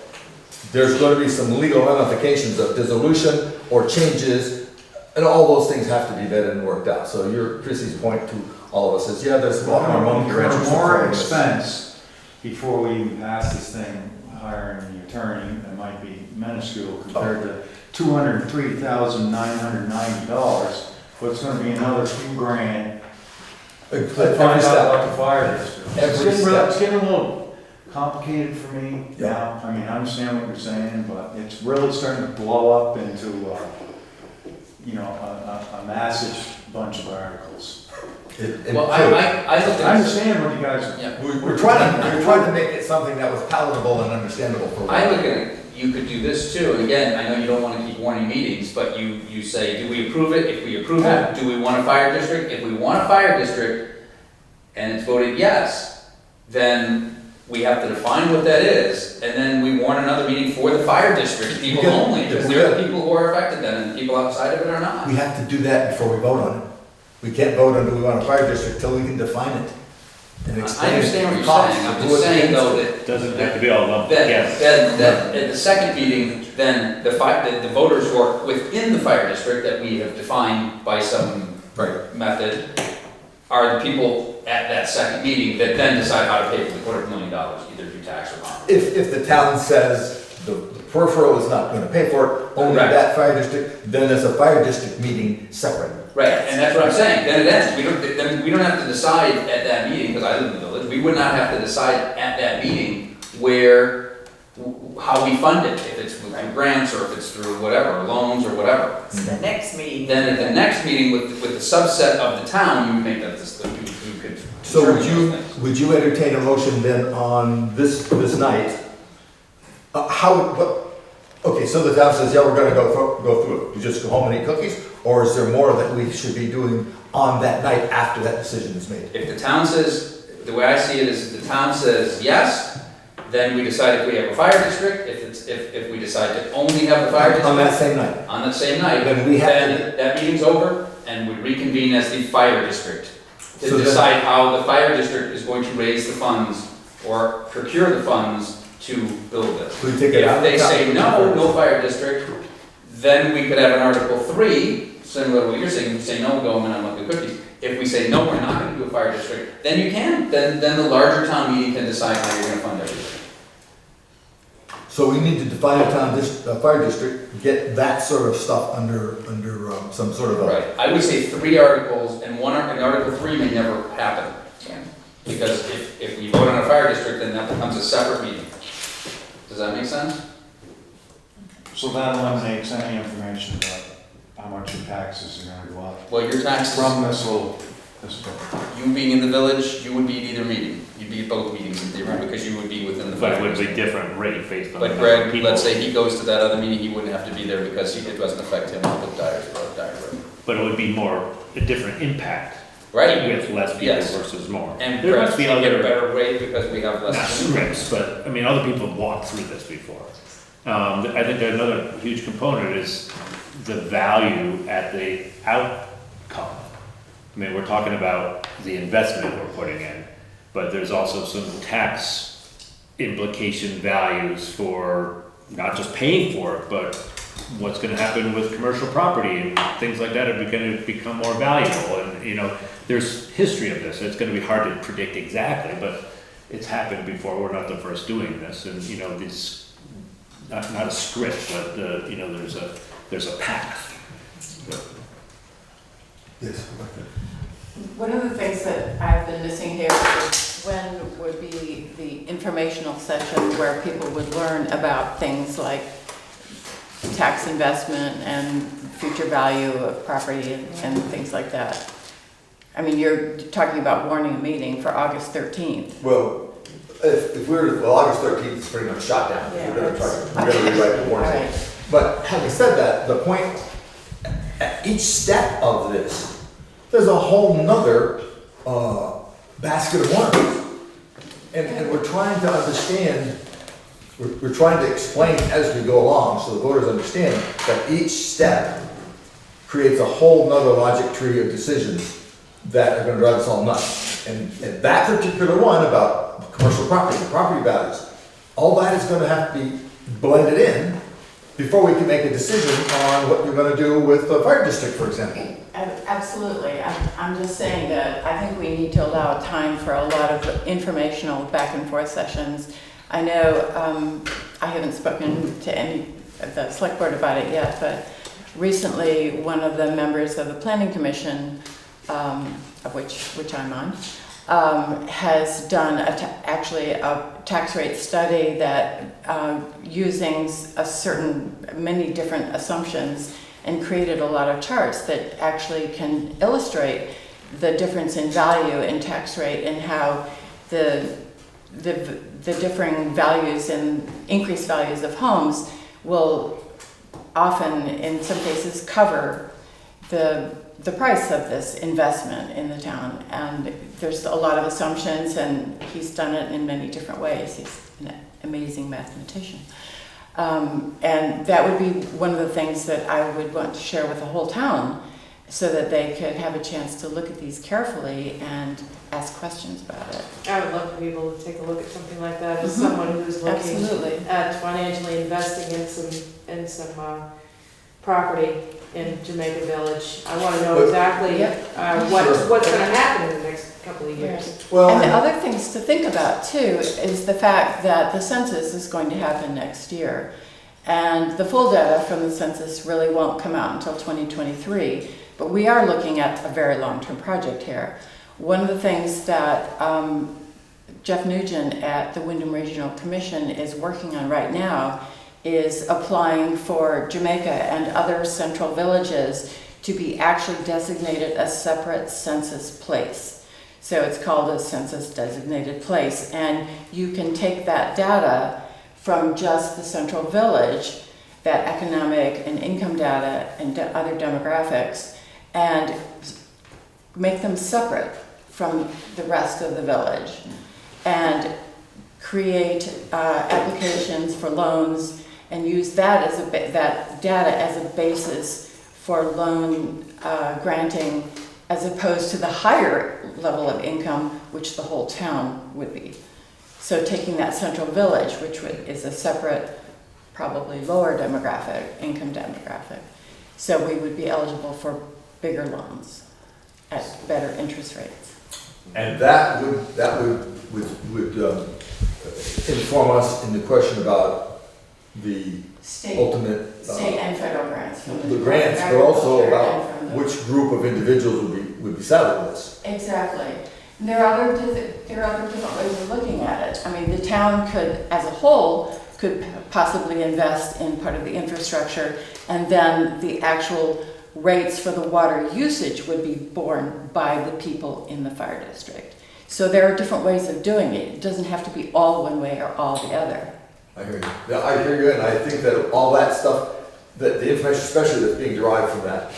there's going to be some legal ramifications of dissolution or changes, and all those things have to be vetted and worked out. So Chrissy's point to all of us is, yeah, there's a lot more monkey wrenches. For more expense, before we even pass this thing, hiring the attorney, that might be minuscule compared to $203,990, but it's gonna be another few grand to Every find out step. about the fire district. Every It's step. getting a little complicated for me Yeah. now. I mean, I understand what you're saying, but it's really starting to blow up into, a massive bunch of articles. Well, I looked I at. understand what you guys are. Yeah. We're trying to make it something that was palatable and understandable for. I look at it, you could do this too, and again, I know you don't wanna keep warning meetings, but you say, do we approve it? If we approve it, do we want a fire district? If we want a fire district, and it's voted yes, then we have to define what that is, and then we warn another meeting for the fire district, people only, because they're the people who are affected then, and the people outside of it are not. We have to do that before we vote on it. We can't vote on do we want a fire district till we can define it. And I explain understand what the you're costs saying, of I'm doing just saying it. though that. Doesn't have to be all lumped Then, together. then at the second meeting, then the voters who are within the fire district that we have defined by some Right. method are the people at that second meeting that then decide how to pay for the $250,000, either through tax or bond. If the town says the peripheral is not gonna pay for it, only Correct. that fire district, then there's a fire district meeting separate. Right, and that's what I'm saying, then it ends, we don't have to decide at that meeting, because I live in the village, we would not have to decide at that meeting how we fund it, if it's through grants or if it's through whatever, loans or whatever. So the next meeting. Then at the next meeting with the subset of the town, you would make that, you could. So determine those things. would you entertain a motion then on this night? Okay, so the town says, yeah, we're gonna go through it. You just go home and eat cookies? Or is there more that we should be doing on that night after that decision is made? If the town says, the way I see it is if the town says yes, then we decide if we have a fire district, if we decide to only have the fire district. On that same night? On that same night, Then we have then that meeting's over and we reconvene as the fire district to So then- decide how the fire district is going to raise the funds or procure the funds to build this. We take it out If of the they town. say no fire district, then we could have an Article 3, similar to what you're saying, say no, go home and unlock the cookies. If we say no, we're not gonna do a fire district, then you can, then the larger town meeting can decide how you're gonna fund everything. So we need to define a fire district, get that sort of stuff under some sort of a. Right, I would say 3 articles, and Article 3 may never happen. Because if we vote on a fire district, then that becomes a separate meeting. Does that make sense? So that eliminates any information about how much your taxes are gonna go up. Well, your taxes, From this book. you being in the village, you would be at either meeting. You'd be at both meetings in theory, because you would be within the But fire it would be district. different rate based on. But the number of Greg, people. let's say he goes to that other meeting, he wouldn't have to be there because it doesn't affect him with Dyer's Road. But it would be a different impact. Right? With less people Yes. versus more. And There perhaps must we be get a other, better rate because we have not less. scripts, but, I mean, other people have walked through this before. I think that another huge component is the value at the outcome. I mean, we're talking about the investment we're putting in, but there's also some tax implication values for not just paying for it, but what's gonna happen with commercial property and things like that are gonna become more valuable. And, you know, there's history of this. It's gonna be hard to predict exactly, but it's happened before. We're not the first doing this. And, you know, this, not a script, but, you know, there's a path. Yes. One of the things that I've been missing here is when would be the informational session where people would learn about things like tax investment and future value of property and things like that. I mean, you're talking about warning a meeting for August 13th. Well, if we're, well, August 13th is pretty much shot down. Yeah, We're gonna rewrite the warning. All right. But having said that, the point, at each step of this, there's a whole nother basket of warnings. And we're trying to understand, we're trying to explain as we go along so the voters understand that each step creates a whole nother logic tree of decisions that are gonna drive us all nuts. And that particular one about commercial property, property values, all that is gonna have to be blended in before we can make a decision on what you're gonna do with the fire district, for example. Absolutely. I'm just saying that I think we need to allow time for a lot of informational back and forth sessions. I know I haven't spoken to any of the select board about it yet, but recently one of the members of the planning commission, of which I'm on, has done actually a tax rate study that using many different assumptions, and created a lot of charts that actually can illustrate the difference in value in tax rate and how the differing values and increased values of homes will often, in some cases, cover the price of this investment in the town. And there's a lot of assumptions, and he's done it in many different ways. He's an amazing mathematician. And that would be one of the things that I would want to share with the whole town so that they could have a chance to look at these carefully and ask questions about it. I would love for people to take a look at something like that as someone who's looking Absolutely. at financially investing in some property in Jamaica Village. I want to know exactly what's going to happen in the next couple of years. Well, and the other things to think about too is the fact that the census is going to happen next year. And the full data from the census really won't come out until 2023, but we are looking at a very long-term project here. One of the things that Jeff Nugent at the Windham Regional Commission is working on right now is applying for Jamaica and other central villages to be actually designated a separate census place. So it's called a census designated place, and you can take that data from just the central village, that economic and income data and other demographics, and make them separate from the rest of the village, and create applications for loans and use that as that data as a basis for loan granting, as opposed to the higher level of income, which the whole town would be. So taking that central village, which is a separate, probably lower income demographic, so we would be eligible for bigger loans at better interest rates. And that would inform us in the question about the ultimate state and federal grants. The grants, but also about which group of individuals would be saddled with this. Exactly. And there are other different ways of looking at it. I mean, the town could, as a whole, could possibly invest in part of the infrastructure, and then the actual rates for the water usage would be borne by the people in the fire district. So there are different ways of doing it. It doesn't have to be all one way or all the other. I hear you. Yeah, I hear you, and I think that all that stuff, that the information, especially that's being derived from that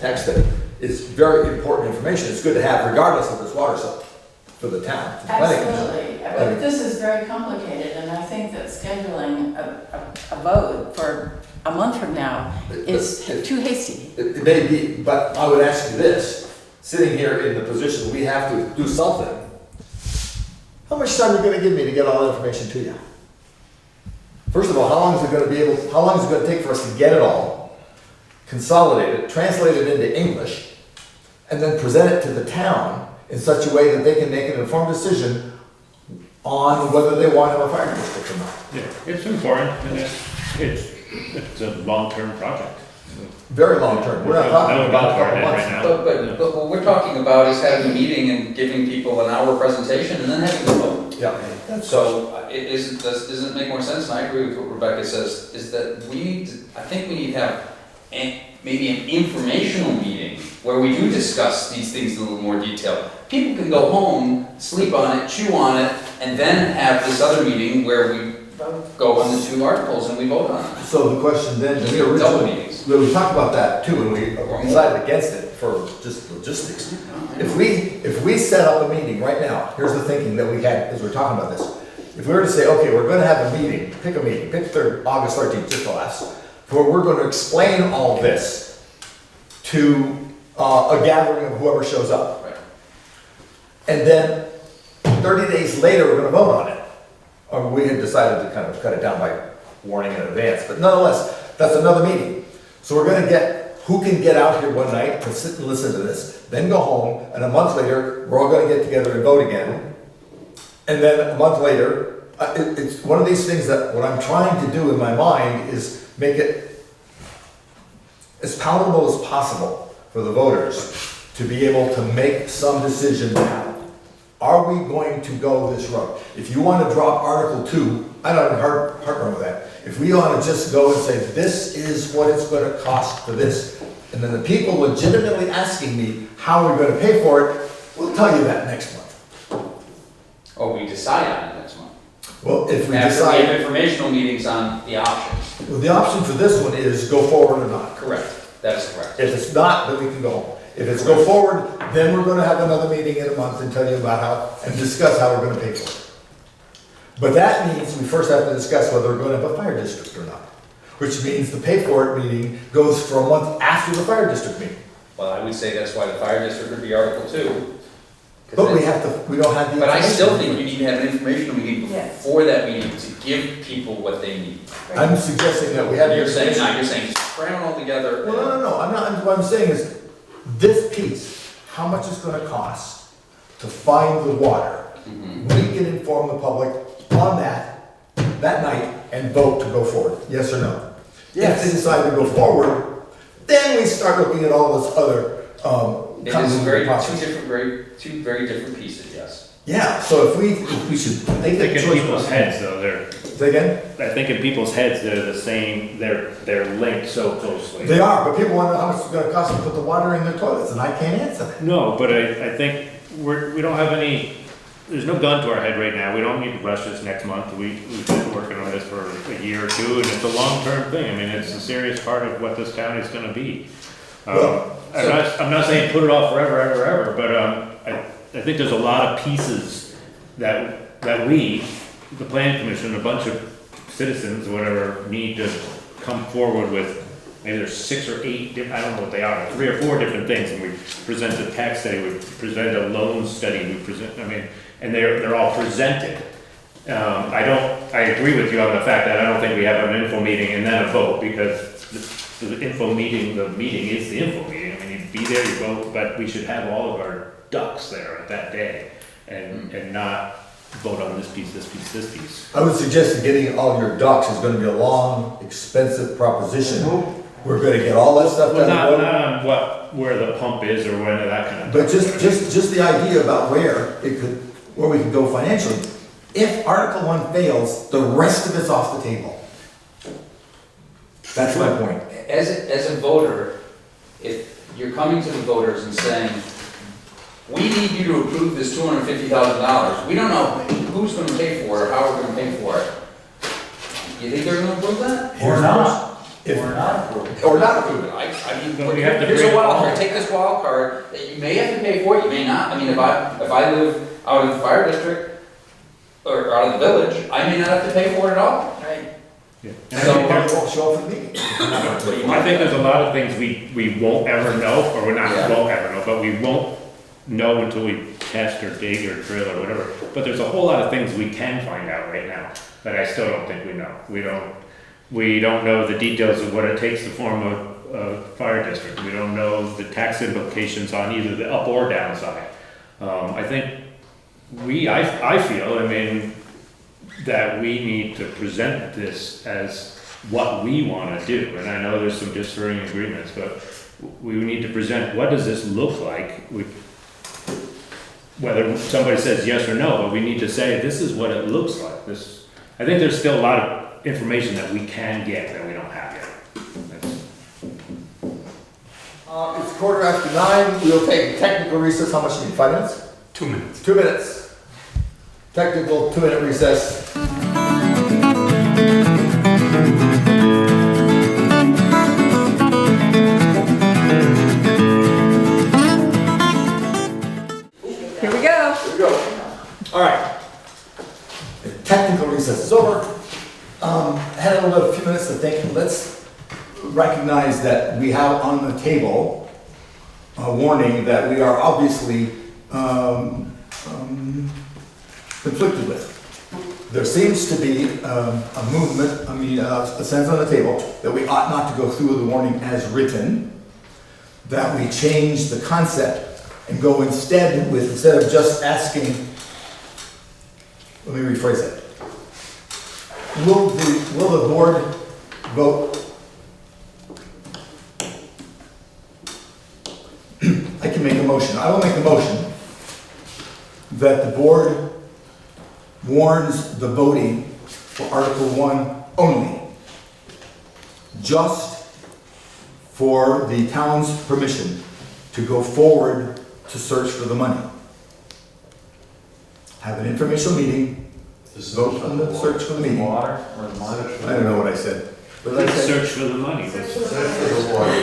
text, that is very important information. It's good to have, regardless of this water supply for the town. For the Absolutely, but this is very complicated, and I think that scheduling a vote for a month from now is too hasty. It may be, but I would ask you this: sitting here in the position we have to do something, how much time are you going to give me to get all the information to you? First of all, how long is it going to take for us to get it all? consolidate it, translate it into English, and then present it to the town in such a way that they can make an informed decision on whether they want to have a fire district or not. Yeah, it's important, and it's a long-term project. Very long term. We're not talking about a couple months. Right now. But what we're talking about is having a meeting and giving people an hour presentation and then having a vote. Yeah. So doesn't it make more sense, and I agree with what Rebecca says, is that I think we need to have maybe an informational meeting where we do discuss these things in a little more detail. People can go home, sleep on it, chew on it, and then have this other meeting where we go on the 2 articles and we vote on it. So the question then, we Double originally, meetings. we talked about that too, and we decided against it for just logistics. If we set up a meeting right now, here's the thinking that we had as we we're talking about this. If we were to say, okay, we're gonna have a meeting, pick August 13th, just the last, where we're gonna explain all this to a gathering of whoever shows up. Right. And then 30 days later, we're gonna vote on it. Or we had decided to kind of cut it down by warning in advance, but nonetheless, that's another meeting. So we're gonna get, who can get out here one night to sit and listen to this, then go home, and a month later, we're all gonna get together and vote again. And then a month later, it's one of these things that what I'm trying to do in my mind is make it as palatable as possible for the voters to be able to make some decision now. Are we going to go this road? If you want to drop Article 2, I don't have heartburn with that. If we want to just go and say, this is what it's going to cost for this, and then the people legitimately asking me how we're going to pay for it, we'll tell you that next month. Or we decide on it next month. Well, if we After we decide, have informational meetings on the options. well, the option for this one is go forward or not. Correct, that is correct. If it's not, then we can go home. If it's go forward, then we're gonna have another meeting in a month and tell you about how, and discuss how we're gonna pay for it. But that means we first have to discuss whether we're gonna have a fire district or not. Which means the pay for it meeting goes for a month after the fire district meeting. Well, I would say that's why the fire district would be Article 2. But we have to, we don't have the. But I still information. think you need to have an informational meeting Yes. before that meeting to give people what they need. I'm suggesting that we have. the You're saying, information. you're saying cram it all together. Well, no, I'm not, what I'm saying is, this piece, how much it's gonna cost to find the water. Mhm. We can inform the public on that night, and vote to go forward, yes or no? If they decide to go forward, then we start looking at all this other, It is convoluted process. two very different pieces, yes. Yeah, so if we should make I that think in choice. people's heads, though, they're, Say again? I think in people's heads, they're the same, they're linked so closely. They are, but people want to know how much it's gonna cost to put the water in their toilets, and I can't answer that. No, but I think we don't have any, there's no gun to our head right now. We don't need to rush this next month. We've been working on this for a year or two, and it's a long-term thing. I mean, it's a serious part of what this county is gonna be. Well, I'm not saying put it off forever, but I think there's a lot of pieces that we, the planning commission, a bunch of citizens, or whatever, need to come forward with. Maybe there's 6 or 8, I don't know what they are, 3 or 4 different things, and we present a tax study, we present a loan study, and they're all presented. I agree with you on the fact that I don't think we have an info meeting and then a vote, because the info meeting, the meeting is the info meeting. I mean, you be there, you vote, but we should have all of our ducks there at that day, and not vote on this piece, this piece, this piece. I would suggest that getting all your ducks is gonna be a long, expensive proposition. We're gonna get all that stuff Well, done. not on where the pump is or when that kind of. But just the idea about where we could go financially. If Article 1 fails, the rest of it's off the table. That's my point. As a voter, if you're coming to the voters and saying, we need you to approve this $250,000, we don't know who's gonna pay for it or how we're gonna pay for it. You think they're gonna approve that? Or not. Or not approve it. I mean, But we have to here's bring a wild all- card, take this wild card, that you may have to pay for it, you may not. I mean, if I live out in the fire district, or out of the village, I may not have to pay for it at all. Right. Yeah. So- Everybody won't show up for the meeting. I think there's a lot of things we won't ever know, or Yeah. won't ever know, but we won't know until we test or dig or drill or whatever. But there's a whole lot of things we can find out right now that I still don't think we know. We don't know the details of what it takes to form fire district. We don't know the tax implications on either the up or down side. I think I feel, I mean, that we need to present this as what we want to do. And I know there's some differing agreements, but we need to present, what does this look like? Whether somebody says yes or no, but we need to say, this is what it looks like. I think there's still a lot of information that we can get that we don't have yet. It's 9:15. We'll take a technical recess. How much do you need? 5 minutes? 2 minutes. 2 minutes. Technical 2-minute recess. Here we go. Here we go. All right. The technical recess is over. Had a few minutes to think. Let's recognize that we have on the table a warning that we are obviously conflicted with. There seems to be a movement, a sense on the table that we ought not to go through the warning as written, that we change the concept and go instead of just asking, let me rephrase it. Will the board vote? I can make a motion. I will make a motion that the board warns the voting for Article 1 only, just for the town's permission to go forward to search for the money. Have an informational meeting, vote on the search for the meeting. Water or the money? I don't know what I said. What did I say? Search for the money. Search for the water.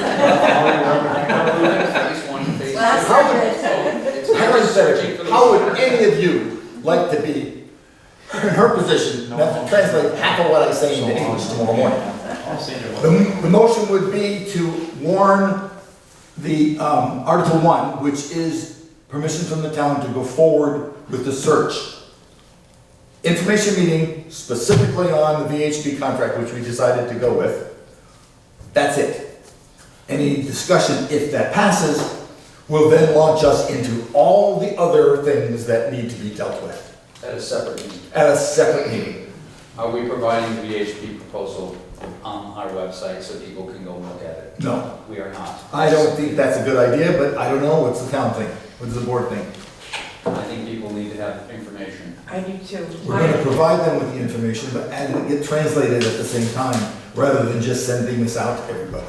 How would any of you like to be in her position, and have to translate half of what I say into English tomorrow morning? The motion would be to warn the Article 1, which is permission from the town to go forward with the search. Information meeting specifically on the VHB contract, which we decided to go with. That's it. Any discussion, if that passes, will then launch us into all the other things that need to be dealt with. At a separate meeting. At a separate meeting. Are we providing the VHP proposal on our website so people can go look at it? No. We are not. I don't think that's a good idea, but I don't know. What's the town think? What does the board think? I think people need to have information. I do too. We're going to provide them with the information, but and get translated at the same time, rather than just sending this out to everybody.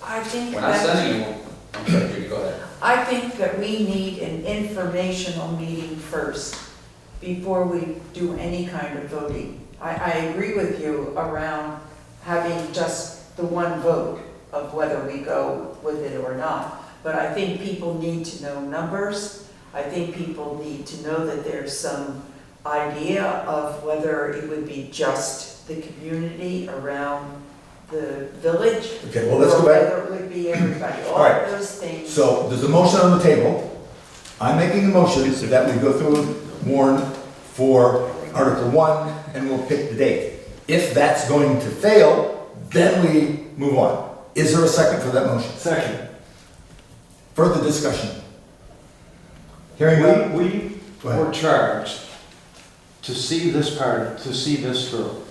I think We're not sending you, I'm sorry, Judy, go ahead. I think that we need an informational meeting first before we do any kind of voting. I agree with you around having just the one vote of whether we go with it or not. But I think people need to know numbers. I think people need to know that there's some idea of whether it would be just the community around the village. Okay, well, let's go back. Or whether it would be everybody, all right. those things. So there's a motion on the table. I'm making a motion that we go through warn for Article 1 and we'll pick the date. If that's going to fail, then we move on. Is there a second for that motion? Second. Further discussion? Hearing none? We were charged to see this part, to see this through.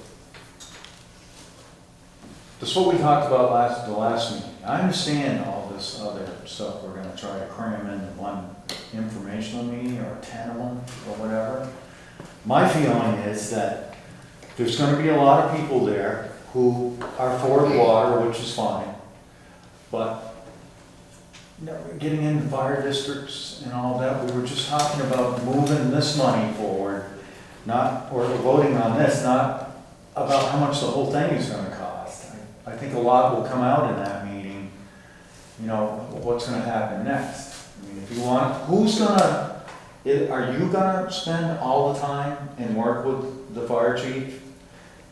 That's what we talked about the last meeting. I understand all this other stuff we're gonna try to cram into one informational meeting or 10 of them or whatever. My feeling is that there's gonna be a lot of people there who are for the water, which is fine, but getting into fire districts and all that, we were just talking about moving this money forward, or voting on this, not about how much the whole thing is gonna cost. I think a lot will come out in that meeting, you know, what's gonna happen next. I mean, if you want, are you gonna spend all the time and work with the fire chief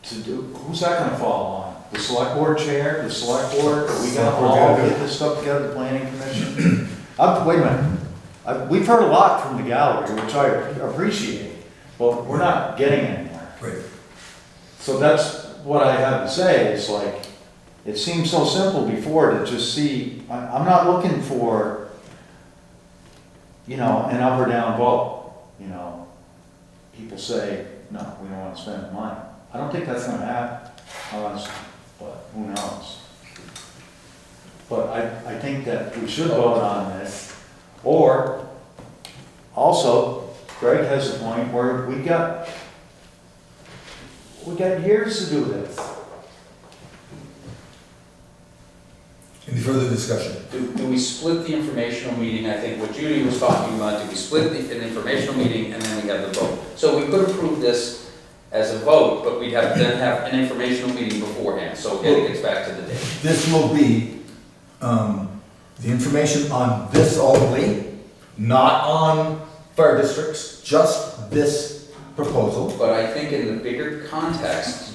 to do, who's that gonna fall on? The select board chair, the select board, are we gonna all get this stuff together, the planning commission? Wait a minute, we've heard a lot from the gallery, which I appreciate, but we're not getting anywhere. Right. So that's what I have to say, is like, it seemed so simple before to just see, I'm not looking for, you know, an up or down vote, you know. People say, no, we don't want to spend money. I don't think that's gonna happen, honestly, but who knows? But I think that we should vote on this, or also, Greg has a point where we got years to do this. Any further discussion? Do we split the informational meeting? I think what Judy was talking about, do we split an informational meeting and then we have the vote? So we could approve this as a vote, but we'd have to then have an informational meeting beforehand, so it gets back to the date. This will be the information on this only, not on fire districts, just this proposal. But I think in the bigger context,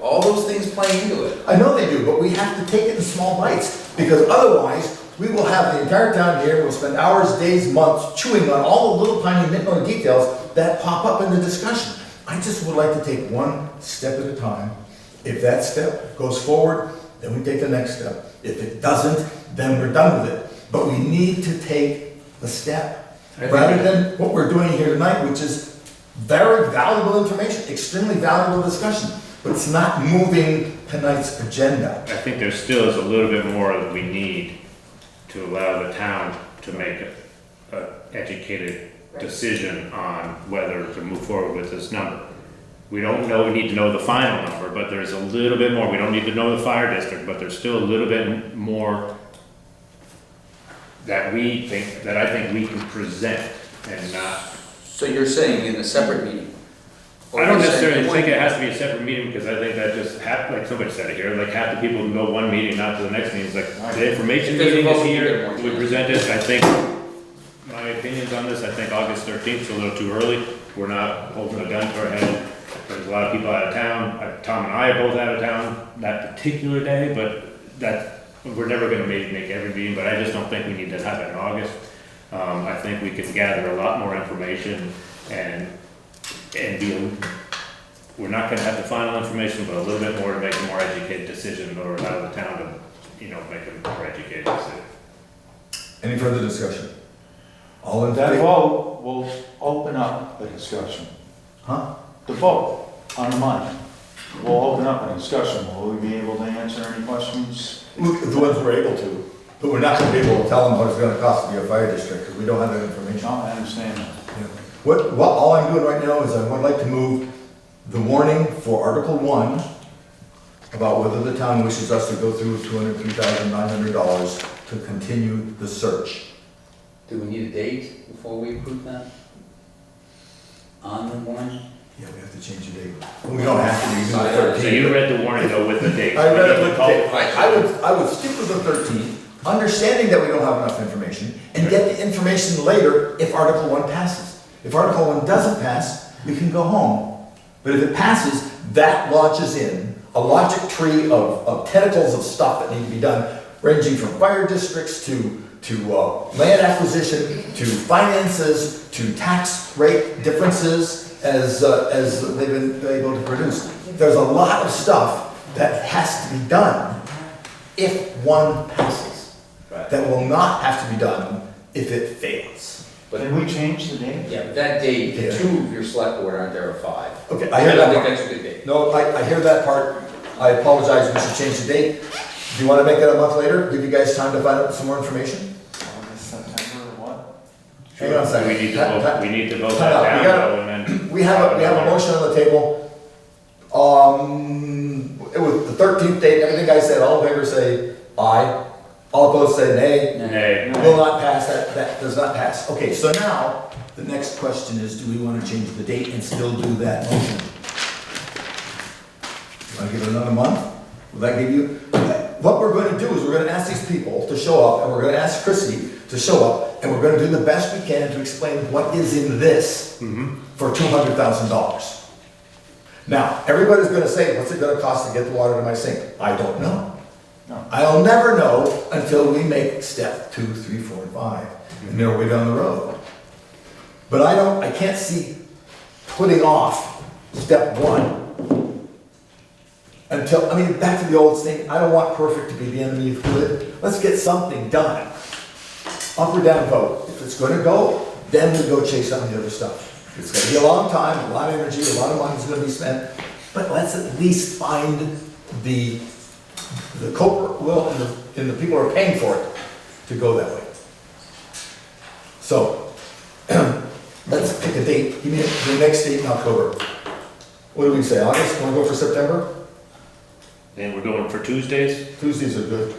all those things play into it. I know they do, but we have to take it in small bites, because otherwise, we will have the entire town here, we'll spend hours, days, months chewing on all the little tiny nitty details that pop up in the discussion. I just would like to take one step at a time. If that step goes forward, then we take the next step. If it doesn't, then we're done with it. But we need to take the step, rather than what we're doing here tonight, which is very valuable information, extremely valuable discussion, but it's not moving tonight's agenda. I think there still is a little bit more that we need to allow the town to make an educated decision on whether to move forward with this number. We don't know, we need to know the final number, but there's a little bit more. We don't need to know the fire district, but there's still a little bit more that I think we can present and not. So you're saying in a separate meeting? I don't necessarily think it has to be a separate meeting, because I think that just like somebody said it here, like half the people can go one meeting, not to the next meeting. It's like the information meeting is here, we present it. I think, my opinions on this, I think August 13th is a little too early. We're not holding a gun to our head. There's a lot of people out of town. Tom and I are both out of town that particular day, but we're never gonna make every meeting, but I just don't think we need to have it in August. I think we could gather a lot more information and we're not gonna have the final information, but a little bit more to make a more educated decision, or allow the town to, make a more educated decision. Any further discussion? All in That favor? vote will open up a discussion. Huh? The vote on the money will open up a discussion. Will we be able to answer any questions? The ones we're able to, but we're not gonna be able to tell them what it's gonna cost to be a fire district, because we don't have that information. No, I understand that. All I'm doing right now is I would like to move the warning for Article 1 about whether the town wishes us to go through $203,900 to continue the search. Do we need a date before we approve that? On the warning? Yeah, we have to change the date. We don't have to, we do the 13th. So you read the warning though with the date. I read it with the date. I would stick with the 13th, understanding that we don't have enough information, and get the information later if Article 1 passes. If Article 1 doesn't pass, we can go home. But if it passes, that launches in a logic tree of tentacles of stuff that need to be done, ranging from fire districts to land acquisition, to finances, to tax rate differences as they've been able to produce. There's a lot of stuff that has to be done if 1 passes. That will not have to be done if it fails. But did we change the date? Yeah, but that date, the 2 of your select board aren't there at 5. Okay, I hear that I part. think that's a good date. No, I hear that part. I apologize, we should change the date. Do you want to make it a month later? Give you guys time to find out some more information? August, September, or what? Hang on a second. We need to vote Time out. that We down gotta- though, and then. We have a motion on the table. It was the 13th date, everything I said, all in favor say aye. All opposed say nay. Nay. Will not pass, that does not pass. Okay, so now, the next question is, do we want to change the date and still do that motion? You want to give it another month? Will that give you, what we're going to do is we're going to ask these people to show up, and we're going to ask Chrissy to show up, and we're going to do the best we can to explain what is in this for $200,000. Now, everybody's going to say, what's it going to cost to get the water to my sink? I don't know. No. I'll never know until we make step 2, 3, 4, and 5, and they're way down the road. But I can't see putting off step 1 until, I mean, back to the old thing, I don't want perfect to be the enemy of good. Let's get something done. Up or down vote. If it's gonna go, then we go chase on the other stuff. It's gonna be a long time, a lot of energy, a lot of money's gonna be spent, but let's at least find the culprit will and the people who are paying for it to go that way. So, let's pick a date. Give me the next date in October. What do we say, August? Want to go for September? And we're going for Tuesdays? Tuesdays are good.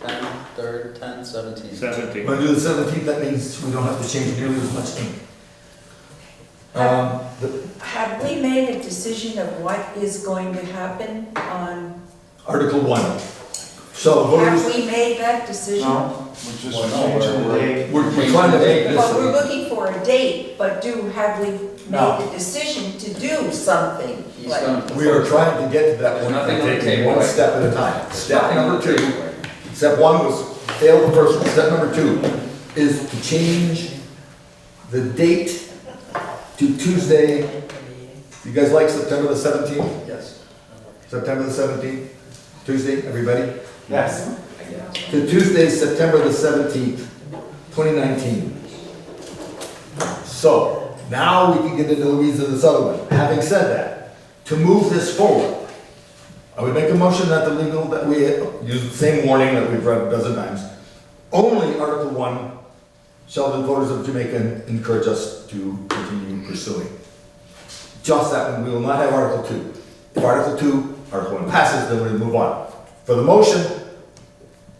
10, 3rd, 10, 17th. 17th. Want to do the 17th? That means we don't have to change nearly as much ink. Have we made a decision of what is going to happen on, Article 1. So have voters, we made that decision? No, we're just Well, no, changing the date. we're trying to make this. Well, we're looking for a date, but have we No. made the decision to do something? He's Like- gonna- We are trying to get to that There's point, nothing on the taking table one right step now. at a time. There's Step nothing on number the 2. table right now. Step 1 was fail the first one. Step number 2 is to change the date to Tuesday. You guys like September the 17th? Yes. September the 17th? Tuesday, everybody? Yes. To Tuesday, September the 17th, 2019. So, now we can get into the weeds of this other one. Having said that, to move this forward, I would make a motion that the legal, that we use the same warning that we've read a dozen times. Only Article 1 shall the voters of Jamaica encourage us to continue pursuing. Just that one, we will not have Article 2. If Article 1 passes, then we'll move on. For the motion,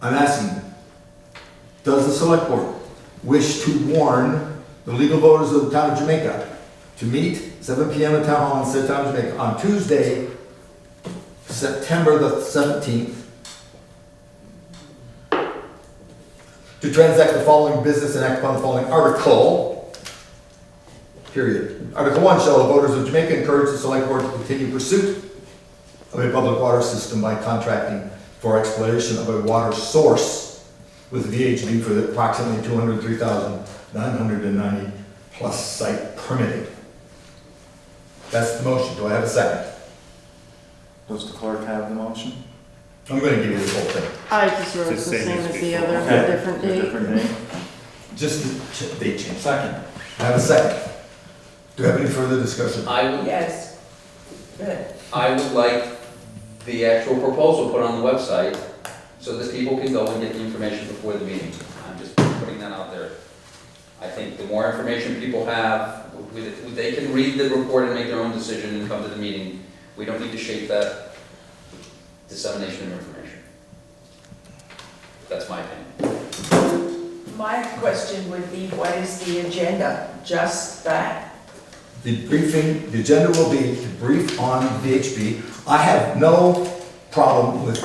I'm asking, does the select board wish to warn the legal voters of the town of Jamaica to meet 7 p.m. at Town Hall in the town of Jamaica on Tuesday, September the 17th, to transact the following business and act upon the following article, period. Article 1, shall the voters of Jamaica encourage the select board to continue pursuit of a public water system by contracting for exploration of a water source with VHB for the approximately 203,990 plus site permitting. That's the motion. Do I have a second? Does the clerk have the motion? I'm going to give you this whole thing. I just wrote the It's the same same as as the before. other, Okay. a different A date. different date? Just the date change. Second. I have a second. Do you have any further discussion? Yes. Good. I would like the actual proposal put on the website so that people can go and get the information before the meeting. I'm just putting that out there. I think the more information people have, they can read the report and make their own decision and come to the meeting. We don't need to shape that dissemination of information. That's my opinion. My question would be, what is the agenda? Just that? The briefing, the agenda will be to brief on VHB. I have no problem with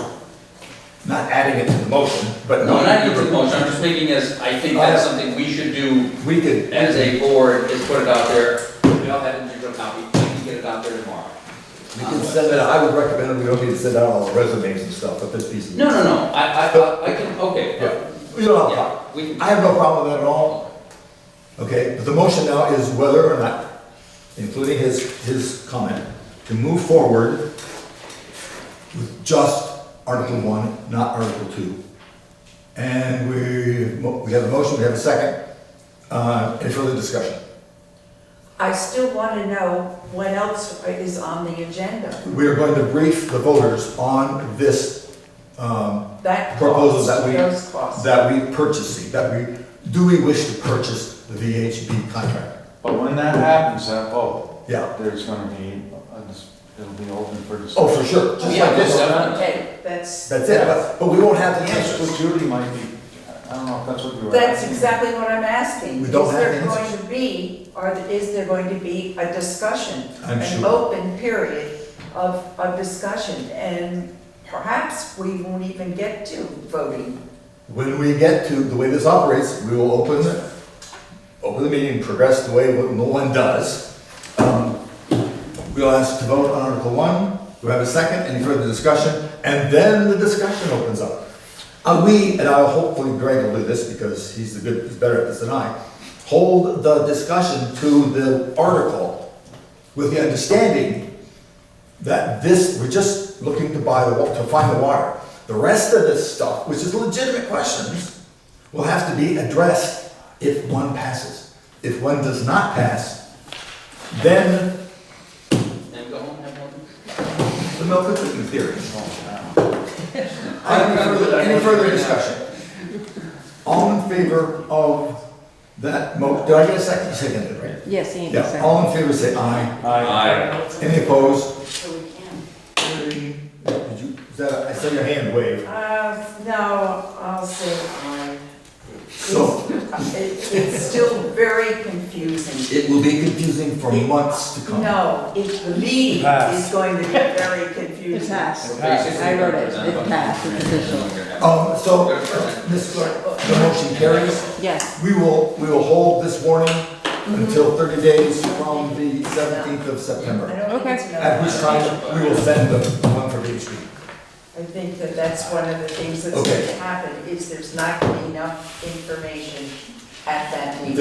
not adding it to the motion, but No, not into the motion, I'm just making as, I think that's something we should do we could, as a board, is put it out there. We all have a digital copy, we can get it out there tomorrow. we can send it, I would recommend, we don't need to send out all the resumes and stuff, but this piece of. No, I can, okay. Yeah. You don't have a Yeah, problem. we can. I have no problem with that at all. Okay, but the motion now is whether or not, including his comment, to move forward with just Article 1, not Article 2. And we have a motion, we have a second. Any further discussion? I still want to know what else is on the agenda. We are going to brief the voters on this That proposal cost, those costs. that we purchasing, do we wish to purchase the VHB contract? But when that happens, that vote, Yeah. there's gonna be, it'll be open for discussion. Oh, for sure, just Yeah, like this. Okay, that's That's it, but we won't have the That's answers. what Judy might be, I don't know if that's what you were that's asking. exactly what I'm asking. We don't Is have there answers. going to be, or is there going to be a discussion? I'm An sure. open period of discussion, and perhaps we won't even get to voting. When we get to the way this operates, we will open the meeting, progress the way no one does. We'll ask to vote on Article 1. Do we have a second? Any further discussion? And then the discussion opens up. And I'll hopefully Greg will do this because he's better at this than I, hold the discussion to the article with the understanding that we're just just looking to to find the water. The rest of this stuff, which is legitimate questions, will have to be addressed if one passes. If one does not pass, then And go home and have one. the milk is in theory. Any further discussion? All in favor of that did I get a second? You seconded it, right? Yes, Andy, Yeah, second. all in favor say aye. Aye. Any opposed? So we can. I saw your hand wave. No, I'll say aye. So, It's still very confusing. it will be confusing for months to come. No, the meeting is going to be very It confusing. passed. Basically, I wrote it. represent It passed. It's official. So, Ms. Clerk, the motion carries. Yes. We will hold this warning until 30 days from the 17th of I September. don't think it's At which enough. time we will send them one for each week. I think that that's one of the things that's going Okay. to happen, is there's not going to be enough information at that meeting.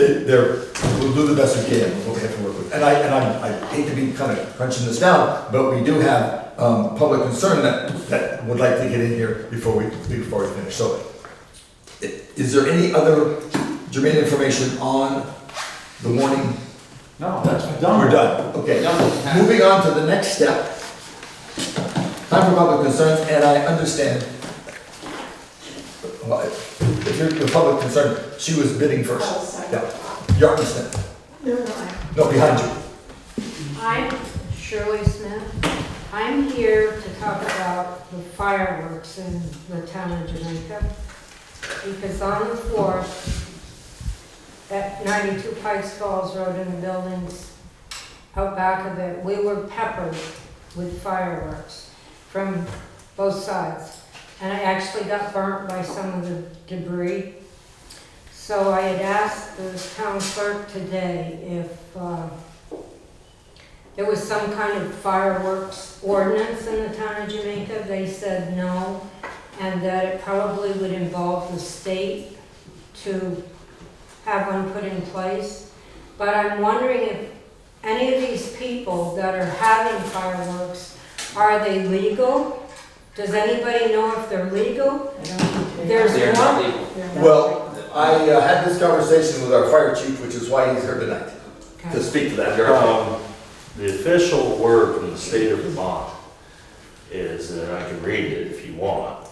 We'll do the best we can with what we have to work with. And I hate to be kind of crunching this down, but we do have public concern that would like to get in here before we finish. So, is there any other germane information on the warning? No, that's done. We're done, okay. Moving on to the next step. Time for public concerns, and I understand, well, if you're the public concern, she was bidding first. Yeah, you understand? No, behind you. I'm Shirley Smith. I'm here to talk about the fireworks in the town of Jamaica. Because on the 4th, at 92 Pikes Falls Road in the buildings out back of it, we were peppered with fireworks from both sides. And I actually got burnt by some of the debris. So I had asked the town clerk today if there was some kind of fireworks ordinance in the town of Jamaica. They said no, and that it probably would involve the state to have one put in place. But I'm wondering if any of these people that are having fireworks, are they legal? Does anybody know if they're legal? There's They're not one. legal. Well, I had this conversation with our fire chief, which is why he's here tonight, to speak to that. The official word from the state of Vermont is, and I can read it if you want.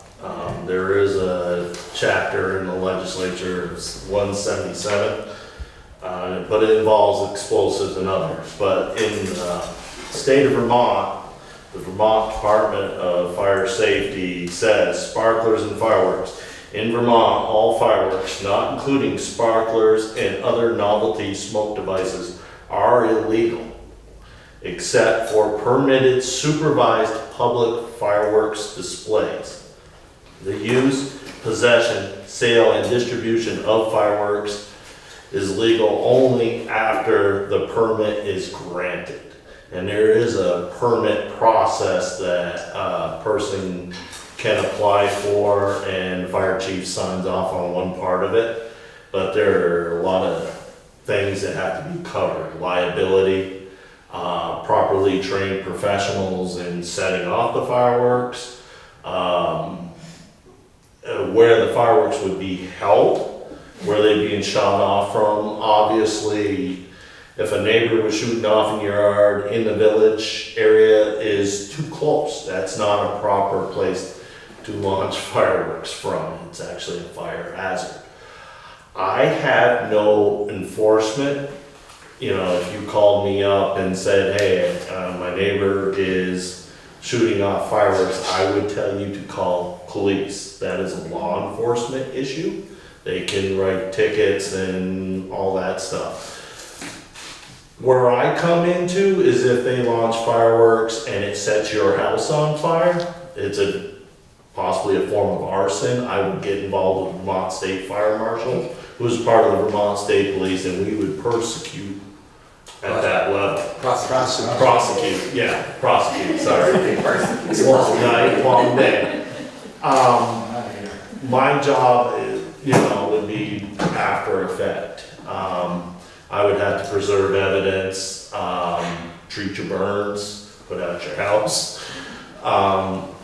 There is a chapter in the legislature, it's 177, but it involves explosives and others. But in the state of Vermont, the Vermont Department of Fire Safety says sparklers and fireworks. In Vermont, all fireworks, not including sparklers and other novelty smoke devices, are illegal, except for permitted supervised public fireworks displays. The use, possession, sale, and distribution of fireworks is legal only after the permit is granted. And there is a permit process that a person can apply for, and the fire chief signs off on one part of it. But there are a lot of things that have to be covered. Liability, properly trained professionals in setting off the fireworks, where the fireworks would be held, where they're being shot off from. Obviously, if a neighbor was shooting off in your yard in the village area is too close, that's not a proper place to launch fireworks from. It's actually a fire hazard. I have no enforcement. You know, if you called me up and said, hey, my neighbor is shooting off fireworks, I would tell you to call police. That is a law enforcement issue. They can write tickets and all that stuff. Where I come into is if they launch fireworks and it sets your house on fire, it's possibly a form of arson. I would get involved with Vermont State Fire Marshal, who's part of the Vermont State Police, and we would persecute at that level. Prosecute, yeah, prosecute, sorry. Long night, long day. My job, would be after effect. I would have to preserve evidence, treat your burns, put out your house.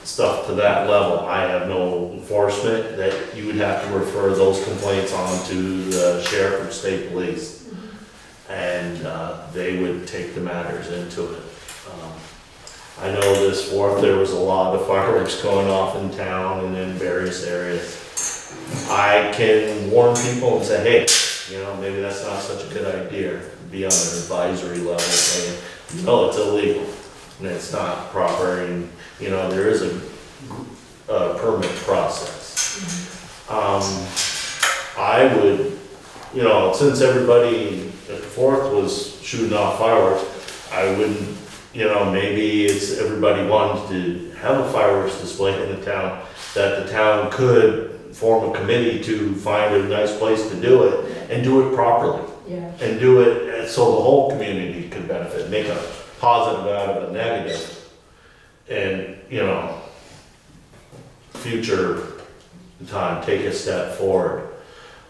stuff to that level. I have no enforcement, that you would have to refer those complaints on to the sheriff or state police. And they would take the matters into it. I know this 4th, there was a lot of fireworks going off in town and in various areas. I can warn people and say, hey, you know, maybe that's not such a good idea. Be on an advisory level saying, no, it's illegal and it's not proper, and you know, there is a permit process. I would, you know, since everybody at the 4th was shooting off fireworks, I wouldn't, you know, maybe it's everybody wanted to have a fireworks display in the town, that the town could form a committee to find a nice place to do it and do it properly. Yeah. And do it so the whole community could benefit, make a positive out of a negative. And, you know, future time, take a step forward.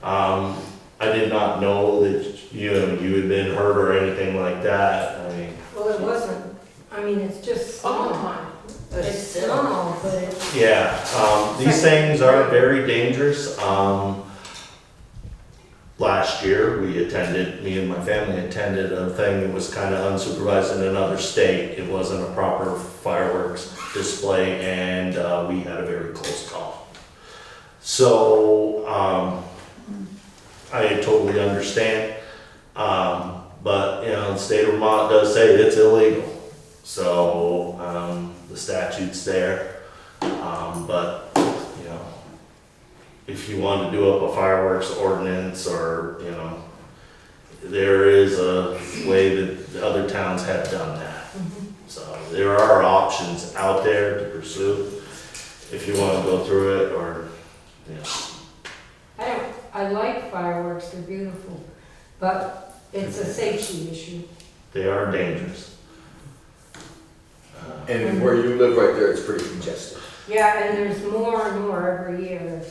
I did not know that, you know, you had been hurt or anything like that. I mean. Well, it wasn't, I mean, it's just small. It's still. small, but it's. Yeah, these things are very dangerous. Last year, me and my family attended a thing that was kind of unsupervised in another state. It wasn't a proper fireworks display, and we had a very close call. So, I totally understand, but, you know, the state of Vermont does say it's illegal. So, the statute's there, but, you know, if you want to do up a fireworks ordinance, or, you know, there is a way that other towns have done that. So there are options out there to pursue if you want to go through it, or, you know. I like fireworks, they're beautiful, but it's a safety issue. They are dangerous. And where you live right there, it's pretty congested. Yeah, and there's more and more every year.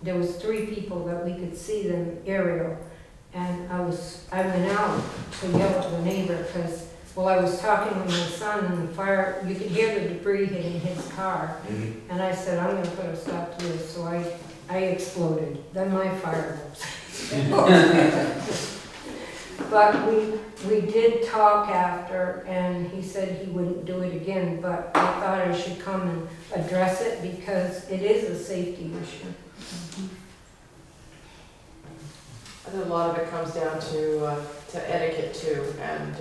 There was 3 people that we could see them aerial, and I went out to yell at the neighbor, because, well, I was talking with my son, and the fire, you could hear the debris hitting his car. And I said, I'm gonna put a stop to this, so I exploded, then my fireworks. But we did talk after, and he said he wouldn't do it again, but I thought I should come and address it because it is a safety issue. I think a lot of it comes down to etiquette too, and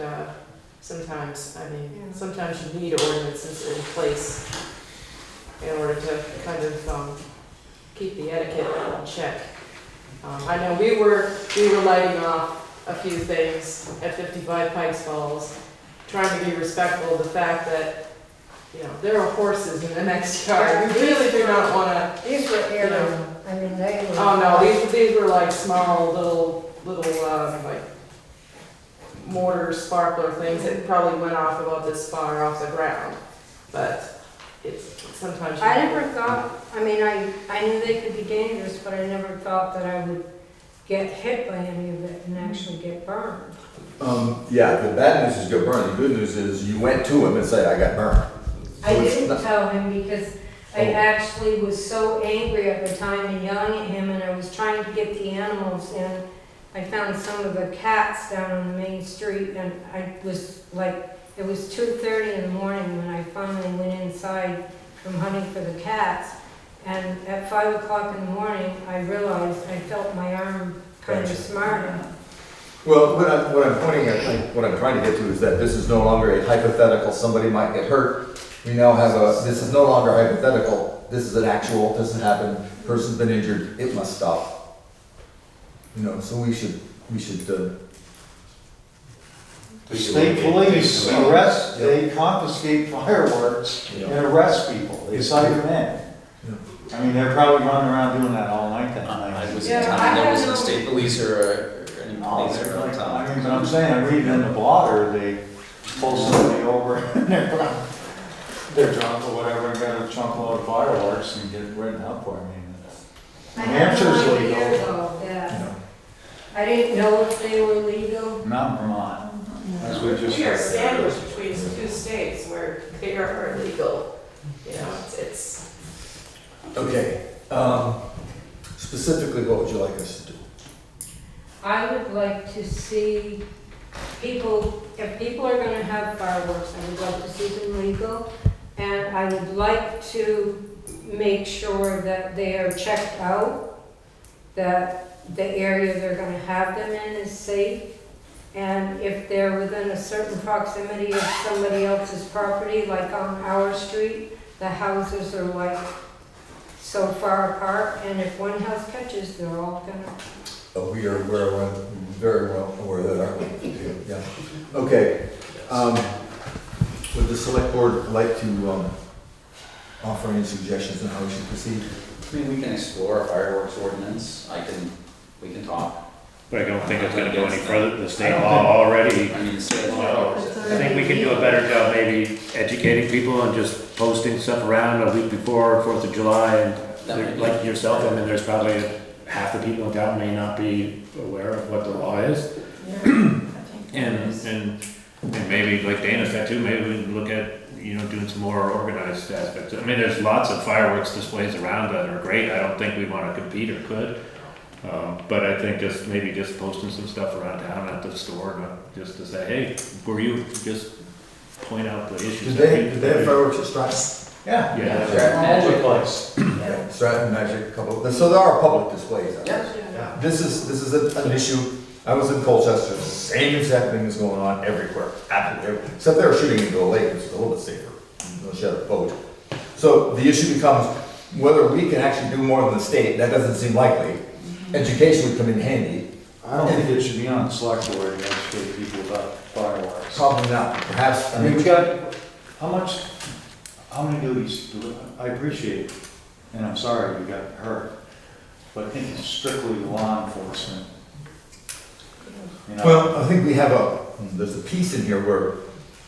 sometimes, I mean, sometimes you need ordinances in place in order to kind of keep the etiquette in check. I know we were lighting off a few things at 55 Pikes Falls, trying to be respectful of the fact that, you know, there are horses in the next yard. We really do not want to. These were aerial. I mean, they were. Oh no, these were like small little like mortar sparkler things that probably went off about this far off the ground. But it's sometimes. I never thought. I mean, I knew they could be dangerous, but I never thought that I would get hit by any of it and actually get burned. Yeah, the bad news is you got burned. The good news is you went to him and said, I got burned. I didn't tell him because I actually was so angry at the time and yelling at him, and I was trying to get the animals in. I found some of the cats down on the main street, and I was like, it was 2:30 in the morning when I finally went inside from hunting for the cats. And at 5 o'clock in the morning, I realized I felt my arm kind of smarting. Well, what I'm pointing at, what I'm trying to get to is that this is no longer a hypothetical, somebody might get hurt. We now have this is no longer hypothetical, this is an actual, this has happened, person's been injured, it must stop. You know, so we should. The state police arrest, they confiscate fireworks and arrest people, they cite them in. I mean, they're probably running around doing that all night that night. I was in town, there wasn't state police or any police there all the time. I mean, but I'm saying, I'm reading in the blotter, they pull somebody over and they're drunk or whatever and got a chunk load of fireworks and get written up for. I mean, I had no Hampshire's idea legal. about that. I didn't know if they were legal. Not in Vermont. No. as we just We are said. sandwiched between two states where they are illegal, you know, it's. Okay, specifically, what would you like us to do? I would like to see people, if people are gonna have fireworks, I would like to see them legal. And I would like to make sure that they are checked out, that the area they're gonna have them in is safe. And if they're within a certain proximity of somebody else's property, like on our street, the houses are like so far apart, and if one house catches, they're all gonna. We are very well aware of that, aren't we? Yeah. Okay. Would the select board like to offer any suggestions on how we should proceed? I mean, we can explore a fireworks ordinance, we can talk. But I don't think it's gonna go any further, the state law already. I mean, state law. I think we can do a better job maybe educating people and just posting stuff around a week before 4th of July, and they're- like yourself, I mean, there's probably half the people in town may not be aware of what the law is. And maybe, like Dana said too, maybe we can look at, you know, doing some more organized aspects. I mean, there's lots of fireworks displays around that are great. I don't think we wanna compete or could. But I think maybe just posting some stuff around town at the store, not just to say, hey, were you, just point out the issues. Did they have fireworks at Stratton? Yeah. All over the place. Yeah, Stratton, Magic, a couple, so there are public displays. Yeah. This is an issue. I was in Colchester, same exact thing is going on everywhere, absolutely, except they were shooting into a lake, which is a little bit safer, no shed a boat. So the issue becomes whether we can actually do more than the state. That doesn't seem likely. Education would come in handy. I don't think it should be on the select board to educate people about fireworks. Probably not, perhaps. I mean, we got, how many duties do, I appreciate, and I'm sorry you got hurt, but I think it's strictly law enforcement. You know? Well, I think we have there's a piece in here where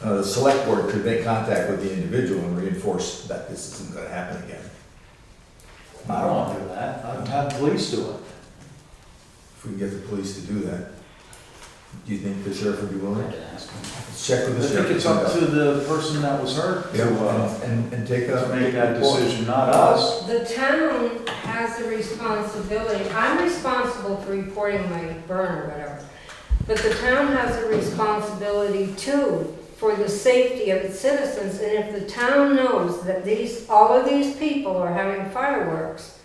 the select board could make contact with the individual and reinforce that this isn't gonna happen again. I don't want to do that. I've had police do it. If we can get the police to do that, do you think the sheriff would be I willing? can ask them. Let's check with I the sheriff. think it's up to the person that was hurt Yeah, to and take a. make that decision, not us. The town has a responsibility, I'm responsible for reporting my burn or whatever, but the town has a responsibility too for the safety of its citizens, and if the town knows that all of these people are having fireworks,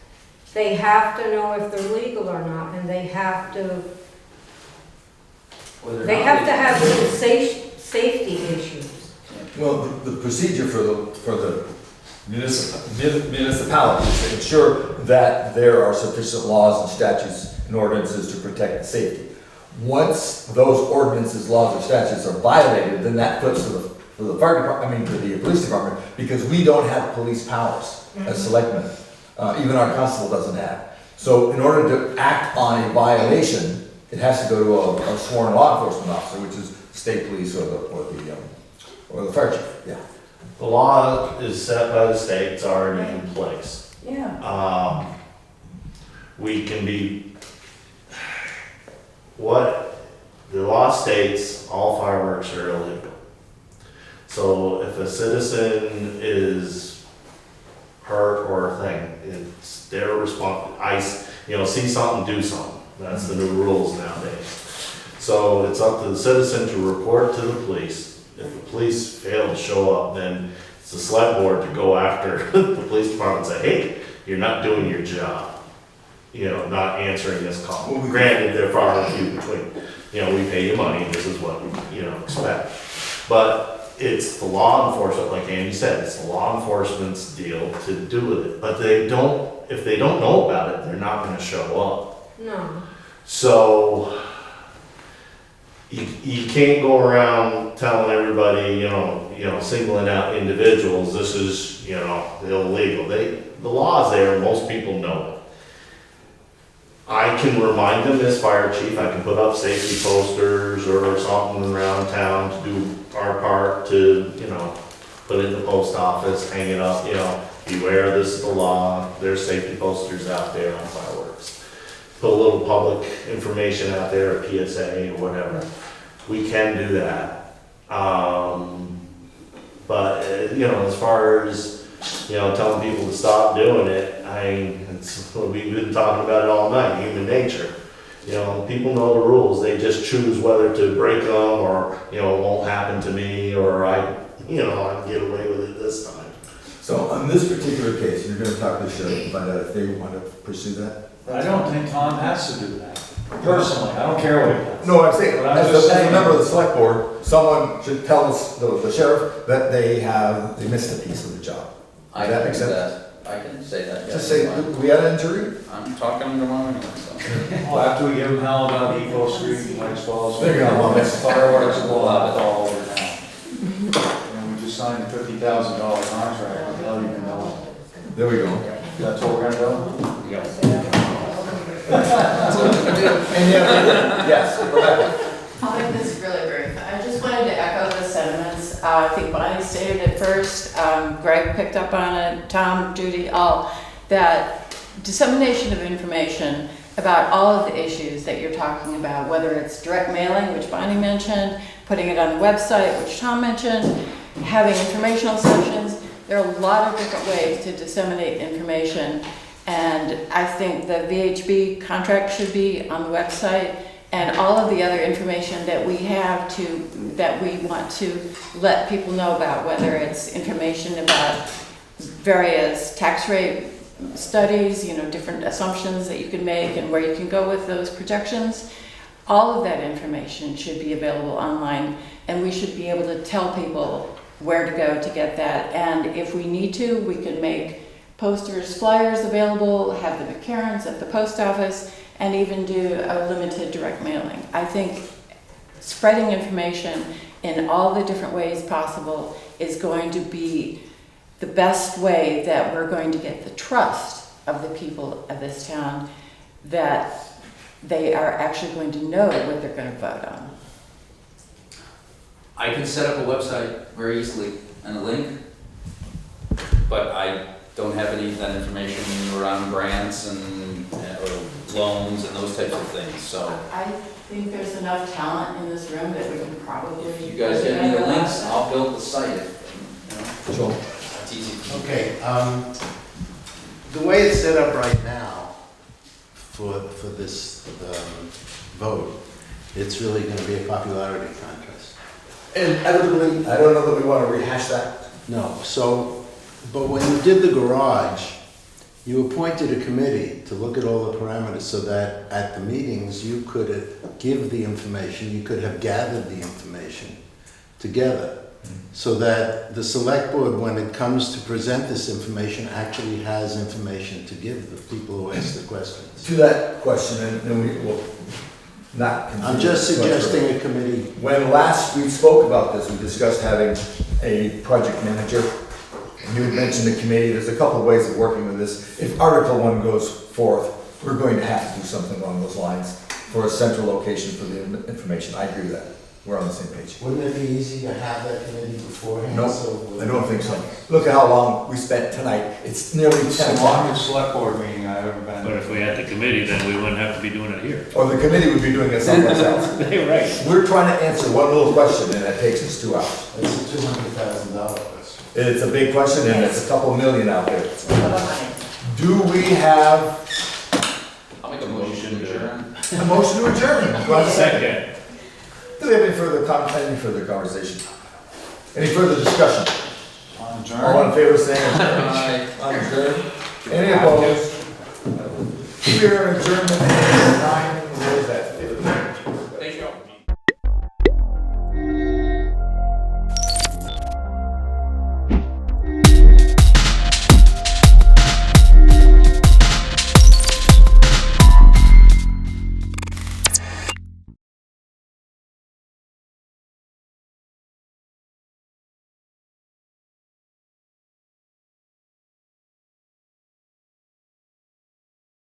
they have to know if they're legal or not, and they have to have some safety issues. Well, the procedure for the municipalities to ensure that there are sufficient laws and statutes and ordinances to protect the safety. Once those ordinances, laws, or statutes are violated, then that puts for the fire department, for the police department, because we don't have police powers as selectmen. Even our constable doesn't have. So in order to act on a violation, it has to go to a sworn law enforcement officer, which is state police or the fire chief. Yeah. The law is set by the state, it's already in place. Yeah. We can be, what the law states, all fireworks are illegal. So if a citizen is hurt or a thing, it's their responsibility. See something, do something. That's the new rules nowadays. So it's up to the citizen to report to the police. If the police fail to show up, then it's the select board to go after the police department and say, hey, you're not doing your job. Not answering this call. Granted, they're far and few between. We pay you money, this is what we, expect. But it's the law enforcement, like Andy said, it's the law enforcement's deal to do with it. But if they don't know about it, they're not gonna show up. No. So, you can't go around telling everybody, singling out individuals, this is, illegal. The law's there, most people know it. I can remind them as fire chief, I can put up safety posters or something around town to do our part to, put it in the post office, hang it up, beware, this is the law, there's safety posters out there on fireworks. Put a little public information out there, a PSA or whatever. We can do that. But, you know, as far as, you know, telling people to stop doing it, we've been talking about it all night, human nature. You know, people know the rules, they just choose whether to break them, or, you know, it won't happen to me, or I get away with it this time. So on this particular case, you're gonna talk to the sheriff and find out if they want to pursue that? I don't think Tom has to do that. Personally, I don't care what he does. No, I'm saying, But I'm as just a saying- member of the select board, someone should tell us, the sheriff, that they missed a piece of the job. I Does that can make do sense? that. I can say that, yes. Just say, we had an injury? I'm talking to them tomorrow anyway, so. Well, after we give him hell about Depot Street, White Falls. There you go, love it. Fireworks will go off all over town. And we just signed a $50,000 contract, what the hell you can know? There we go. That's what we're gonna do? Yes, Rebecca. I'll make this really brief. I just wanted to echo the sentiments. I think Bonnie stated it first, Greg picked up on it, Tom, Judy, all, that dissemination of information about all of the issues that you're talking about, whether it's direct mailing, which Bonnie mentioned, putting it on the website, which Tom mentioned, having informational sessions. There are a lot of different ways to disseminate information. And I think the VHB contract should be on the website, and all of the other information that we have that we want to let people know about, whether it's information about various tax rate studies, different assumptions that you can make and where you can go with those projections. All of that information should be available online, and we should be able to tell people where to go to get that. And if we need to, we can make posters, flyers available, have them at Karen's, at the post office, and even do a limited direct mailing. I think spreading information in all the different ways possible is going to be the best way that we're going to get the trust of the people of this town, that they are actually going to know what they're going to vote on. I can set up a website very easily and a link, but I don't have any of that information around grants and or loans and those types of things, so. I think there's enough talent in this room that we can probably. If you guys get me the links, I'll build the site, Sure. It's easy. Okay, the way it's set up right now for this vote, it's really gonna be a popularity contest. And inevitably, I don't know that we want to rehash that. No, but when you did the garage, you appointed a committee to look at all the parameters so that at the meetings, you could give the information, you could have gathered the information together, so that the select board, when it comes to present this information, actually has information to give the people who ask the questions. To that question, and then we will not. I'm just suggesting a committee. When last we spoke about this, we discussed having a project manager. You had mentioned the committee. There's a couple of ways of working with this. If Article 1 goes forth, we're going to have to do something along those lines for a central location for the information. I agree with that. We're on the same page. Wouldn't it be easy to have that committee beforehand? No, I don't think so. Look at how long we spent tonight. It's nearly 10 It's the o'clock. longest select board meeting I've ever been to. But if we had the committee, then we wouldn't have to be doing it here. Or the committee would be doing it someplace else. Right. We're trying to answer one little question and it takes us 2 hours. It's a $200,000 question. It's a big question and it's a couple million out there. It's a lot of money. Do we have I'll make a motion to adjourn. a motion to adjourn? Do I have a second? Second. Do we have any further conversation? Any further discussion? On All in adjourn. favor saying adjourn? Aye. On adjourn? Any opposed? We are adjourned at